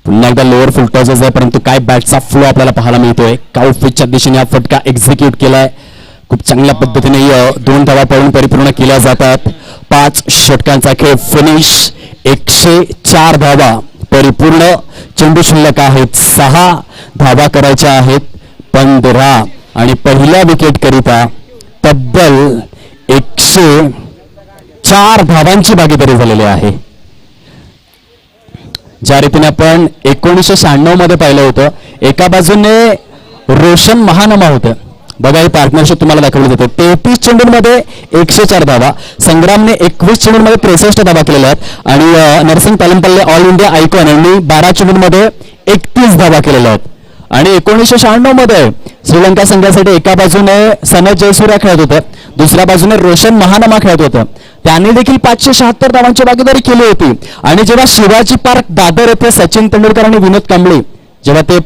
पुन्हा एकदा लोअर फुलटॉसच आहे, परंतु काय बॅटचा फ्लो आपल्याला पाहायला मिळतोय. काउफिचच्या दिशेने हा फटका एक्झिक्यूट केलाय. खूप चांगल्या पद्धतीने 2 धावा पळून परिपूर्ण केल्या जातात. 5 षटकांचा खेळ फिनिश. 104 धावा परिपूर्ण. चेंडू शिल्लक आहेत 6 धावा करायच्या आहेत 15. आणि पहिल्या विकेट करिता तब्बल 104 धावांची भागीदारी झालेली आहे. ज्या रीतीने आपण 1996 मध्ये पाहिलं होतं, एका बाजूने रोशन महानमा होतं. बघा ही पार्टनरशिप तुम्हाला दाखवली जाते. 33 चेंडूंमध्ये 104 धावा. संग्रामने 21 चेंडूंमध्ये 63 धावा केलेल्या आहेत. आणि नरसिंग तालमपल्ले ऑल इंडिया आयकॉन यांनी 12 चेंडूंमध्ये 31 धावा केलेल्या आहेत. आणि 1996 मध्ये श्रीलंका संघासाठी एका बाजूने सनत जयसूर्या खेळत होतं, दुसऱ्या बाजूने रोशन महानमा खेळत होतं. त्यांनी देखील 576 धावांची भागीदारी केली होती. आणि जेव्हा शिवाजी पार्क दादर येथे सचिन तेंडुलकर आणि विनोद कांबळे जेव्हा ते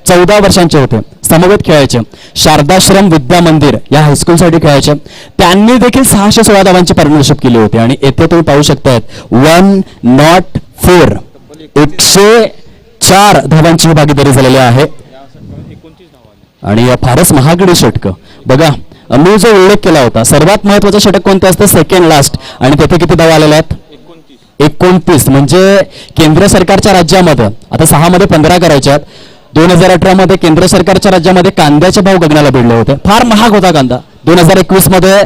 14 वर्षांचे होते, समवेत खेळायचे, शारदाश्रम विद्या मंदिर या हायस्कूलसाठी खेळायचे, त्यांनी देखील 616 धावांची पार्टनरशिप केली होती. आणि येथे तुम्ही पाहू शकता 104 104 धावांची भागीदारी झालेली आहे. आणि फारच महागडी षटकं. बघा मी जो उल्लेख केला होता, सर्वात महत्वाचं षटक कोणतं असतं, सेकंड लास्ट. आणि तेथे किती धावा आलेल्या आहेत 29. म्हणजे केंद्र सरकारच्या राज्यामध्ये आता 6 मध्ये 15 करायच्या आहेत. 2018 मध्ये केंद्र सरकारच्या राज्यामध्ये कांद्याचे भाव गगनाला भिडले होते. फार महाग होता कांदा. 2021 मध्ये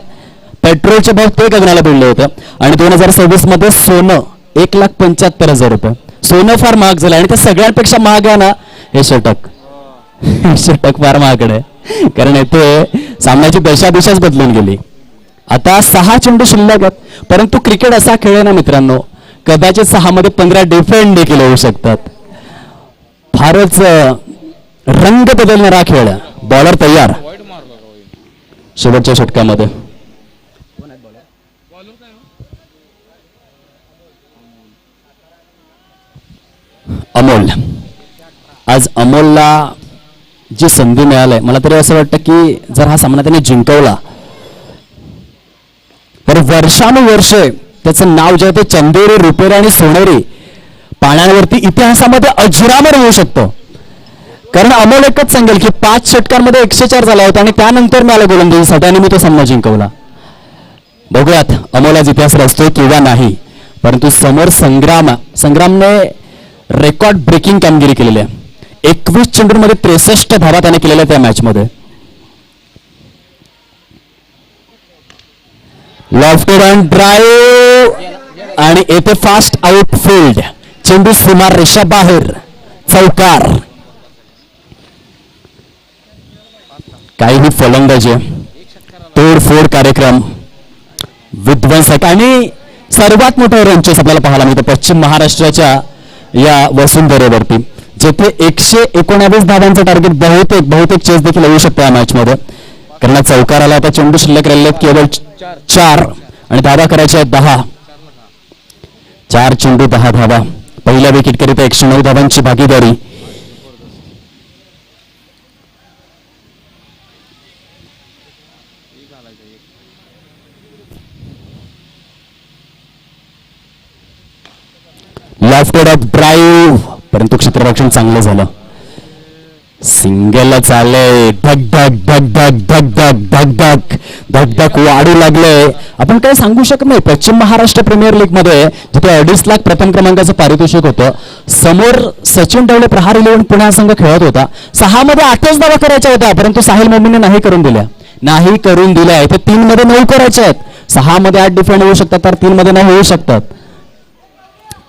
पेट्रोलचे भाव ते गगनाला भिडले होते. आणि 2026 मध्ये सोनं 1,75,000 रुपये. सोनं फार महाग झालं. आणि ते सगळ्यांपेक्षा महाग आहे ना हे षटक. षटक फार महागड आहे, कारण येथे सामन्याची दशादिशाच बदलून गेली. आता 6 चेंडू शिल्लक आहेत. परंतु क्रिकेट असा खेळ आहे ना मित्रांनो, कदाचित 6 मध्ये 15 डिफेंड देखील होऊ शकतात. फारच रंग बदलणारा खेळ. बॉलर तयार शेवटच्या षटकामध्ये. अमोल. आज अमोलला जी संधी मिळाली, मला तरी असं वाटतं की जर हा सामना त्याने जिंकवला तर वर्षानुवर्ष त्याचं नाव जे आहे ते चंदेरी, रुपेरी आणि सोनेरी पाण्यावरती इतिहासामध्ये अजरामर होऊ शकतो. कारण अमोल एकच सांगेल की 5 षटकांमध्ये 104 झाला होता आणि त्यानंतर मिळाला गोलंदाजीसाठी आणि मी तो सामना जिंकवला. बघूयात अमोल आज इतिहास रचतोय किंवा नाही, परंतु समोर संग्रामने रेकॉर्ड ब्रेकिंग कामगिरी केलेली आहे. 21 चेंडूंमध्ये 63 धावा त्याने केलेल्या त्या मॅच मध्ये. लॉफ्टेड अँड ड्राईव्ह आणि येथे फास्ट आउटफील्ड, चेंडू सीमा रेषा बाहेर, चौकार. काहीही फलंदाजी, तोडफोड कार्यक्रम, विध्वंसक आणि सर्वात मोठं रनचेस आपल्याला पाहायला मिळतं पश्चिम महाराष्ट्राच्या या वसुंधरेवरती, जेथे 119 धावांचं टार्गेट बहुतेक चेस देखील येऊ शकतं या मॅच मध्ये. कारण चौकाराला आता चेंडू शिल्लक राहिले आहेत केवळ 4 आणि धावा करायच्या आहेत 10. 4 चेंडू 10 धावा. पहिल्या विकेट करिता 109 धावांची भागीदारी. लॉफ्टेड ऑफ ड्राईव्ह, परंतु क्षेत्ररक्षण चांगलं झालं. सिंगल चाललंय. धक धक धक धक धक धक धक धक धक धक वाढू लागले. आपण काय सांगू शकत नाही. पश्चिम महाराष्ट्र प्रीमियर लीग मध्ये जिथे 2.5 लाख प्रथम क्रमांकाचं पारितोषिक होतं, समोर सचिन डवळे प्रहार 11 पुणे संघ खेळत होता. 6 मध्ये 8च धावा करायच्या होत्या, परंतु साहिल मोमीने नाही करून दिल्या. इथे 3 मध्ये 9 करायच्या आहेत. 6 मध्ये 8 डिफेंड होऊ शकतात, तर 3 मध्ये 9 होऊ शकतात.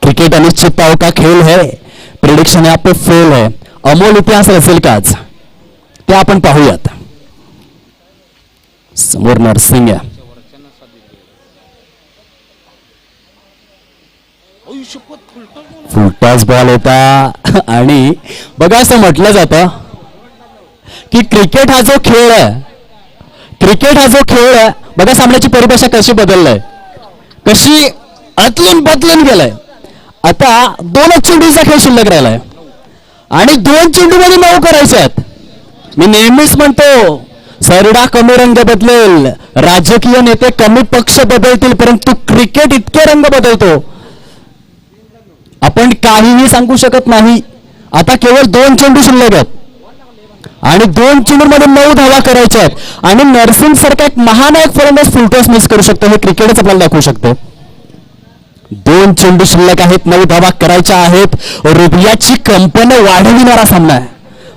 क्रिकेट अनिश्चितताओं का खेल है, प्रिडिक्शन यहाँ पे फेल है. अमोल इतिहास रचेल का आज, ते आपण पाहूयात. समोर नरसिंग आहे. फुलटॉस बॉल होता आणि बघा असं म्हटलं जातं की क्रिकेट हा जो खेळ आहे, बघा सामन्याची परिभाषा कशी बदललाय, कशी अतलून बदलून गेलाय. आता 2 चेंडूचा खेळ शिल्लक राहिलाय आणि 2 चेंडूमध्ये 9 करायचे आहेत. मी नेहमीच म्हणतो सरडा कमी रंग बदलेल, राजकीय नेते कमी पक्ष बदलतील, परंतु क्रिकेट इतके रंग बदलतो आपण काहीही सांगू शकत नाही. आता केवळ 2 चेंडू शिल्लक आहेत आणि 2 चेंडूमध्ये 9 धावा करायच्या आहेत आणि नरसिंग सारखा एक महानायक फलंदाज फुलटॉस मिस करू शकतो, हे क्रिकेटच आपल्याला दाखवू शकतो. 2 चेंडू शिल्लक आहेत, 9 धावा करायच्या आहेत. रुबियाची कंपनी वाढविणारा सामना आहे.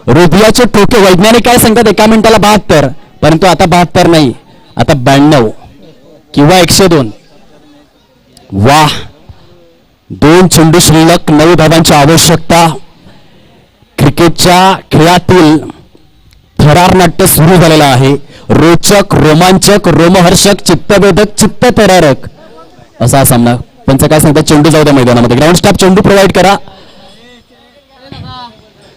रुबियाचे टोके वैज्ञानिक काय सांगतात, एका मिनिटाला 72, परंतु आता 72 नाही, आता 92 किंवा 102. वाह, 2 चेंडू शिल्लक, 9 धावांची आवश्यकता. क्रिकेटच्या खेळातील थरारनाट्य सुरू झालेलं आहे. रोचक, रोमांचक, रोमहर्षक, चित्तवेधक, चित्तथरारक असा सामना. पंच काय सांगतात, चेंडू जाऊ द्या मैदानामध्ये. ग्राउंड स्टाफ चेंडू प्रोव्हाइड करा.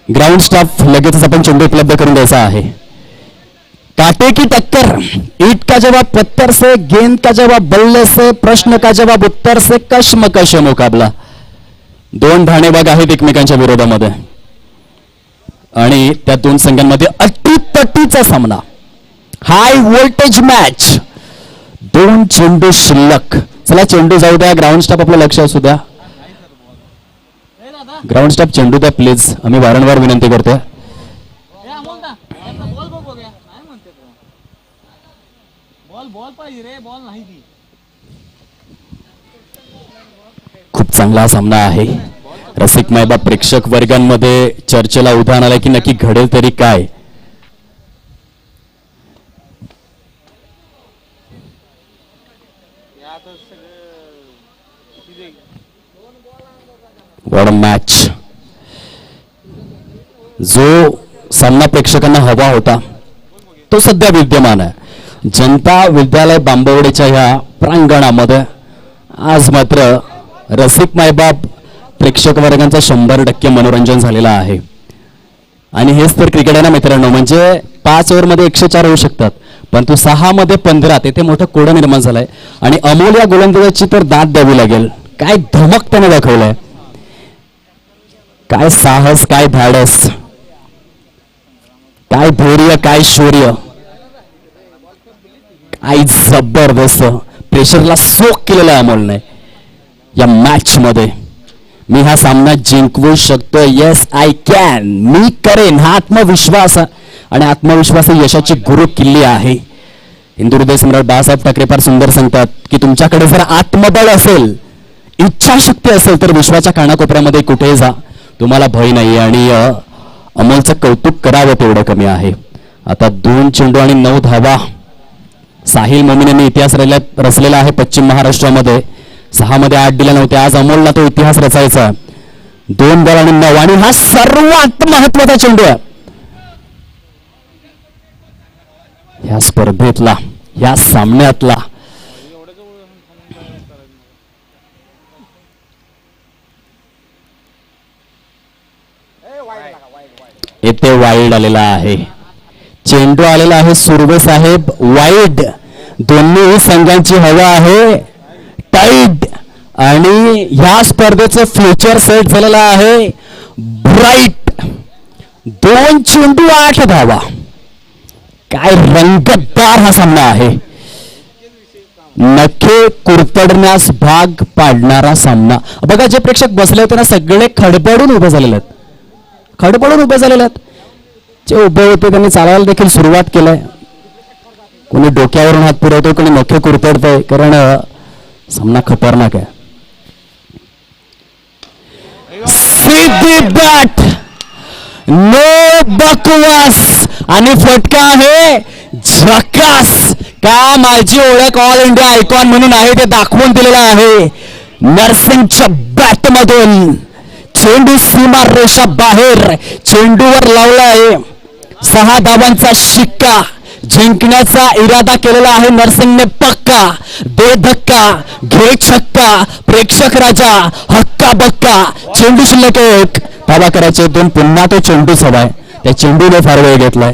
ग्राउंड स्टाफ लगेचच आपण चेंडू उपलब्ध करून द्यायचा आहे. काटे की टक्कर, ईट का जवाब पत्थर से, गेंद का जवाब बल्ले से, प्रश्न का जवाब उत्तर से, कशमकश मुकाबला. 2 ढाणेबाग आहेत एकमेकांच्या विरोधामध्ये आणि त्या 2 संघांमध्ये अटीतटीचा सामना, हाय व्होल्टेज मॅच. 2 चेंडू शिल्लक. चला चेंडू जाऊ द्या. ग्राउंड स्टाफ आपलं लक्ष असू द्या. ग्राउंड स्टाफ चेंडू द्या प्लीज, आम्ही वारंवार विनंती करतोय. खूप चांगला सामना आहे. रसिक मायबा प्रेक्षक वर्गांमध्ये चर्चेला उधाण आलं की नक्की घडेल तरी काय. What a match. जो सामना प्रेक्षकांना हवा होता तो सध्या विद्यमान आहे. जनता विद्यालय बांबवडेच्या ह्या प्रांगणामध्ये आज मात्र रसिक मायबाप प्रेक्षक वर्गांचा 100% मनोरंजन झालेला आहे. आणि हेच तर क्रिकेट आहे ना मित्रांनो. म्हणजे 5 ओव्हरमध्ये 104 होऊ शकतात, परंतु 6 मध्ये 15 तेथे मोठं कोडं निर्माण झालंय. आणि अमोल या गोलंदाजाची तर दाद द्यावी लागेल. काय धमक त्याने दाखवलंय, काय साहस, काय धाडस, काय धैर्य, काय शौर्य, काय जबरदस्त प्रेशरला सोक केलेलं आहे अमोलने या मॅच मध्ये. मी हा सामना जिंकवू शकतो, येस आय कॅन, मी करेन, हा आत्मविश्वास आणि आत्मविश्वास ही यशाची गुरु किल्ली आहे. हिंदू हृदय सम्राट बाळासाहेब ठाकरे फार सुंदर सांगतात की तुमच्याकडे जर आत्मबळ असेल, इच्छाशक्ती असेल तर विश्वाच्या कानाकोपऱ्यामध्ये कुठेही जा, तुम्हाला भय नाही. आणि अमोलचं कौतुक करावं तेवढं कमी आहे. आता 2 चेंडू आणि 9 धावा. साहिल मोमीन यांनी इतिहास रचलेला आहे पश्चिम महाराष्ट्रामध्ये. 6 मध्ये 8 दिल्या नव्हत्या. आज अमोलला तो इतिहास रचायचा. 2 बॉल आणि 9, आणि हा सर्वात महत्वाचा चेंडू आहे ह्या स्पर्धेतला, ह्या सामन्यातला. येथे वाईड आलेला आहे. चेंडू आलेला आहे सुर्वे साहेब वाईड. दोन्ही संघांची हवा आहे टाईट, आणि ह्या स्पर्धेचं फ्युचर सेट झालेलं आहे ब्राईट. 2 चेंडू 8 धावा. काय रंगतदार हा सामना आहे. नखे कुरतडण्यास भाग पाडणारा सामना. बघा, जे प्रेक्षक बसले होते ना सगळे खडबडून उभे झालेले आहेत, खडबडून उभे झालेले आहेत. जे उभे होते त्यांनी चालायला देखील सुरुवात केलंय. कोणी डोक्यावरून हात पुरवतो, कोणी नखे कुरतडतंय, कारण सामना खतरनाक आहे. सीधी बॅट, नो बकवास, आणि फटका आहे झकास. का माझी ओळख ऑल इंडिया आयकॉन म्हणून आहे ते दाखवून दिलेलं आहे. नरसिंगच्या बॅट मधून चेंडू सीमा रेषा बाहेर, चेंडूवर लावला आहे 6 धावांचा शिक्का. जिंकण्याचा इरादा केलेला आहे नरसिंगने पक्का. दे धक्का, घे छक्का, प्रेक्षक राजा, हक्का बक्का. चेंडू शिल्लक 1, धावा करायचे 2, पुन्हा तो चेंडूच हवाय. त्या चेंडूने फार वेळ घेतलाय.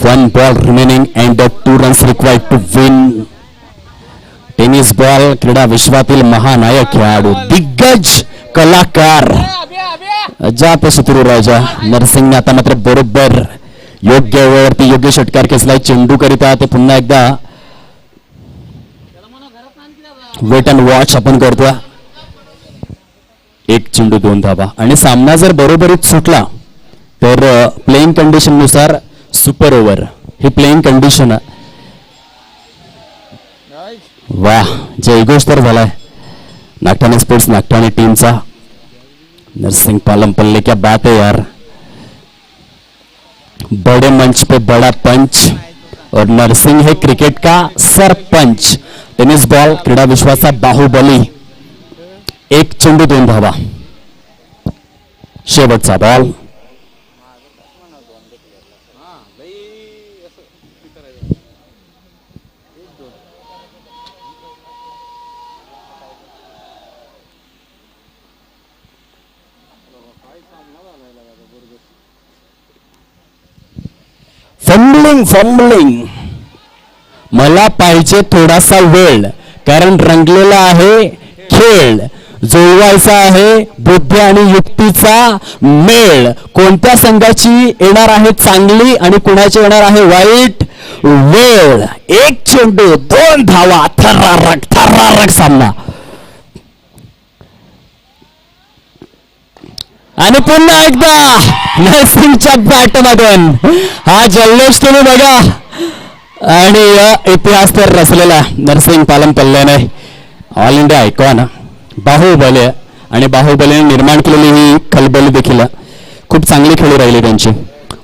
1 ball remaining and 2 runs required to win. Tennis ball क्रीडा विश्वातील महानायक खेळाडू, दिग्गज कलाकार अजात शत्रू राजा नरसिंगने आता मात्र बरोबर योग्य वेळेवरती योग्य षटकार खेचलाय. चेंडू करिता ते पुन्हा एकदा वेट अँड वॉच आपण करतोय. 1 चेंडू 2 धावा. आणि सामना जर बरोबरीत सुटला तर प्लेइंग कंडिशन नुसार सुपर ओव्हर ही प्लेइंग कंडिशन आहे. वाह, जयघोष तर झालाय नागठाणे स्पोर्ट्स नागठाणे टीमचा. नरसिंग पालम पल्ले, क्या बात है यार. बड़े मंच पे बड़ा पंच, और नरसिंग है क्रिकेट का सरपंच. टेनिस बॉल क्रीडा विश्वाचा बाहुबली. 1 चेंडू 2 धावा. शेवटचा बॉल. फंबलिंग. मला पाहिजे थोडासा वेळ, कारण रंगलेला आहे खेळ. जुळवायचा आहे बुद्धी आणि युक्तीचा मेळ. कोणत्या संघाची येणार आहे चांगली आणि कुणाची येणार आहे वाईट वेळ. 1 चेंडू 2 धावा. थरारक थरारक सामना. आणि पुन्हा एकदा नरसिंगच्या बॅट मधून हा जल्लोष तुम्ही बघा. आणि इतिहास तर रचलेला नरसिंग पालम पल्ल्याने. ऑल इंडिया आयकॉन, बाहुबली, आणि बाहुबलीने निर्माण केलेली ही खलबली देखील खूप चांगली खेळू राहिली त्यांची.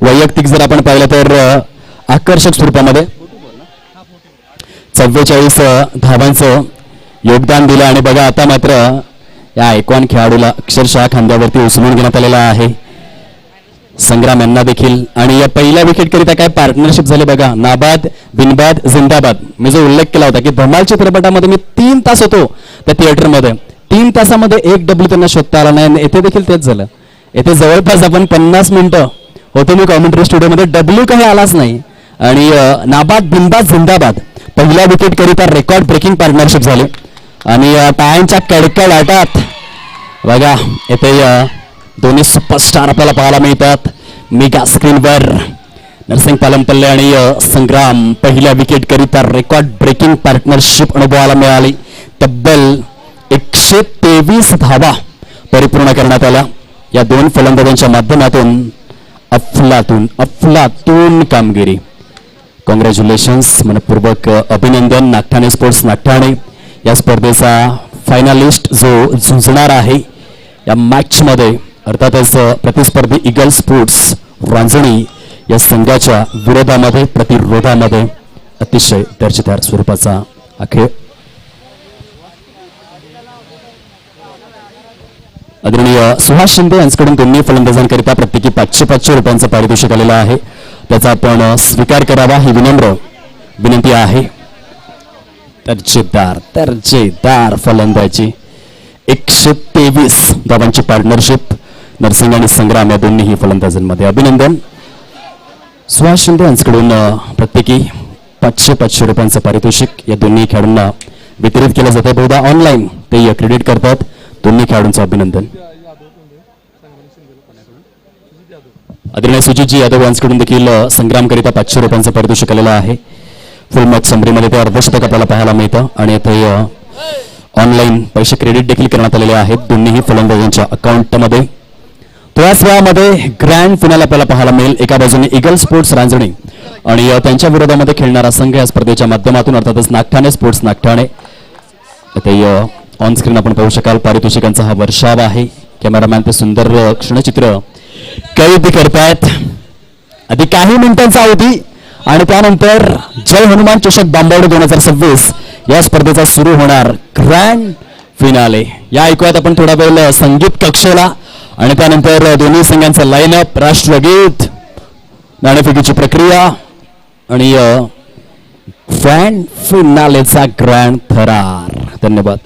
वैयक्तिक जर आपण पाहिलं तर आकर्षक स्वरूपामध्ये 44 धावांचं योगदान दिलं. आणि बघा आता मात्र या आयकॉन खेळाडूला अक्षरशः खांद्यावरती उचलून घेण्यात आलेला आहे संग्राम यांना देखील. आणि या पहिल्या विकेट करिता काय पार्टनरशिप झाली बघा. नाबाद बिनबाद जिंदाबाद. मी जो उल्लेख केला होता की धमाल चित्रपटामध्ये मी 3 तास होतो त्या थिएटरमध्ये, 3 तासामध्ये 1 डब्ल्यू त्यांना शोधता आला नाही. येथे देखील तेच झालं. येथे जवळपास आपण 50 मिनिटं होतो मी कॉमेंट्री स्टुडिओमध्ये, डब्ल्यू काही आलाच नाही. आणि नाबाद बिनबाद जिंदाबाद पहिल्या विकेट करिता रेकॉर्ड ब्रेकिंग पार्टनरशिप झाली. आणि टाळ्यांच्या कडकडाटात बघा येथे दोन्ही सुपरस्टार आपल्याला पाहायला मिळतात मेगा स्क्रीनवर. नरसिंग पालमपल्ले आणि संग्राम पहिल्या विकेट करिता रेकॉर्ड ब्रेकिंग पार्टनरशिप अनुभवाला मिळाली. तब्बल 123 धावा परिपूर्ण करण्यात आल्या. या दोन फलंदाजांच्या माध्यमातून अफलातून कामगिरी. कॉंग्रॅच्युलेशन्स, मनपूर्वक अभिनंदन. नागठाणे स्पोर्ट्स नागठाणे या स्पर्धेचा फायनलिस्ट जो झुंजणार आहे या मॅच मध्ये अर्थातच प्रतिस्पर्धी इगल स्पोर्ट्स रांजणी या संघाच्या विरोधामध्ये प्रतिरोधामध्ये अतिशय दर्जेदार स्वरूपाचा हा खेळ. आदरणीय सुहास शिंदे यांच्याकडून दोन्ही फलंदाजांकरिता प्रत्येकी 500 रुपयांचं पारितोषिक आलेलं आहे. त्याचा आपण स्वीकार करावा ही विनम्र विनंती आहे. दर्जेदार फलंदाजी 123 धावांची पार्टनरशिप नरसिंग आणि संग्राम या दोन्ही फलंदाजांमध्ये. अभिनंदन. सुहास शिंदे यांच्याकडून प्रत्येकी 500 रुपयांचं पारितोषिक या दोन्ही खेळाडूंना वितरित केलं जाते. बहुधा ऑनलाईन ते क्रेडिट करतात. दोन्ही खेळाडूंचं अभिनंदन. आदरणीय सुजितजी यादव यांच्याकडून देखील संग्रामकरिता 500 रुपयांचं पारितोषिक आलेलं आहे. फुल मॅच समरीमध्ये ते अर्धशतक आपल्याला पाहायला मिळतं आणि येथे ऑनलाईन पैसे क्रेडिट देखील करण्यात आलेले आहेत दोन्हीही फलंदाजांच्या अकाउंटमध्ये. थोड्याच वेळामध्ये ग्रँड फिनाल आपल्याला पाहायला मिळेल. एका बाजूने इगल स्पोर्ट्स रांजणी आणि त्यांच्या विरोधामध्ये खेळणारा संघ या स्पर्धेच्या माध्यमातून अर्थातच नागठाणे स्पोर्ट्स नागठाणे. ते ऑन स्क्रीन आपण पाहू शकाल. पारितोषिकांचा हा वर्षाव आहे. कॅमेरामॅन ते सुंदर क्षणचित्र कैद करतायत. आधी काही मिनिटांचा अवधी आणि त्यानंतर जय हनुमान चषक बांबवडे 2026 या स्पर्धेचा सुरू होणार ग्रँड फिनाले. या ऐकूयात आपण थोडा वेळ संगीत कक्षेला आणि त्यानंतर दोन्ही संघांचं लाईनअप, राष्ट्रगीत, नाणेफेकीची प्रक्रिया आणि ग्रँड फिनालेचा ग्रँड थरार. धन्यवाद.